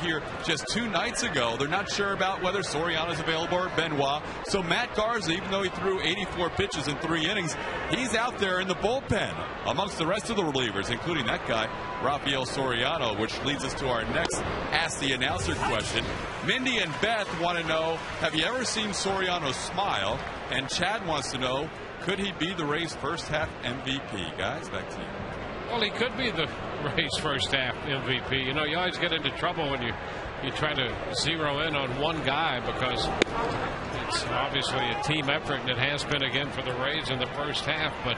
Speaker 3: Here just 2 nights ago. They're not sure about whether Soriano's available or Benoit. So Matt Garza, even though he threw 84 pitches in 3 innings, he's out there in the bullpen amongst the rest of the relievers, including that guy, Rafael Soriano, which leads us to our next Ask the Announcer question. Mindy and Beth want to know, have you ever seen Soriano smile? And Chad wants to know, could he be the Rays' first half MVP? Guys, back to you.
Speaker 1: Well, he could be the Rays' first half MVP. You know, you always get into trouble when you try to zero in on one guy, because it's obviously a team effort, and it has been again for the Rays in the first half. But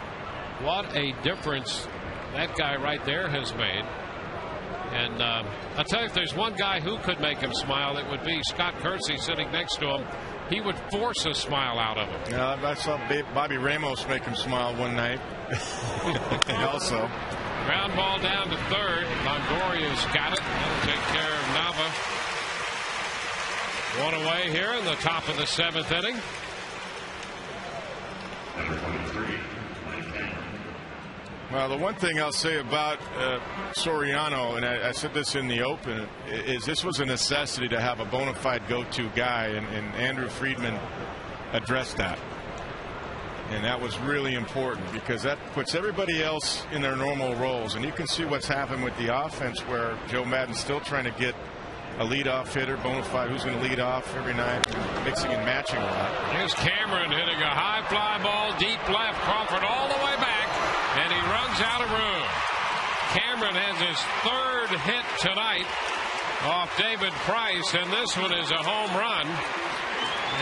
Speaker 1: what a difference that guy right there has made. And I'll tell you, if there's one guy who could make him smile, it would be Scott Kersey sitting next to him. He would force a smile out of him.
Speaker 2: Yeah, I saw Bobby Ramos make him smile one night. Also.
Speaker 1: Ground ball down to third. Longoria's got it. That'll take care of Nava. One away here in the top of the 7th inning.
Speaker 2: Well, the one thing I'll say about Soriano, and I said this in the open, is this was a necessity to have a bona fide go-to guy, and Andrew Friedman addressed that. And that was really important because that puts everybody else in their normal roles. And you can see what's happened with the offense where Joe Madden's still trying to get a leadoff hitter, bona fide, who's going to lead off every night, mixing and matching a lot.
Speaker 1: Here's Cameron hitting a high fly ball deep left. Crawford all the way back, and he runs out of room. Cameron has his 3rd hit tonight off David Price, and this one is a home run.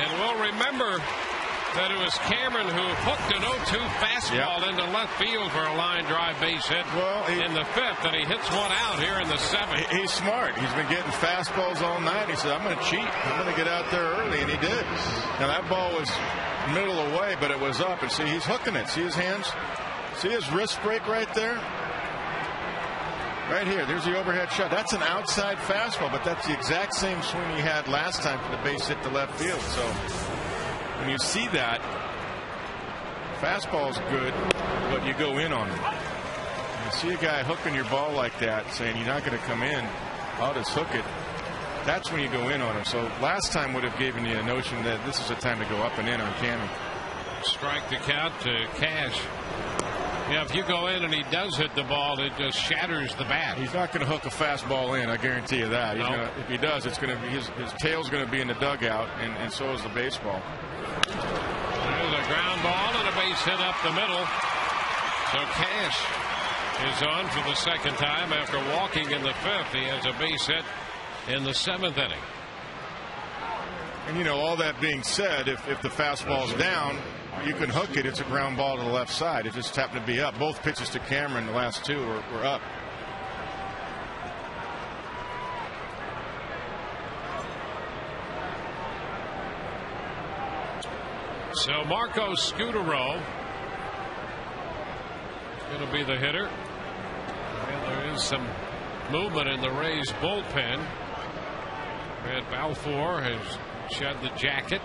Speaker 1: And we'll remember that it was Cameron who hooked an 0-2 fastball into left field for a line drive base hit in the 5th, and he hits one out here in the 7th.
Speaker 2: He's smart. He's been getting fastballs all night. He said, I'm going to cheat. I'm going to get out there early, and he did. Now, that ball was middle away, but it was up. And see, he's hooking it. See his hands? See his wrist break right there? Right here. There's the overhead shot. That's an outside fastball, but that's the exact same swing he had last time for the base hit to left field. So when you see that, fastball's good, but you go in on it. You see a guy hooking your ball like that, saying you're not going to come in, I'll just hook it. That's when you go in on him. So last time would have given you a notion that this is a time to go up and in on Cammy.
Speaker 1: Strike the count to Cash. Yeah, if you go in and he does hit the ball, it just shatters the bat.
Speaker 2: He's not going to hook a fastball in, I guarantee you that.
Speaker 1: No.
Speaker 2: If he does, it's going to be his tail's going to be in the dugout, and so is the baseball.
Speaker 1: There's a ground ball and a base hit up the middle. So Cash is on for the 2nd time after walking in the 5th. He has a base hit in the 7th inning.
Speaker 2: And, you know, all that being said, if the fastball's down, you can hook it. It's a ground ball to the left side. It just happened to be up. Both pitches to Cameron, the last 2 were up.
Speaker 1: So Marco Scutaro is going to be the hitter. And there is some movement in the Rays bullpen. Red Balfour has shed the jacket.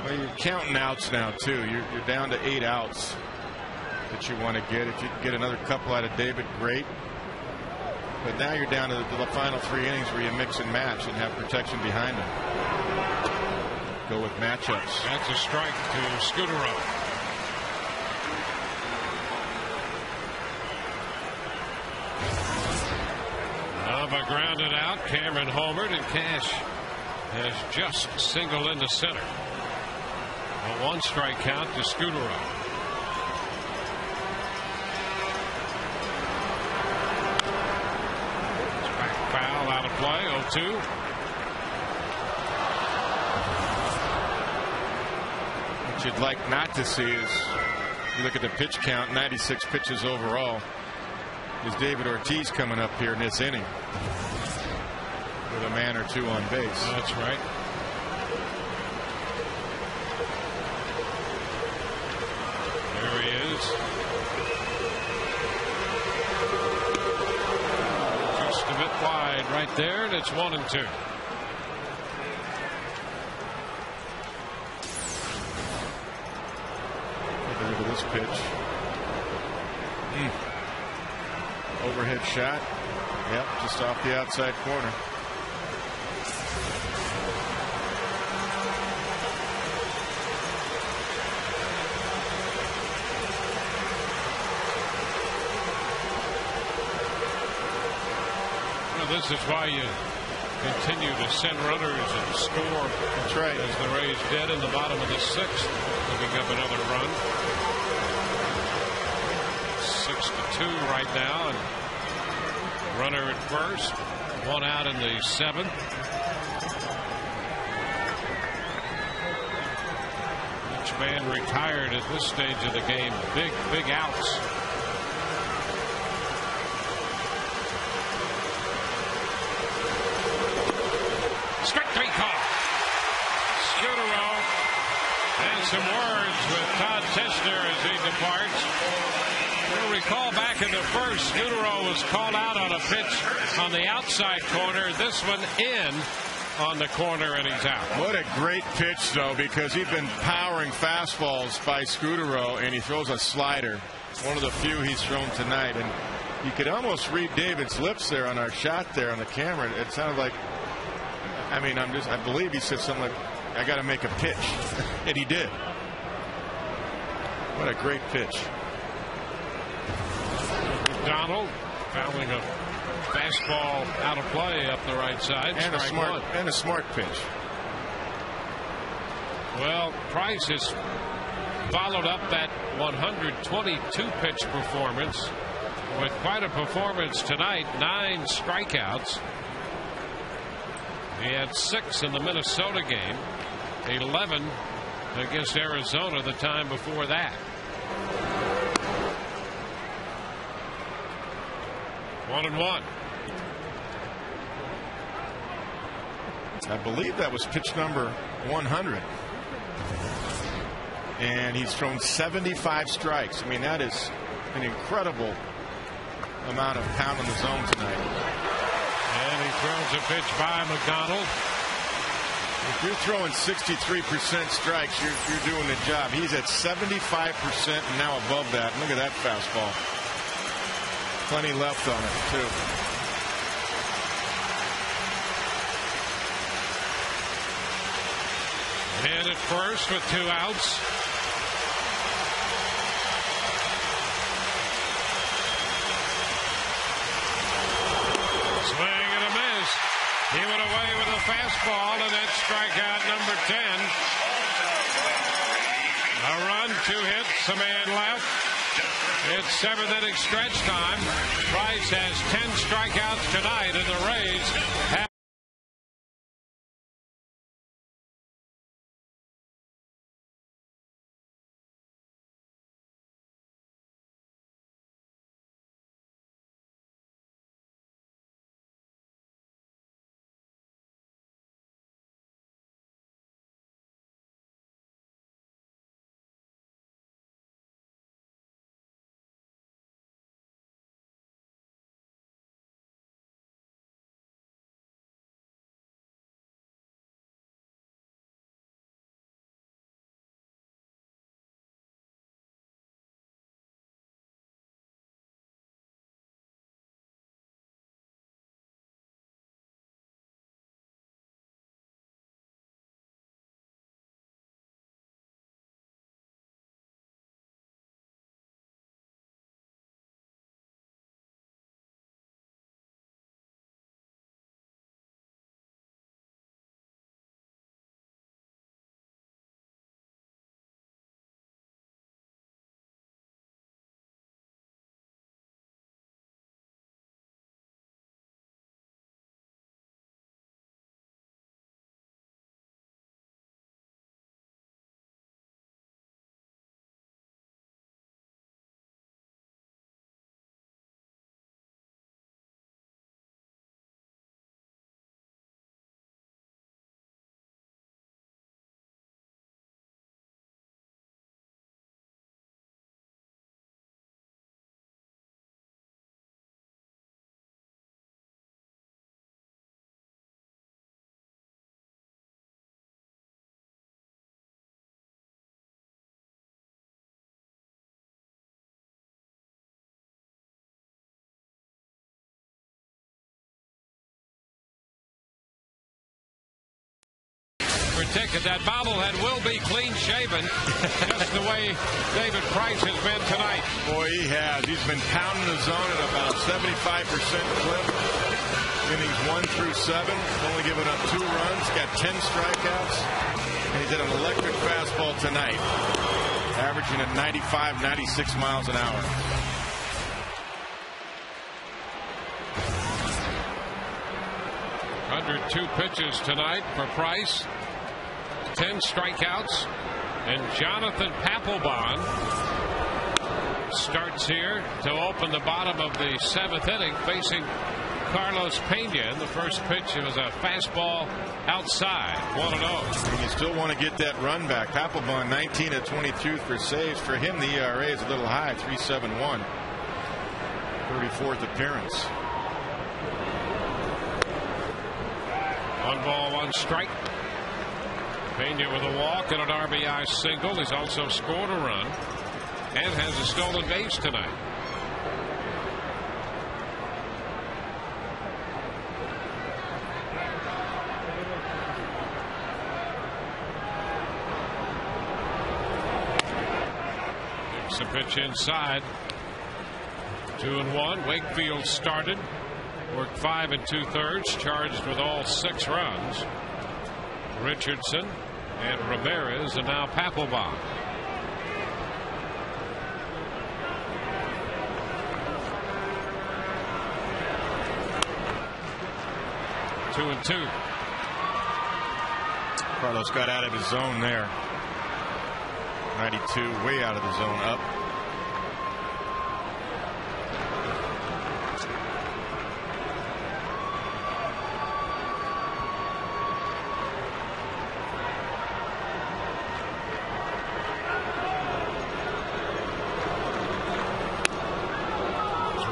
Speaker 2: Well, you're counting outs now, too. You're down to 8 outs that you want to get. If you can get another couple out of David, great. But now you're down to the final 3 innings where you mix and match and have protection behind them. Go with matchups.
Speaker 1: That's a strike to Scutaro. Nava grounded out. Cameron homered, and Cash has just singled into center. A 1-strike count to Scutaro. Back foul out of play. 0-2.
Speaker 2: What you'd like not to see is, you look at the pitch count, 96 pitches overall. Is David Ortiz coming up here in this inning with a man or 2 on base?
Speaker 1: That's right. There he is. Just a bit wide right there, and it's 1-2.
Speaker 2: Look at this pitch. Overhead shot. Yep, just off the outside corner.
Speaker 1: Well, this is why you continue to send runners and score.
Speaker 2: That's right.
Speaker 1: As the Rays did in the bottom of the 6th, picking up another run. 6-2 right now, and runner at first, 1 out in the 7th. Each man retired at this stage of the game. Big outs. some words with Todd Tischner as he departs. You'll recall back in the first, Scudero was called out on a pitch on the outside corner. This one in on the corner, and he's out.
Speaker 6: What a great pitch, though, because he'd been powering fastballs by Scudero, and he throws a slider. One of the few he's thrown tonight. And you could almost read David's lips there on our shot there on the camera. It sounded like, I mean, I believe he said something like, I got to make a pitch. And he did. What a great pitch.
Speaker 1: McDonald fouling a fastball out of play up the right side.
Speaker 6: And a smart pitch.
Speaker 1: Well, Price has followed up that 122 pitch performance with quite a performance tonight. 9 strikeouts. He had 6 in the Minnesota game, 11 against Arizona the time before that. 1-1.
Speaker 6: I believe that was pitch number 100. And he's thrown 75 strikes. I mean, that is an incredible amount of pound in the zone tonight.
Speaker 1: And he throws a pitch by McDonald.
Speaker 6: If you're throwing 63% strikes, you're doing the job. He's at 75% and now above that. Look at that fastball. Plenty left on it, too.
Speaker 1: And at first with 2 outs. Swing and a miss. He went away with a fastball, and that's strikeout number 10. A run, 2 hits, a man left. It's 7th inning stretch time. Price has 10 strikeouts tonight, and the Rays have ticket. That bobblehead will be clean shaven, just the way David Price has been tonight.
Speaker 6: Boy, he has. He's been pounding the zone at about a 75% clip. Innings 1 through 7. Only given up 2 runs. Got 10 strikeouts. And he's at an electric fastball tonight, averaging at 95, 96 miles an hour.
Speaker 1: Under 2 pitches tonight for Price. 10 strikeouts. And Jonathan Papelbon starts here to open the bottom of the 7th inning, facing Carlos Pena. In the first pitch, it was a fastball outside. 1-0.
Speaker 6: And you still want to get that run back. Papelbon 19 of 22 for saves. For him, the ERA is a little high, 3.71. 34th appearance.
Speaker 1: 1 ball, 1 strike. Pena with a walk and an RBI single. He's also scored a run and has a stolen base tonight. Takes a pitch inside. 2-1. Wakefield started. Worked 5 2/3. Charged with all 6 runs. Richardson and Ramirez, and now Papelbon. Two and two.
Speaker 6: Carlos got out of his zone there. 92, way out of the zone, up.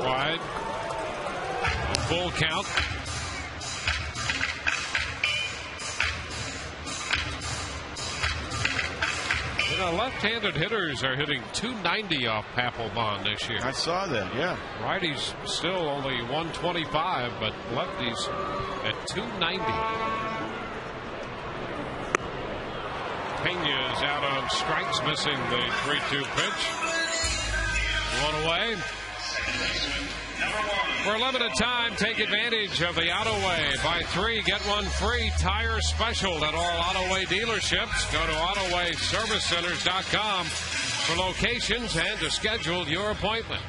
Speaker 1: Wide. Full count. You know, left-handed hitters are hitting 290 off Papelbon this year.
Speaker 6: I saw that, yeah.
Speaker 1: Righties still only 125, but lefties at 290. Pena is out on strikes, missing the 3-2 pitch. 1 away. For a limited time, take advantage of the Autoway. Buy 3, get 1 free tire special at all Autoway dealerships. Go to AutowayServiceCenters.com for locations and to schedule your appointment.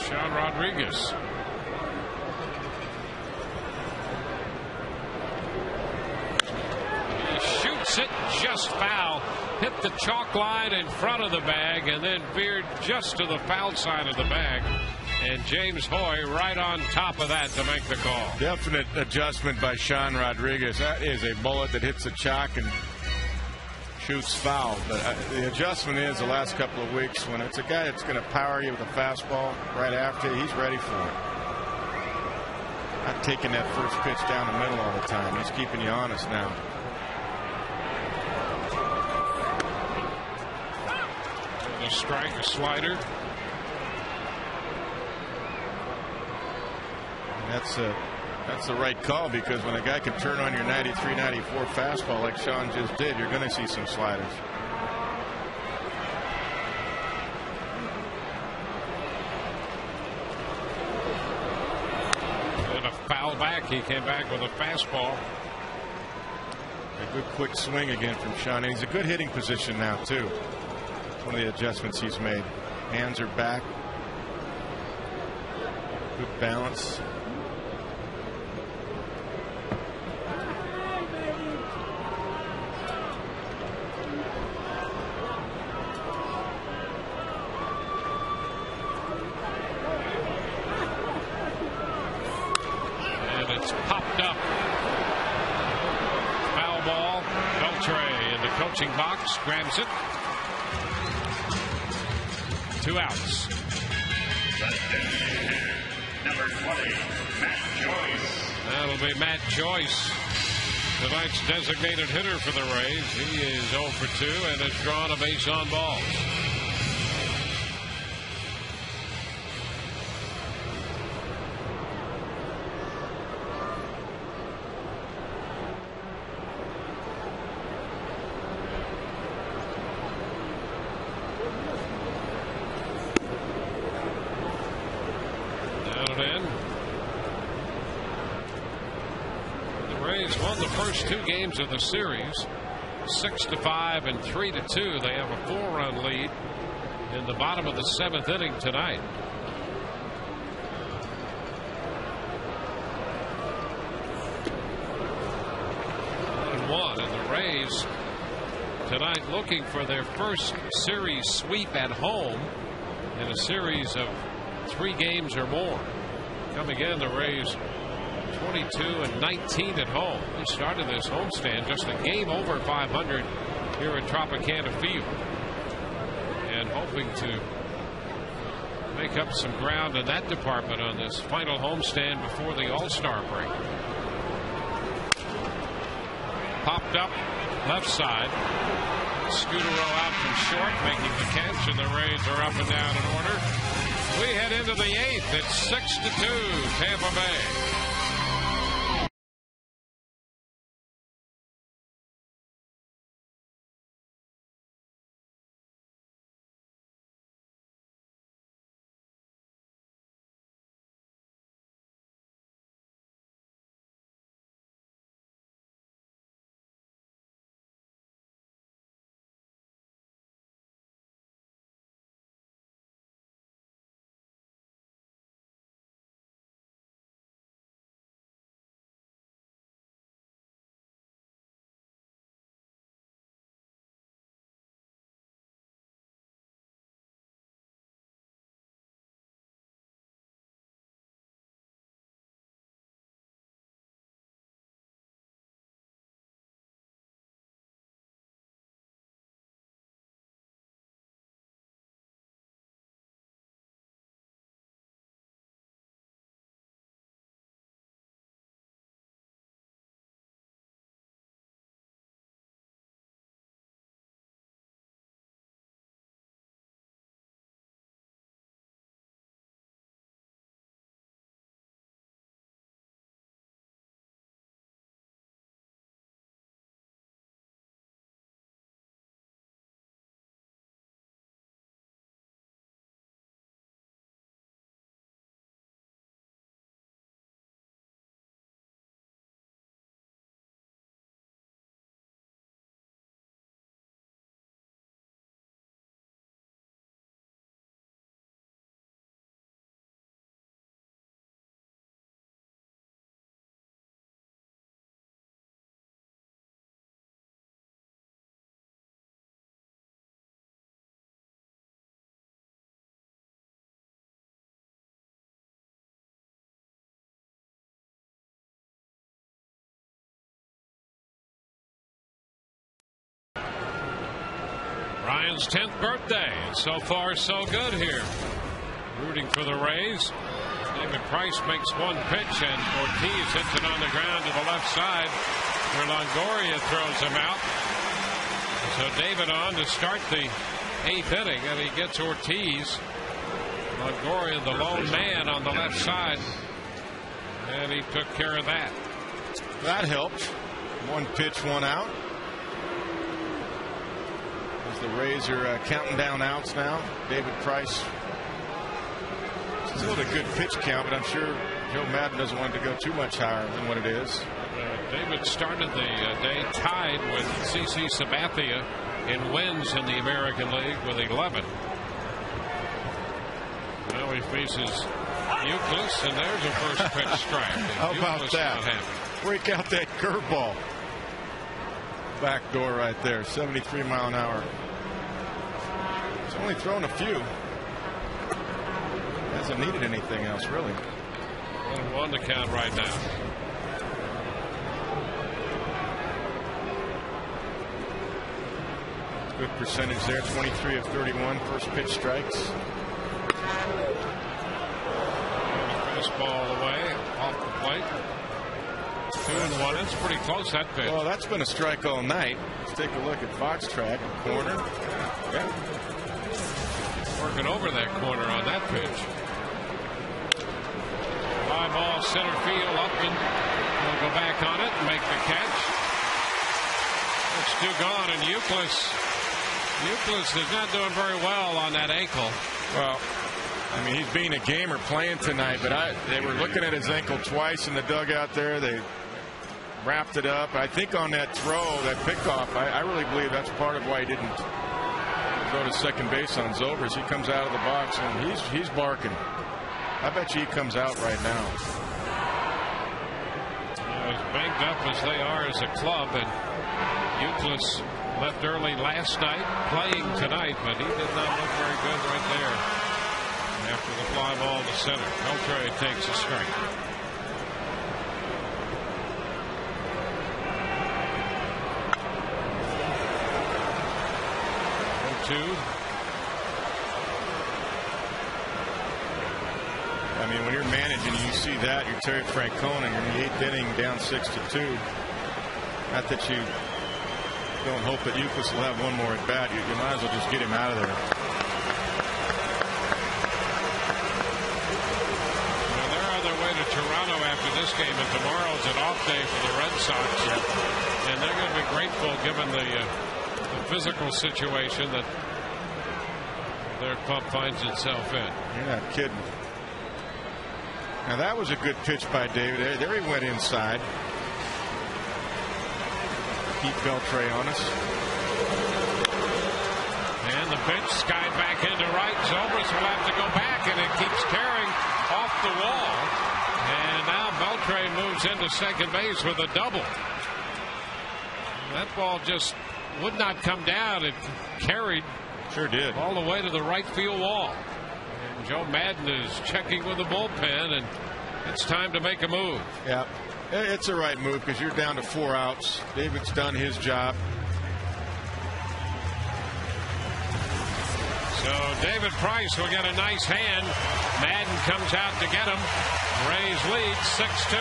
Speaker 1: Sean Rodriguez. Shoots it just foul. Hit the chalk line in front of the bag and then veered just to the foul side of the bag. And James Hoy right on top of that to make the call.
Speaker 6: Definite adjustment by Sean Rodriguez. That is a bullet that hits the chalk and shoots foul. But the adjustment is the last couple of weeks when it's a guy that's going to power you with a fastball right after, he's ready for it. Not taking that first pitch down the middle all the time. He's keeping you honest now.
Speaker 1: A strike, a slider.
Speaker 6: That's the right call, because when a guy can turn on your 93, 94 fastball like Sean just did, you're going to see some sliders.
Speaker 1: And a foul back. He came back with a fastball.
Speaker 6: A good quick swing again from Sean. And he's a good hitting position now, too. One of the adjustments he's made. Hands are back. Good balance.
Speaker 1: And it's popped up. Foul ball. Beltre in the coaching box. Grabs it. 2 outs.
Speaker 8: Number 20, Matt Joyce.
Speaker 1: That'll be Matt Joyce, tonight's designated hitter for the Rays. He is 0 for 2 and has drawn a base on balls. Won the first 2 games of the series, 6-5 and 3-2. They have a 4-run lead in the bottom of the 7th inning tonight. And the Rays tonight looking for their first series sweep at home in a series of 3 games or more. Coming in, the Rays 22-19 at home. They started this homestand just a game over 500 here at Tropicana Field, and hoping to make up some ground in that department on this final homestand before the All-Star break. Popped up left side. Scudero out from short, making the catch, and the Rays are up and down in order. We head into the 8th. It's 6-2 Tampa Bay. Ryan's 10th birthday, and so far so good here. Rooting for the Rays. David Price makes one pitch, and Ortiz hits it on the ground to the left side, where Longoria throws him out. So David on to start the 8th inning, and he gets Ortiz. Longoria, the lone man on the left side, and he took care of that.
Speaker 6: That helped. 1 pitch, 1 out. As the Rays are counting down outs now. David Price still a good pitch count, but I'm sure Joe Madden doesn't want it to go too much higher than what it is.
Speaker 1: David started the day tied with CC Sabathia in wins in the American League with 11. Now he faces Euclid, and there's a first pitch strike.
Speaker 6: How about that? Break out that curveball. Back door right there, 73 mile an hour. He's only thrown a few. Hasn't needed anything else, really.
Speaker 1: 1-1 to count right now.
Speaker 6: Good percentage there, 23 of 31 first pitch strikes.
Speaker 1: Fastball away, off the plate. 2-1. It's pretty close, that pitch.
Speaker 6: Well, that's been a strike all night. Let's take a look at Fox track corner. Yeah.
Speaker 1: Working over that corner on that pitch. Fly ball, center field, Upton will go back on it and make the catch. It's too gone, and Euclid is not doing very well on that ankle.
Speaker 6: Well, I mean, he's being a gamer playing tonight, but they were looking at his ankle twice in the dugout there. They wrapped it up. I think on that throw, that pickoff, I really believe that's part of why he didn't throw to second base on Zobrist. He comes out of the box and he's barking. I bet you he comes out right now.
Speaker 1: As banged up as they are as a club, and Euclid left early last night, playing tonight, but he did not look very good right there after the fly ball to center. Beltre takes a strike. 0-2.
Speaker 6: I mean, when you're managing, you see that. You're Terry Francona. You're in the 8th inning, down 6-2. Not that you don't hope that Euclid will have one more at bat. You might as well just get him out of there.
Speaker 1: Well, they're on their way to Toronto after this game, and tomorrow's an off day for the Red Sox. And they're going to be grateful given the physical situation that their club finds itself in.
Speaker 6: You're not kidding. Now that was a good pitch by David. There he went inside. Keep Beltre on us.
Speaker 1: And the pitch skied back into right. Zobrist will have to go back, and it keeps carrying off the wall. And now Beltre moves into second base with a double. That ball just would not come down. It carried.
Speaker 6: Sure did.
Speaker 1: All the way to the right field wall. And Joe Madden is checking with the bullpen, and it's time to make a move.
Speaker 6: Yeah, it's the right move because you're down to 4 outs. David's done his job.
Speaker 1: So David Price will get a nice hand. Madden comes out to get him. Rays lead 6-2.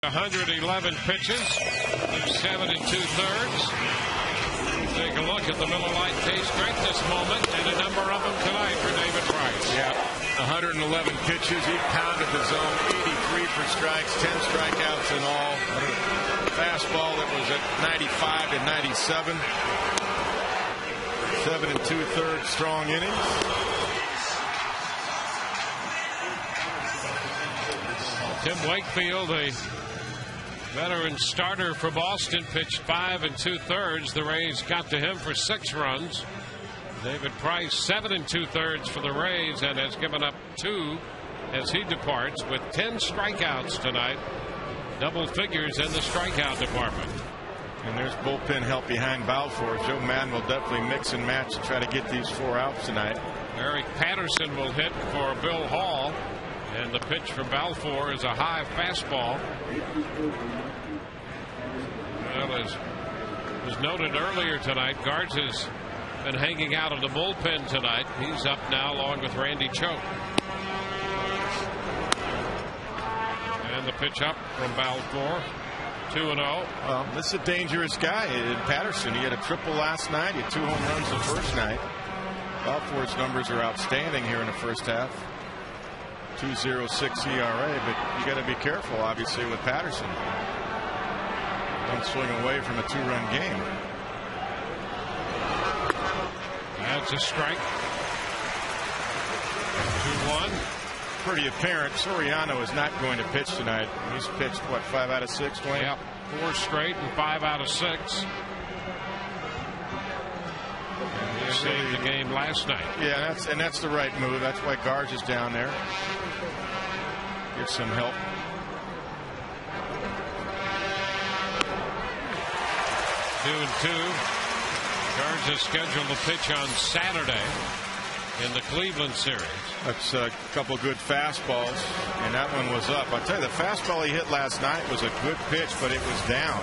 Speaker 1: .111 pitches through 7 2/3. Take a look at the Miller Lite K strength this moment, and a number of them tonight for David Price.
Speaker 6: Yeah, 111 pitches. He pounded the zone. 83 for strikes, 10 strikeouts in all. Fastball that was at 95 and 97. 7 2/3 strong innings.
Speaker 1: Tim Wakefield, a veteran starter for Boston, pitched 5 2/3. The Rays got to him for 6 runs. David Price 7 2/3 for the Rays, and has given up 2 as he departs with 10 strikeouts tonight. Double figures in the strikeout department.
Speaker 6: And there's bullpen help behind Balfour. Joe Madden will definitely mix and match to try to get these 4 outs tonight.
Speaker 1: Eric Patterson will hit for Bill Hall. And the pitch from Balfour is a high fastball. Well, as was noted earlier tonight, Garza has been hanging out of the bullpen tonight. He's up now along with Randy Choate. And the pitch up from Balfour. 2-0.
Speaker 6: Well, this is a dangerous guy. Patterson, he had a triple last night. He had 2 home runs the first night. Balfour's numbers are outstanding here in the first half. 2.06 ERA, but you got to be careful, obviously, with Patterson. Don't swing away from a 2-run game.
Speaker 1: That's a strike. 2-1.
Speaker 6: pretty apparent. Soriano is not going to pitch tonight. He's pitched, what, 5 out of 6, Dwayne?
Speaker 1: Yep, 4 straight and 5 out of 6. He saved the game last night.
Speaker 6: Yeah, that's the right move. That's why Garza's down there. Get some help.
Speaker 1: Two and two. Garza scheduled to pitch on Saturday in the Cleveland series.
Speaker 6: That's a couple good fastballs, and that one was up. I'll tell you, the fastball he hit last night was a good pitch, but it was down.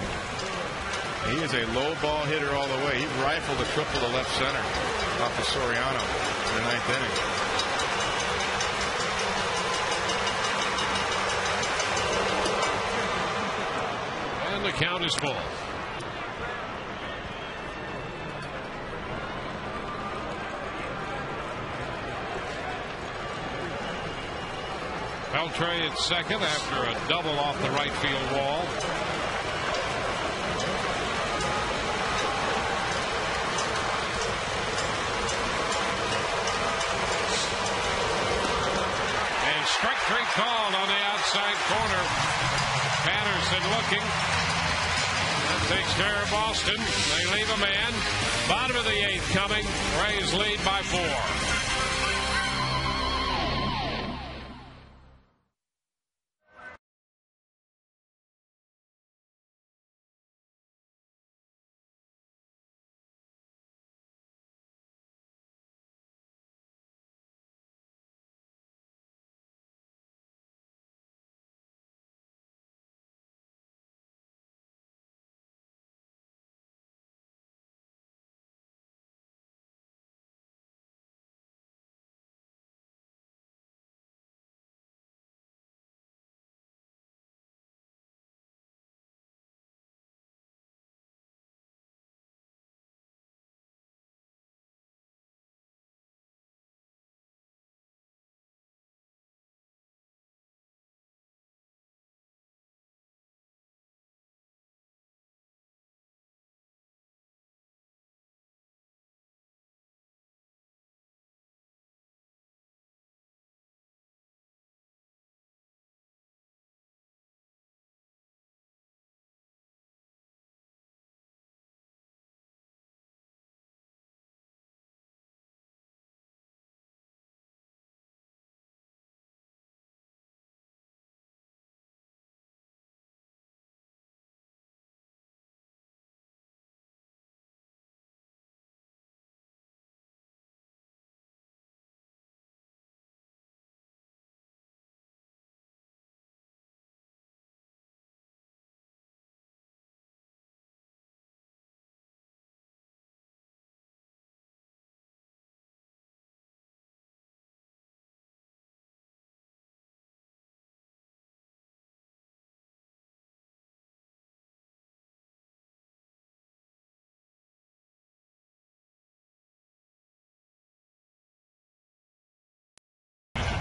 Speaker 6: He is a low ball hitter all the way. He rifled a triple to left center off of Soriano in the 9th inning.
Speaker 1: And the count is full. Beltre at second after a double off the right field wall. And strike 3 called on the outside corner. Patterson looking. That takes care of Boston. They leave a man. Bottom of the 8th coming. Rays lead by 4.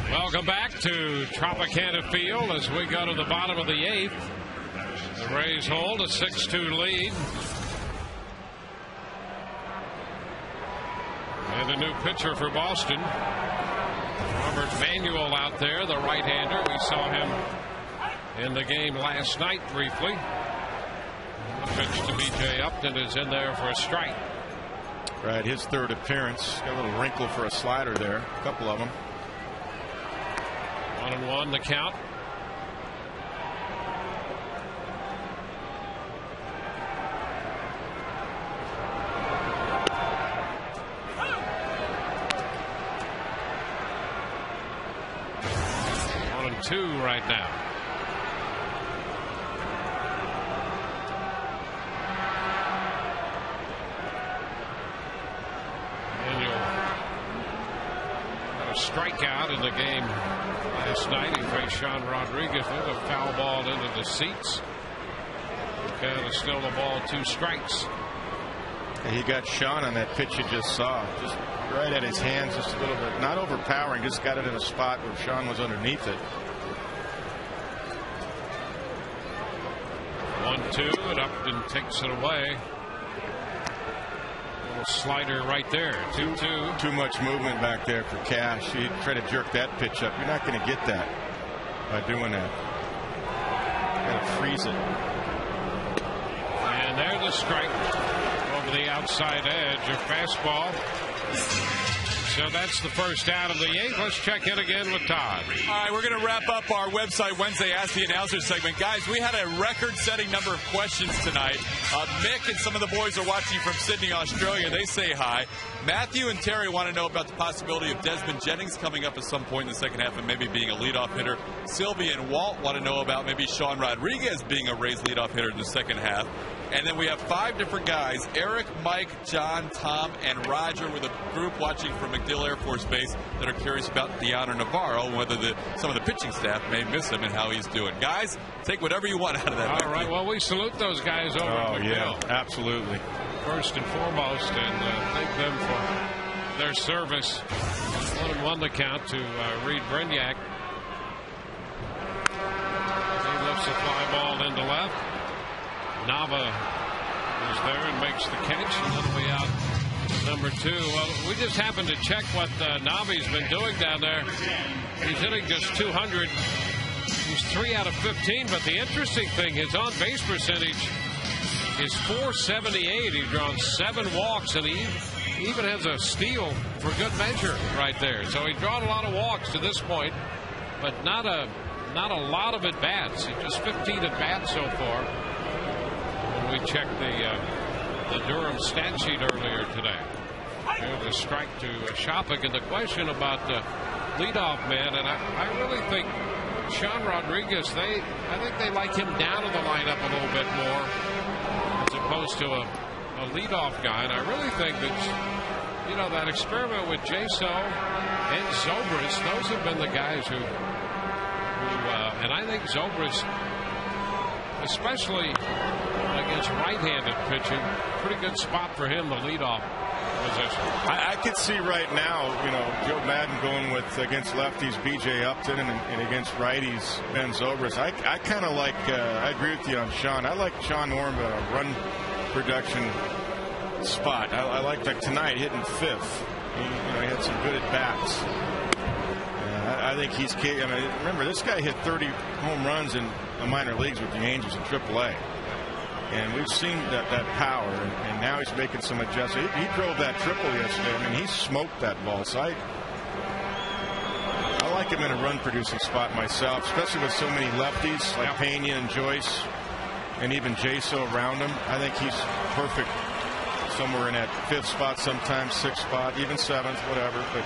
Speaker 1: Welcome back to Tropicana Field as we go to the bottom of the 8th. The Rays hold a 6-2 lead. And a new pitcher for Boston. Robert Manuel out there, the right-hander. We saw him in the game last night briefly. The pitch to B.J. Upton is in there for a strike.
Speaker 6: Right, his 3rd appearance. Got a little wrinkle for a slider there. A couple of them.
Speaker 1: 1-1 the count. One and two right now. Strikeout in the game last night. He faced Sean Rodriguez with a foul ball into the seats. Kind of still the ball, 2 strikes.
Speaker 6: And he got Sean on that pitch you just saw. Just right at his hands, just a little bit. Not overpowering, just got it in a spot where Sean was underneath it.
Speaker 1: 1-2, and Upton takes it away. Little slider right there. 2-2.
Speaker 2: Too much movement back there for Cash. He tried to jerk that pitch up. You're not going to get that by doing that. Got to freeze it.
Speaker 1: And there's a strike over the outside edge of fastball. So that's the first out of the 8th. Let's check in again with Todd.
Speaker 3: All right, we're going to wrap up our website Wednesday Ask the Announcer segment. Guys, we had a record-setting number of questions tonight. Mick and some of the boys are watching from Sydney, Australia. They say hi. Matthew and Terry want to know about the possibility of Desmond Jennings coming up at some point in the second half and maybe being a leadoff hitter. Sylvia and Walt want to know about maybe Sean Rodriguez being a Rays leadoff hitter in the second half. And then we have 5 different guys, Eric, Mike, John, Tom, and Roger, with a group watching from MacDill Air Force Base that are curious about Deanna Navarro, and whether some of the pitching staff may miss him and how he's doing. Guys, take whatever you want out of that.
Speaker 1: All right, well, we salute those guys over at MacDill.
Speaker 2: Yeah, absolutely.
Speaker 1: First and foremost, and thank them for their service. 1-1 the count to Reed Brignac. He lifts a fly ball into left. Nava is there and makes the catch, and that'll be out number 2. Well, we just happened to check what Navi's been doing down there. He's hitting just 200. He's 3 out of 15, but the interesting thing, his on-base percentage is .478. He's drawn 7 walks, and he even has a steal for good measure right there. So he's drawn a lot of walks to this point, but not a lot of at-bats. He's just 15 at-bats so far. We checked the Durham stat sheet earlier today. There's a strike to Shopik, and the question about the leadoff man, and I really think Sean Rodriguez, I think they like him down in the lineup a little bit more as opposed to a leadoff guy. And I really think that, you know, that experiment with Jaso and Zobrist, those have been the guys who and I think Zobrist, especially against right-handed pitching, pretty good spot for him, the leadoff position.
Speaker 2: I could see right now, you know, Joe Madden going with against lefties B.J. Upton and against righties Ben Zobrist. I kind of like, I agree with you on Sean. I like Sean Norm, a run production spot. I like tonight hitting 5th. He had some good at-bats. I think he's, I mean, remember, this guy hit 30 home runs in the minor leagues with the Angels in AAA. And we've seen that power, and now he's making some adjustments. He drove that triple yesterday. I mean, he smoked that ball. So I like him in a run-producing spot myself, especially with so many lefties like Pena and Joyce and even Jaso around him. I think he's perfect somewhere in that 5th spot, sometimes 6th spot, even 7th, whatever. But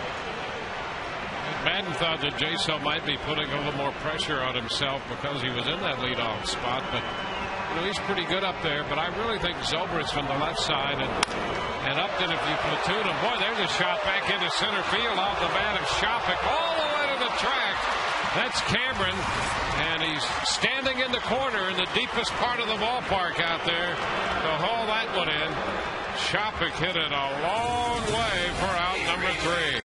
Speaker 1: Madden thought that Jaso might be putting a little more pressure on himself because he was in that leadoff spot, but you know, he's pretty good up there. But I really think Zobrist from the left side and Upton, if you platoon him, boy, there's a shot back into center field off the bat of Shopik all the way to the track. That's Cameron, and he's standing in the corner in the deepest part of the ballpark out there to haul that one in. Shopik hit it a long way for out number 3.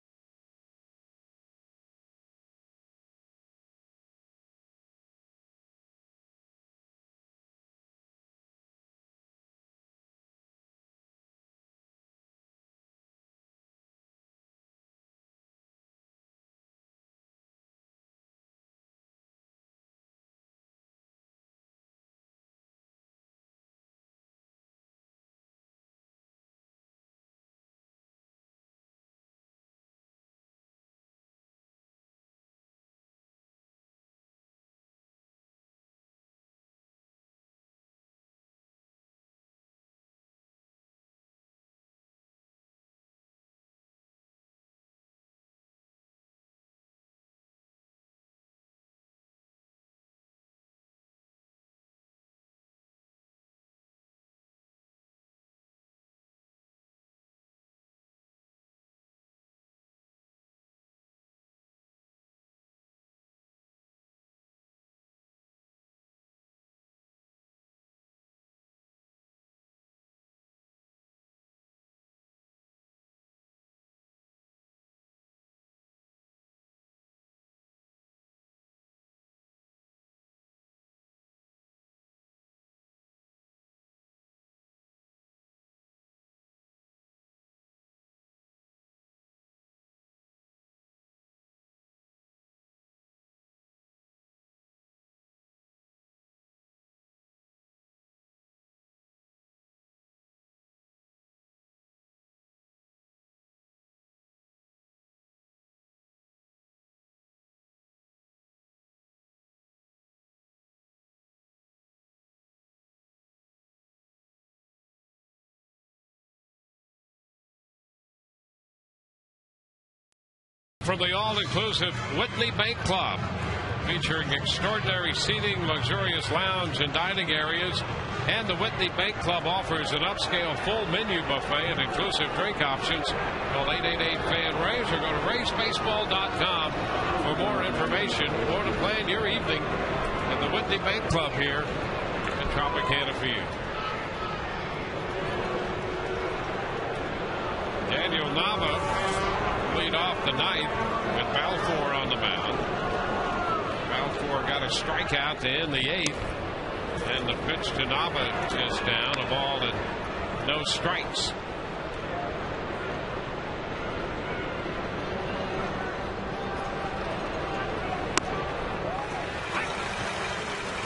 Speaker 1: from the all-inclusive Whitney Bank Club, featuring extraordinary seating, luxurious lounge and dining areas. And the Whitney Bank Club offers an upscale full menu buffet and inclusive drink options. Call 888-FAN-RAISE or go to raisebaseball.com for more information or to plan your evening at the Whitney Bank Club here at Tropicana Field. Daniel Nava lead off the ninth with Balfour on the mound. Balfour got a strikeout to end the eighth. And the pitch to Nava is down, a ball and no strikes.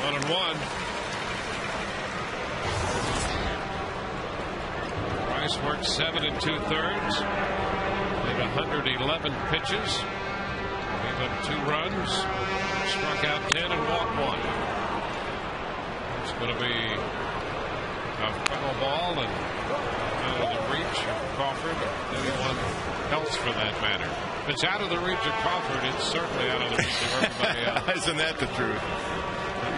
Speaker 1: One and one. Price worked 7 2/3. Did 111 pitches. Gave up 2 runs. Struck out 10 and walked 1. It's going to be a foul ball and out of the reach of Crawford. Anyone else for that matter. If it's out of the reach of Crawford, it's certainly out of the reach of everybody else.
Speaker 6: Isn't that the truth?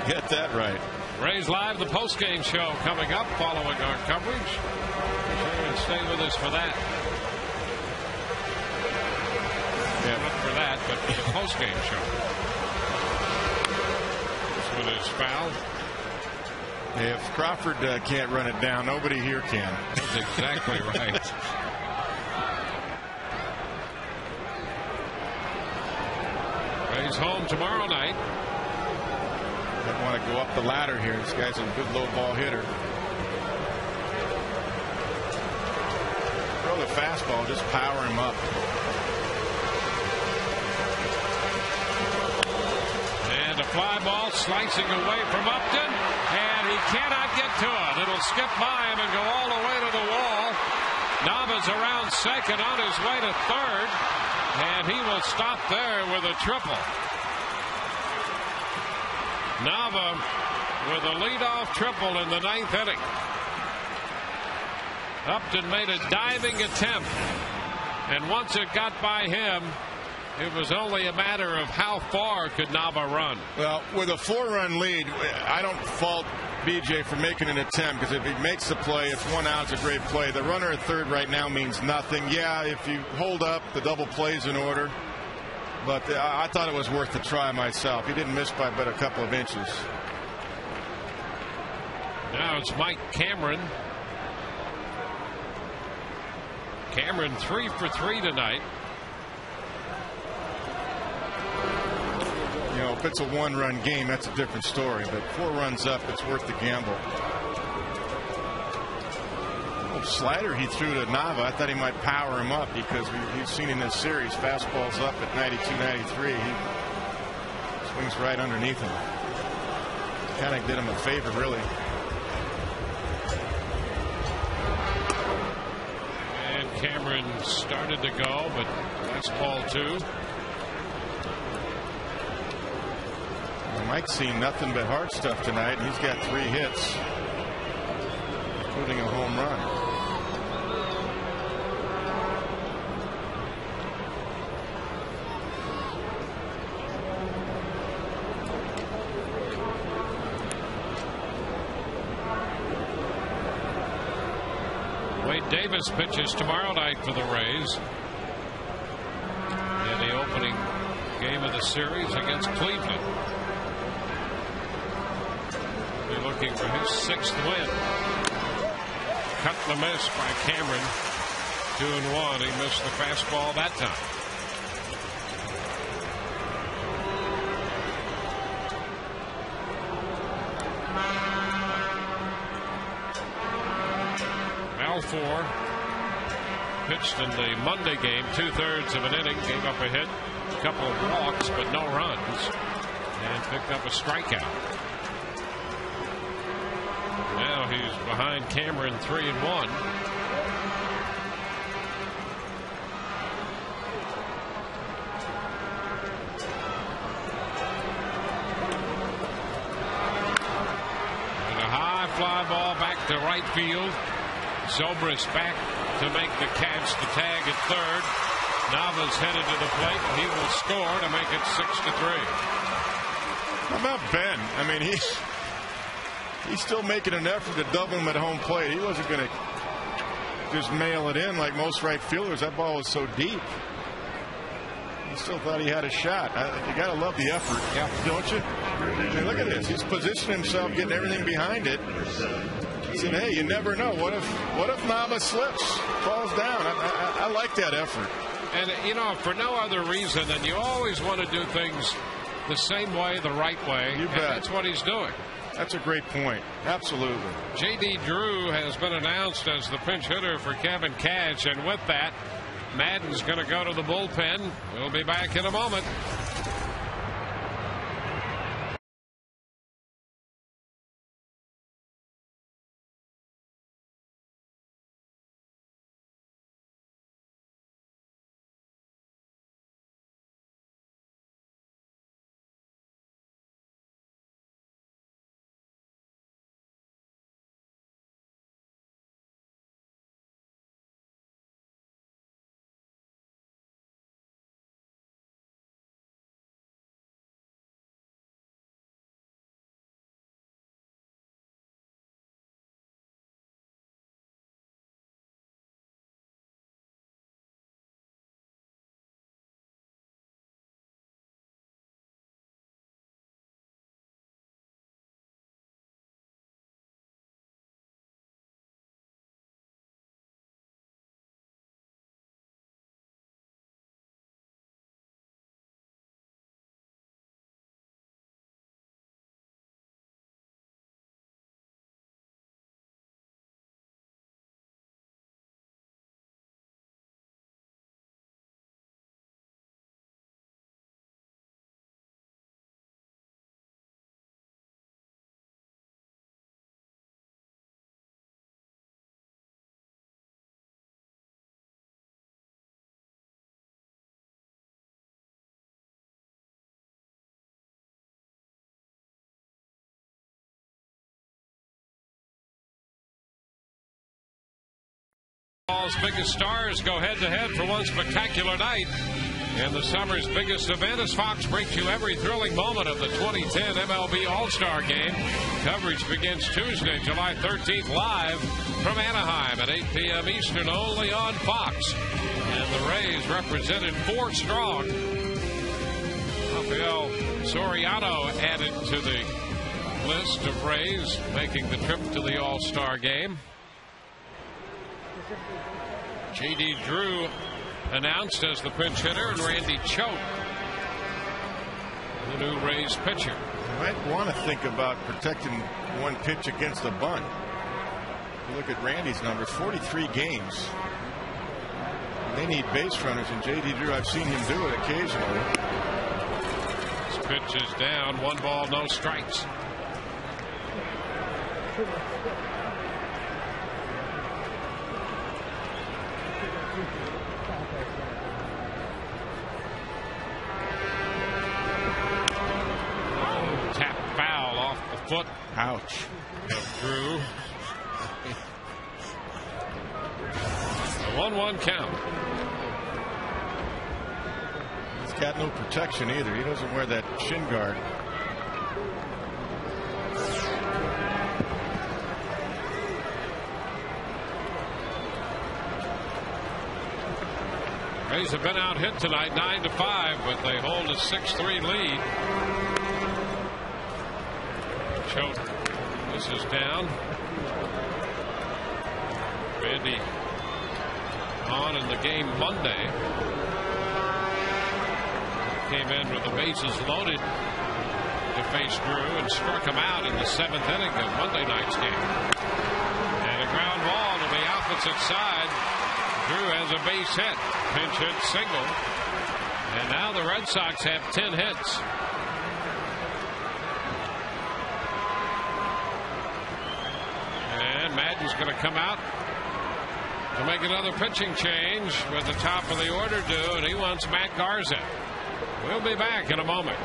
Speaker 6: You get that right.
Speaker 1: Rays Live, the postgame show coming up following our coverage. Be sure and stay with us for that. Yeah, not for that, but for the postgame show. This one is fouled.
Speaker 6: If Crawford can't run it down, nobody here can.
Speaker 1: That's exactly right. Rays home tomorrow night.
Speaker 6: Don't want to go up the ladder here. This guy's a good low ball hitter. Throw the fastball, just power him up.
Speaker 1: And a fly ball slicing away from Upton. And he cannot get to it. It'll skip by him and go all the way to the wall. Nava's around second, on his way to third. And he will stop there with a triple. Nava with a leadoff triple in the ninth inning. Upton made a diving attempt. And once it got by him, it was only a matter of how far could Nava run.
Speaker 6: Well, with a 4-run lead, I don't fault BJ for making an attempt, because if he makes the play, it's 1 out, it's a great play. The runner at third right now means nothing. Yeah, if you hold up, the double play's in order. But I thought it was worth the try myself. He didn't miss by but a couple of inches.
Speaker 1: Now it's Mike Cameron. Cameron 3 for 3 tonight.
Speaker 6: You know, if it's a 1-run game, that's a different story. But 4 runs up, it's worth the gamble. Oh, slider he threw to Nava. I thought he might power him up, because we've seen in this series fastballs up at 92, 93. He swings right underneath him. Kind of did him a favor, really.
Speaker 1: And Cameron started to go, but that's ball 2.
Speaker 6: Mike's seen nothing but hard stuff tonight, and he's got 3 hits, including a home run.
Speaker 1: Wade Davis pitches tomorrow night for the Rays in the opening game of the series against Cleveland. Looking for his 6th win. Cut the miss by Cameron. 2-1. He missed the fastball that time. Balfour pitched in the Monday game 2/3 of an inning. Gave up a hit, a couple of walks, but no runs, and picked up a strikeout. Now he's behind Cameron 3-1. And a high fly ball back to right field. Zobrist back to make the catch, the tag at third. Nava's headed to the plate. He will score to make it 6-3.
Speaker 2: How about Ben? I mean, he's still making an effort to double him at home plate. He wasn't going to just mail it in like most right fielders. That ball was so deep. He still thought he had a shot. You got to love the effort, don't you? I mean, look at this. He's positioning himself, getting everything behind it. He said, hey, you never know. What if Nava slips, falls down? I like that effort.
Speaker 1: And, you know, for no other reason than you always want to do things the same way, the right way.
Speaker 2: You bet.
Speaker 1: And that's what he's doing.
Speaker 2: That's a great point. Absolutely.
Speaker 1: J.D. Drew has been announced as the pinch hitter for Kevin Cash. And with that, Madden's going to go to the bullpen. We'll be back in a moment. Ball's biggest stars go head-to-head for one spectacular night. And the summer's biggest event as Fox brings you every thrilling moment of the 2010 MLB All-Star Game. Coverage begins Tuesday, July 13th, live from Anaheim at 8 p.m. Eastern, only on Fox. And the Rays represented 4 strong. Rafael Soriano added to the list of Rays making the trip to the All-Star Game. J.D. Drew announced as the pinch hitter, and Randy Choate, the new Rays pitcher.
Speaker 2: You might want to think about protecting one pitch against a bunt. You look at Randy's numbers, 43 games. They need base runners, and J.D. Drew, I've seen him do it occasionally.
Speaker 1: This pitch is down, 1 ball, no strikes. Foot.
Speaker 2: Ouch.
Speaker 1: Drew. A 1-1 count.
Speaker 2: He's got no protection either. He doesn't wear that shin guard.
Speaker 1: Rays have been out hit tonight 9-5, but they hold a 6-3 lead. Choate. This is down. Randy on in the game Monday. Came in with the bases loaded to face Drew and struck him out in the 7th inning of Monday night's game. And a ground ball to the opposite side. Drew has a base hit. Pinch hit single. And now the Red Sox have 10 hits. Madden's going to come out to make another pitching change with the top of the order due, and he wants Matt Garza. We'll be back in a moment.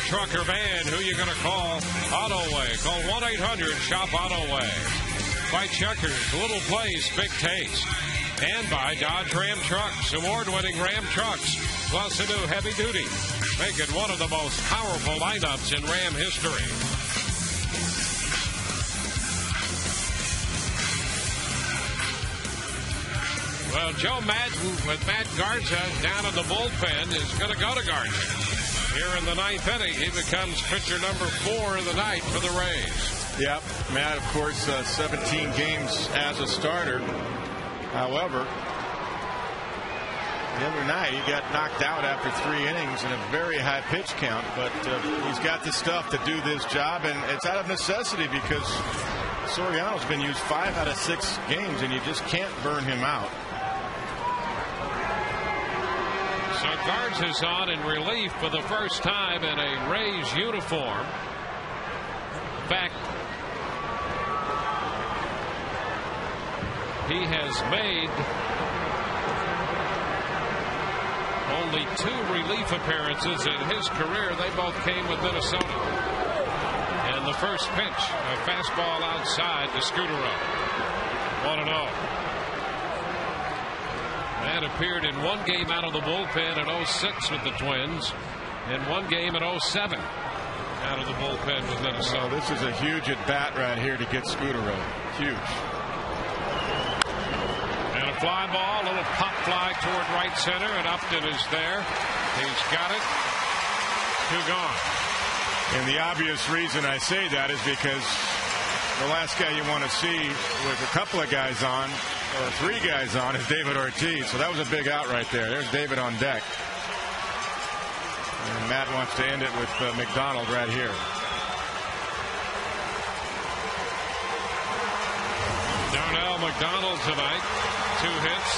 Speaker 1: truck or van, who you going to call? AutoWay. Call 1-800-SHOP-AutoWay. By Checkers, little place, big taste. And by Dodge Ram Trucks, award-winning Ram trucks, plus a new heavy duty. Make it one of the most powerful lineups in Ram history. Well, Joe Madden with Matt Garza down in the bullpen is going to go to Garza. Here in the 9th inning, he becomes pitcher number 4 of the night for the Rays.
Speaker 6: Yep, Matt, of course, 17 games as a starter. However, the other night he got knocked out after 3 innings in a very high pitch count, but he's got the stuff to do this job, and it's out of necessity because Soriano's been used 5 out of 6 games, and you just can't burn him out.
Speaker 1: So Garza's on in relief for the first time in a Rays uniform. In fact, he has made only 2 relief appearances in his career. They both came with Minnesota. And the first pitch, a fastball outside to Scudero. 1-0. That appeared in 1 game out of the bullpen in 06 with the Twins, and 1 game in 07 out of the bullpen with Minnesota.
Speaker 6: This is a huge at bat right here to get Scudero. Huge.
Speaker 1: And a fly ball, a little pop fly toward right center, and Upton is there. He's got it. 2 gone.
Speaker 6: And the obvious reason I say that is because the last guy you want to see with a couple of guys on, or 3 guys on, is David Ortiz. So that was a big out right there. There's David on deck. And Matt wants to end it with McDonald right here.
Speaker 1: Darnell McDonald tonight. 2 hits,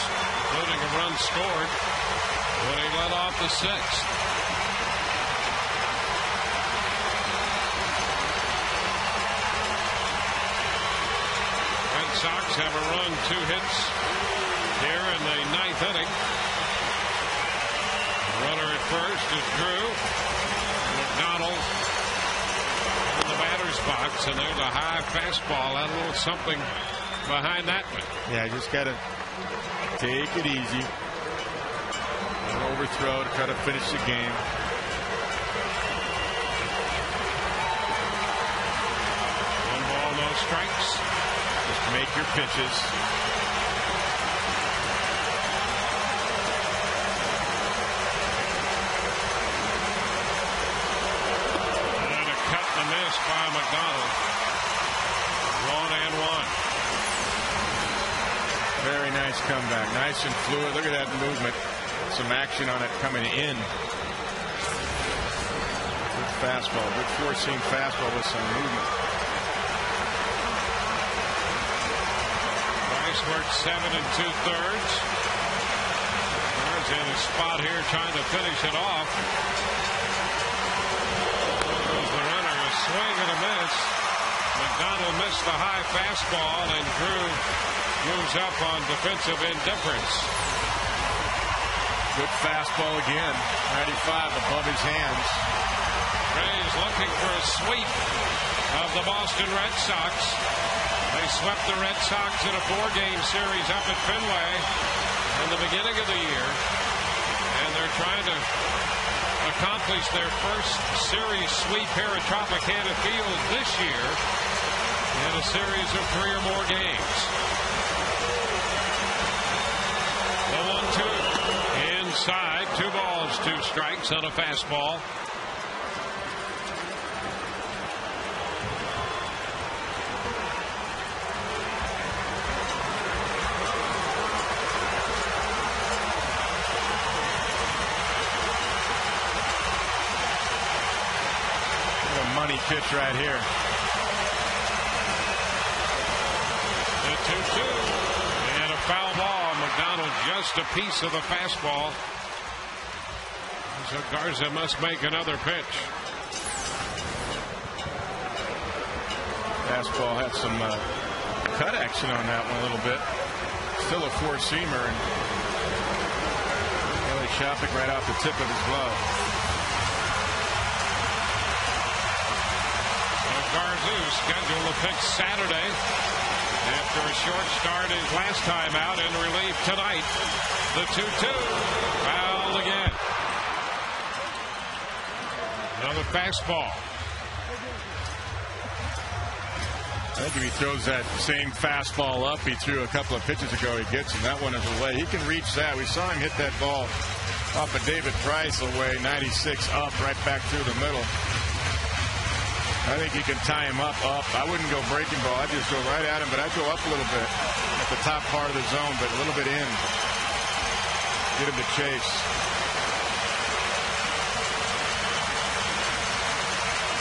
Speaker 1: including a run scored when he led off the 6th. Red Sox have a run, 2 hits here in the 9th inning. Runner at first is Drew. McDonald in the batter's box, and there's a high fastball. Add a little something behind that one.
Speaker 6: Yeah, just got to take it easy. Don't overthrow to try to finish the game.
Speaker 1: One ball, no strikes.
Speaker 6: Just make your pitches.
Speaker 1: And a cut and a miss by McDonald. 1-1.
Speaker 6: Very nice comeback. Nice and fluid. Look at that movement. Some action on it coming in. Good fastball. Good four-seam fastball with some movement.
Speaker 1: Rice worked 7 2/3. There's in a spot here trying to finish it off. There's the runner. A swing and a miss. McDonald missed the high fastball, and Drew moves up on defensive indifference.
Speaker 6: Good fastball again. 95 above his hands.
Speaker 1: Rays looking for a sweep of the Boston Red Sox. They swept the Red Sox in a 4-game series up at Fenway in the beginning of the year. And they're trying to accomplish their first series sweep here at Tropicana Field this year in a series of 3 or more games. The 1-2 inside, 2 balls, 2 strikes on a fastball.
Speaker 6: Money pitch right here.
Speaker 1: The 2-2 and a foul ball. McDonald just a piece of the fastball. So Garza must make another pitch.
Speaker 6: Fastball had some cut action on that one a little bit. Still a 4-seamer, and really chopping right off the tip of his glove.
Speaker 1: Garza, scheduled to pitch Saturday after a short start his last time out, in relief tonight. The 2-2. Fouled again. Another fastball.
Speaker 6: I think if he throws that same fastball up he threw a couple of pitches ago, he gets him. That one is away. He can reach that. We saw him hit that ball off of David Price away, 96 up, right back through the middle. I think he can tie him up. I wouldn't go breaking ball. I'd just go right at him, but I'd go up a little bit at the top part of the zone, but a little bit in. Get him to chase.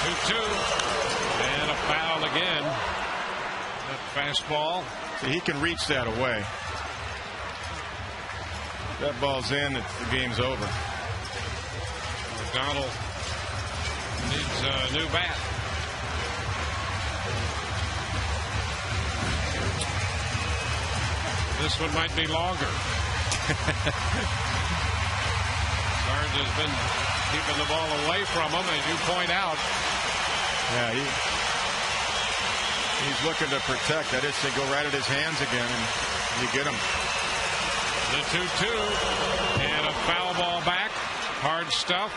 Speaker 1: 2-2. And a foul again. That fastball.
Speaker 6: So he can reach that away. That ball's in, the game's over.
Speaker 1: McDonald needs a new bat. This one might be longer. Sarge has been keeping the ball away from him, as you point out.
Speaker 6: Yeah, he's looking to protect. I just say go right at his hands again, and you get him.
Speaker 1: The 2-2 and a foul ball back. Hard stuff.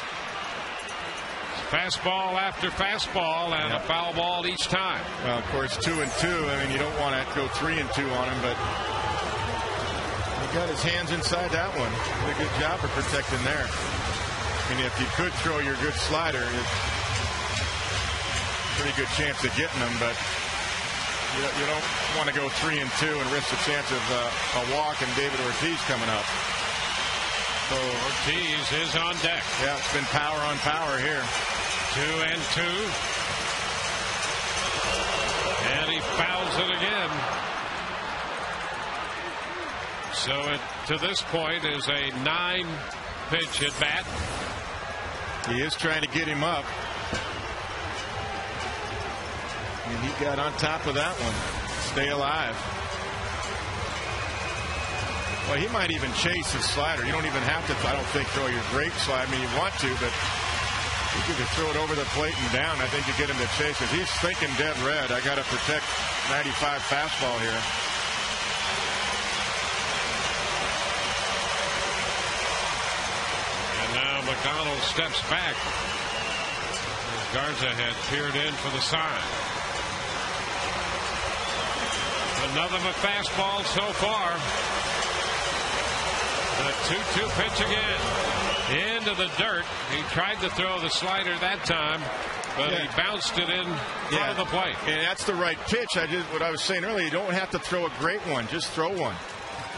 Speaker 1: Fastball after fastball, and a foul ball each time.
Speaker 6: Well, of course, 2-2. I mean, you don't want to go 3-2 on him, but he got his hands inside that one. Did a good job of protecting there. I mean, if you could throw your good slider, it's a pretty good chance of getting him, but you don't want to go 3-2 and risk the chance of a walk and David Ortiz coming up.
Speaker 1: So Ortiz is on deck.
Speaker 6: Yeah, it's been power on power here.
Speaker 1: 2-2. And he fouls it again. So it, to this point, is a 9-pitch at bat.
Speaker 6: He is trying to get him up. And he got on top of that one. Stay alive. Well, he might even chase his slider. You don't even have to, I don't think, throw your great slider. I mean, you want to, but you can just throw it over the plate and down. I think you get him to chase it. He's thinking dead red. I got to protect 95 fastball here.
Speaker 1: And now McDonald steps back. Garza had peered in for the sign. Another fastball so far. The 2-2 pitch again. Into the dirt. He tried to throw the slider that time, but he bounced it in front of the plate.
Speaker 6: And that's the right pitch. What I was saying earlier, you don't have to throw a great one. Just throw one.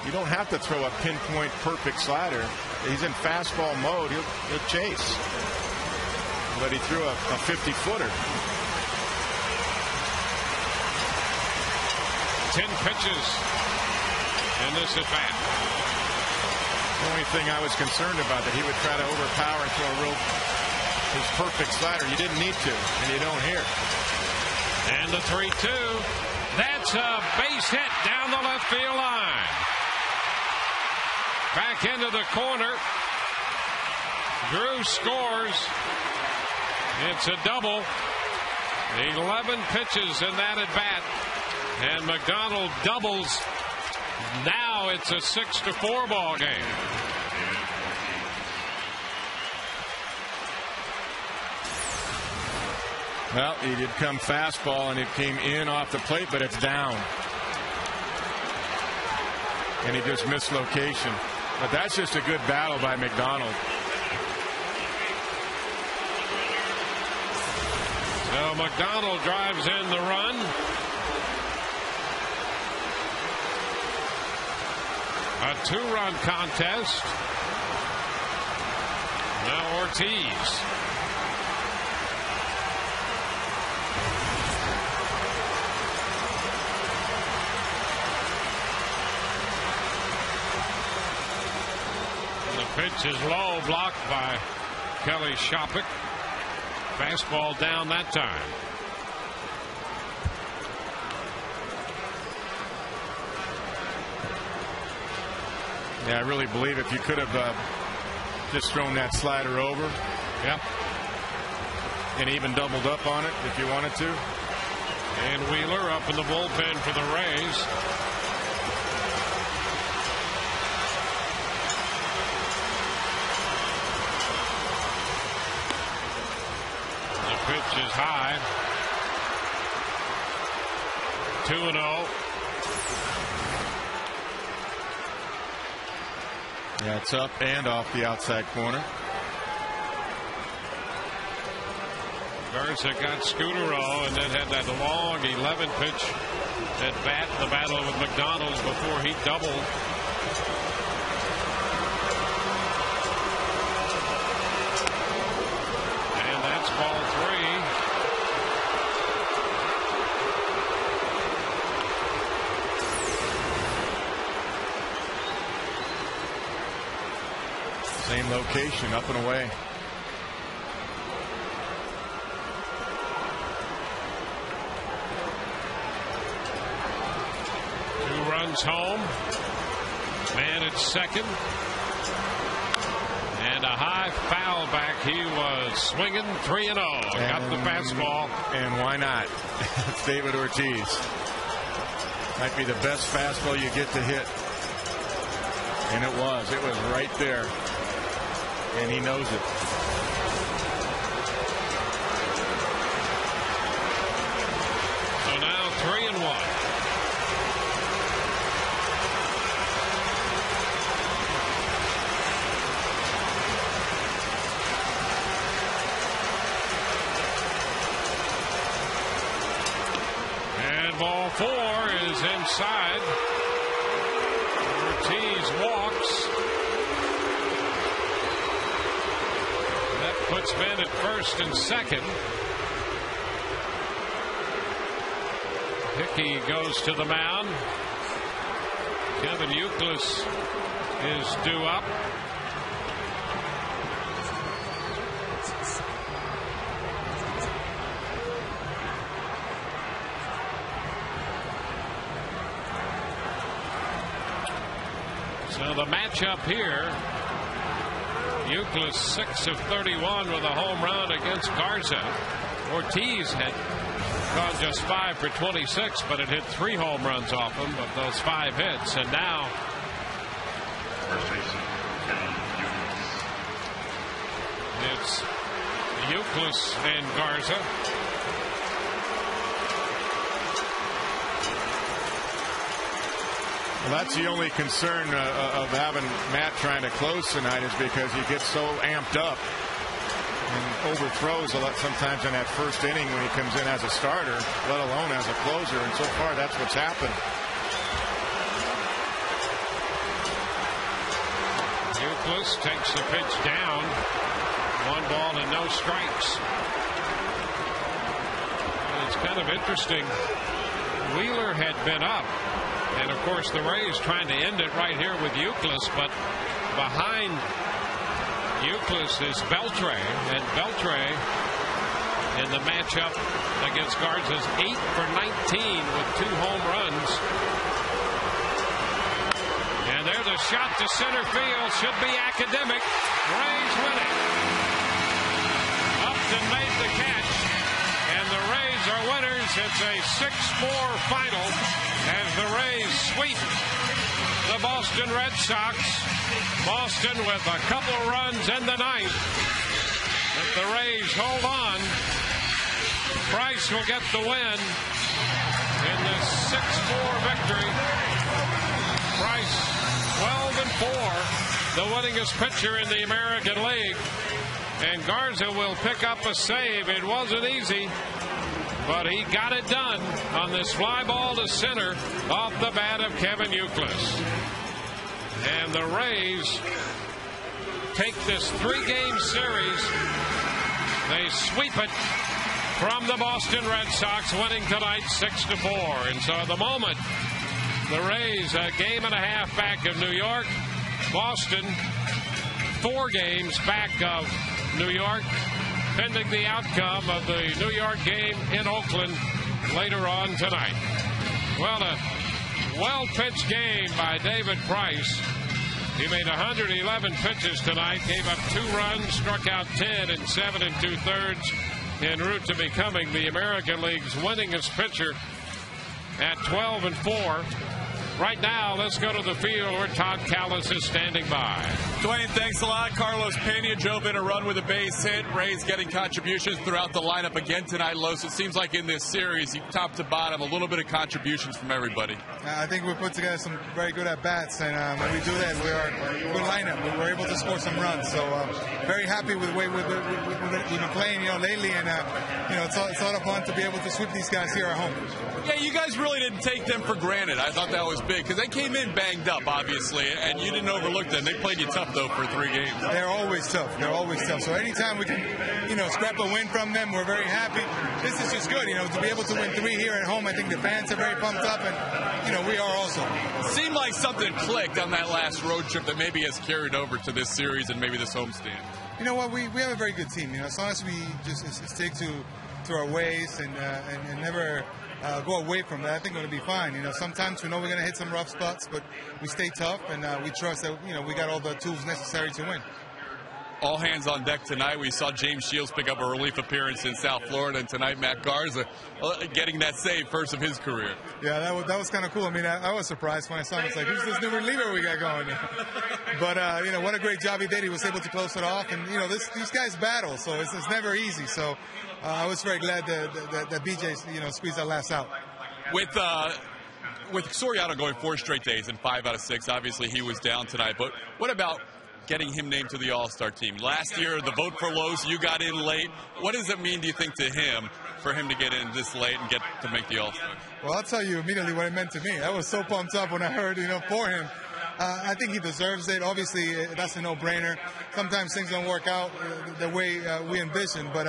Speaker 6: You don't have to throw a pinpoint perfect slider. He's in fastball mode. He'll chase. But he threw a 50-footer.
Speaker 1: 10 pitches in this at bat.
Speaker 6: The only thing I was concerned about, that he would try to overpower and throw his perfect slider. You didn't need to, and you don't here.
Speaker 1: And the 3-2. That's a base hit down the left field line. Back into the corner. Drew scores. It's a double. 11 pitches in that at bat. And McDonald doubles. Now it's a 6-4 ball game.
Speaker 6: Well, he did come fastball, and it came in off the plate, but it's down. And he just missed location. But that's just a good battle by McDonald.
Speaker 1: So McDonald drives in the run. A 2-run contest. Now Ortiz. The pitch is low, blocked by Kelly Shopik. Fastball down that time.
Speaker 6: Yeah, I really believe if you could have just thrown that slider over.
Speaker 1: Yep.
Speaker 6: And even doubled up on it if you wanted to.
Speaker 1: And Wheeler up in the bullpen for the Rays. The pitch is high. 2-0.
Speaker 6: Yeah, it's up and off the outside corner.
Speaker 1: Garza got Scutaro and then had that long 11 pitch at bat, the battle with McDonald's before he doubled. And that's ball
Speaker 6: 3. Same location, up and away.
Speaker 1: Home. Man at second. And a high foul back. He was swinging 3-0. Got the fastball.
Speaker 6: And why not? It's David Ortiz. Might be the best fastball you get to hit. And it was. It was right there. And he knows it.
Speaker 1: So now 3-1. Ball 4 is inside. Ortiz walks. That puts men at first and second. Hickey goes to the mound. Kevin Youkilis is due up. So the matchup here, Youkilis 6 of 31 with a home run against Garza. Ortiz had gone just 5 for 26, but it hit 3 home runs off him of those 5 hits. And now it's Youkilis and Garza.
Speaker 6: Well, that's the only concern of having Matt trying to close tonight, is because he gets so amped up and overthrows a lot sometimes in that first inning when he comes in as a starter, let alone as a closer. And so far, that's what's happened.
Speaker 1: Youkilis takes the pitch down. 1 ball and no strikes. And it's kind of interesting. Wheeler had been up. And, of course, the Rays trying to end it right here with Youkilis. But behind Youkilis is Beltre. And Beltre, in the matchup against Garza's 8 for 19 with 2 home runs. And there's a shot to center field. Should be academic. Rays win it. Upton made the catch. And the Rays are winners. It's a 6-4 final as the Rays sweep the Boston Red Sox. Boston with a couple runs in the 9th. If the Rays hold on, Price will get the win in this 6-4 victory. Price 12-4, the winningest pitcher in the American League. And Garza will pick up a save. It wasn't easy, but he got it done on this fly ball to center off the bat of Kevin Youkilis. And the Rays take this 3-game series. They sweep it from the Boston Red Sox, winning tonight 6-4. And so at the moment, the Rays a game and a half back of New York. Boston 4 games back of New York, pending the outcome of the New York game in Oakland later on tonight. Well, a well-pitched game by David Price. He made 111 pitches tonight, gave up 2 runs, struck out 10 in 7 2/3. en route to becoming the American League's winningest pitcher at 12-4. Right now, let's go to the field where Todd Callis is standing by.
Speaker 3: Dwayne, thanks a lot. Carlos Pena drove in a run with a base hit. Rays getting contributions throughout the lineup again tonight, Los. It seems like in this series, top to bottom, a little bit of contributions from everybody.
Speaker 10: I think we put together some very good at-bats, and when we do that, we are a good lineup. We were able to score some runs, so very happy with the way we've been playing lately, and it's a lot of fun to be able to sweep these guys here at home.
Speaker 3: Yeah, you guys really didn't take them for granted. I thought that was big, because they came in banged up, obviously, and you didn't overlook them. They played you tough, though, for 3 games.
Speaker 10: They're always tough. So anytime we can, scrap a win from them, we're very happy. This is just good, to be able to win 3 here at home. I think the fans are very pumped up, and, we are also.
Speaker 3: It seemed like something clicked on that last road trip that maybe has carried over to this series and maybe this homestand.
Speaker 10: You know what? We have a very good team. As long as we just stick to our ways and never go away from that, I think we're going to be fine. Sometimes we know we're going to hit some rough spots, but we stay tough, and we trust that, we got all the tools necessary to win.
Speaker 3: All hands on deck tonight. We saw James Shields pick up a relief appearance in South Florida, and tonight Matt Garza getting that save, first of his career.
Speaker 10: Yeah, that was kind of cool. I mean, I was surprised when I saw him. It's like, who's this new reliever we got going? But, what a great job he did. He was able to close it off, and, these guys battle, so it's never easy. So I was very glad that BJ, squeezed that last out.
Speaker 3: With Soriano going 4 straight days and 5 out of 6, obviously he was down tonight. But what about getting him named to the All-Star team? Last year, the vote for Los, you got in late. What does it mean, do you think, to him for him to get in this late and get to make the All-Star?
Speaker 10: Well, I'll tell you immediately what it meant to me. I was so pumped up when I heard, for him. I think he deserves it. Obviously, that's a no-brainer. Sometimes things don't work out the way we envisioned, but,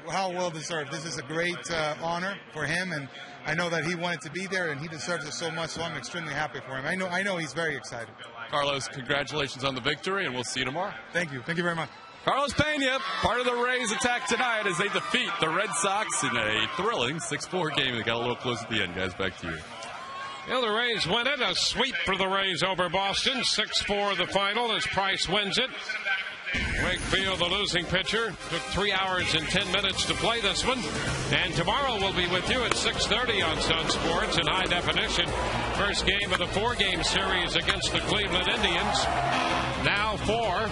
Speaker 10: how well deserved. This is a great honor for him, and I know that he wanted to be there, and he deserves it so much, so I'm extremely happy for him. I know he's very excited.
Speaker 3: Carlos, congratulations on the victory, and we'll see you tomorrow.
Speaker 10: Thank you. Thank you very much.
Speaker 3: Carlos Pena, part of the Rays attack tonight as they defeat the Red Sox in a thrilling 6-4 game. They got a little close at the end, guys. Back to you.
Speaker 1: The Rays win it. A sweep for the Rays over Boston. 6-4 the final as Price wins it. Wakefield, the losing pitcher, took 3 hours and 10 minutes to play this one. And tomorrow we'll be with you at 6:30 on Sun Sports in high definition. First game of the 4-game series against the Cleveland Indians. Now 4.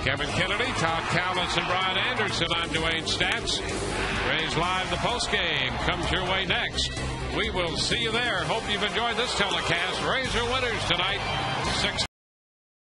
Speaker 1: Kevin Kennedy, Todd Callis, and Brian Anderson. I'm Dwayne Statz. Rays Live, the postgame, comes your way next. We will see you there. Hope you've enjoyed this telecast. Rays are winners tonight. 6-4.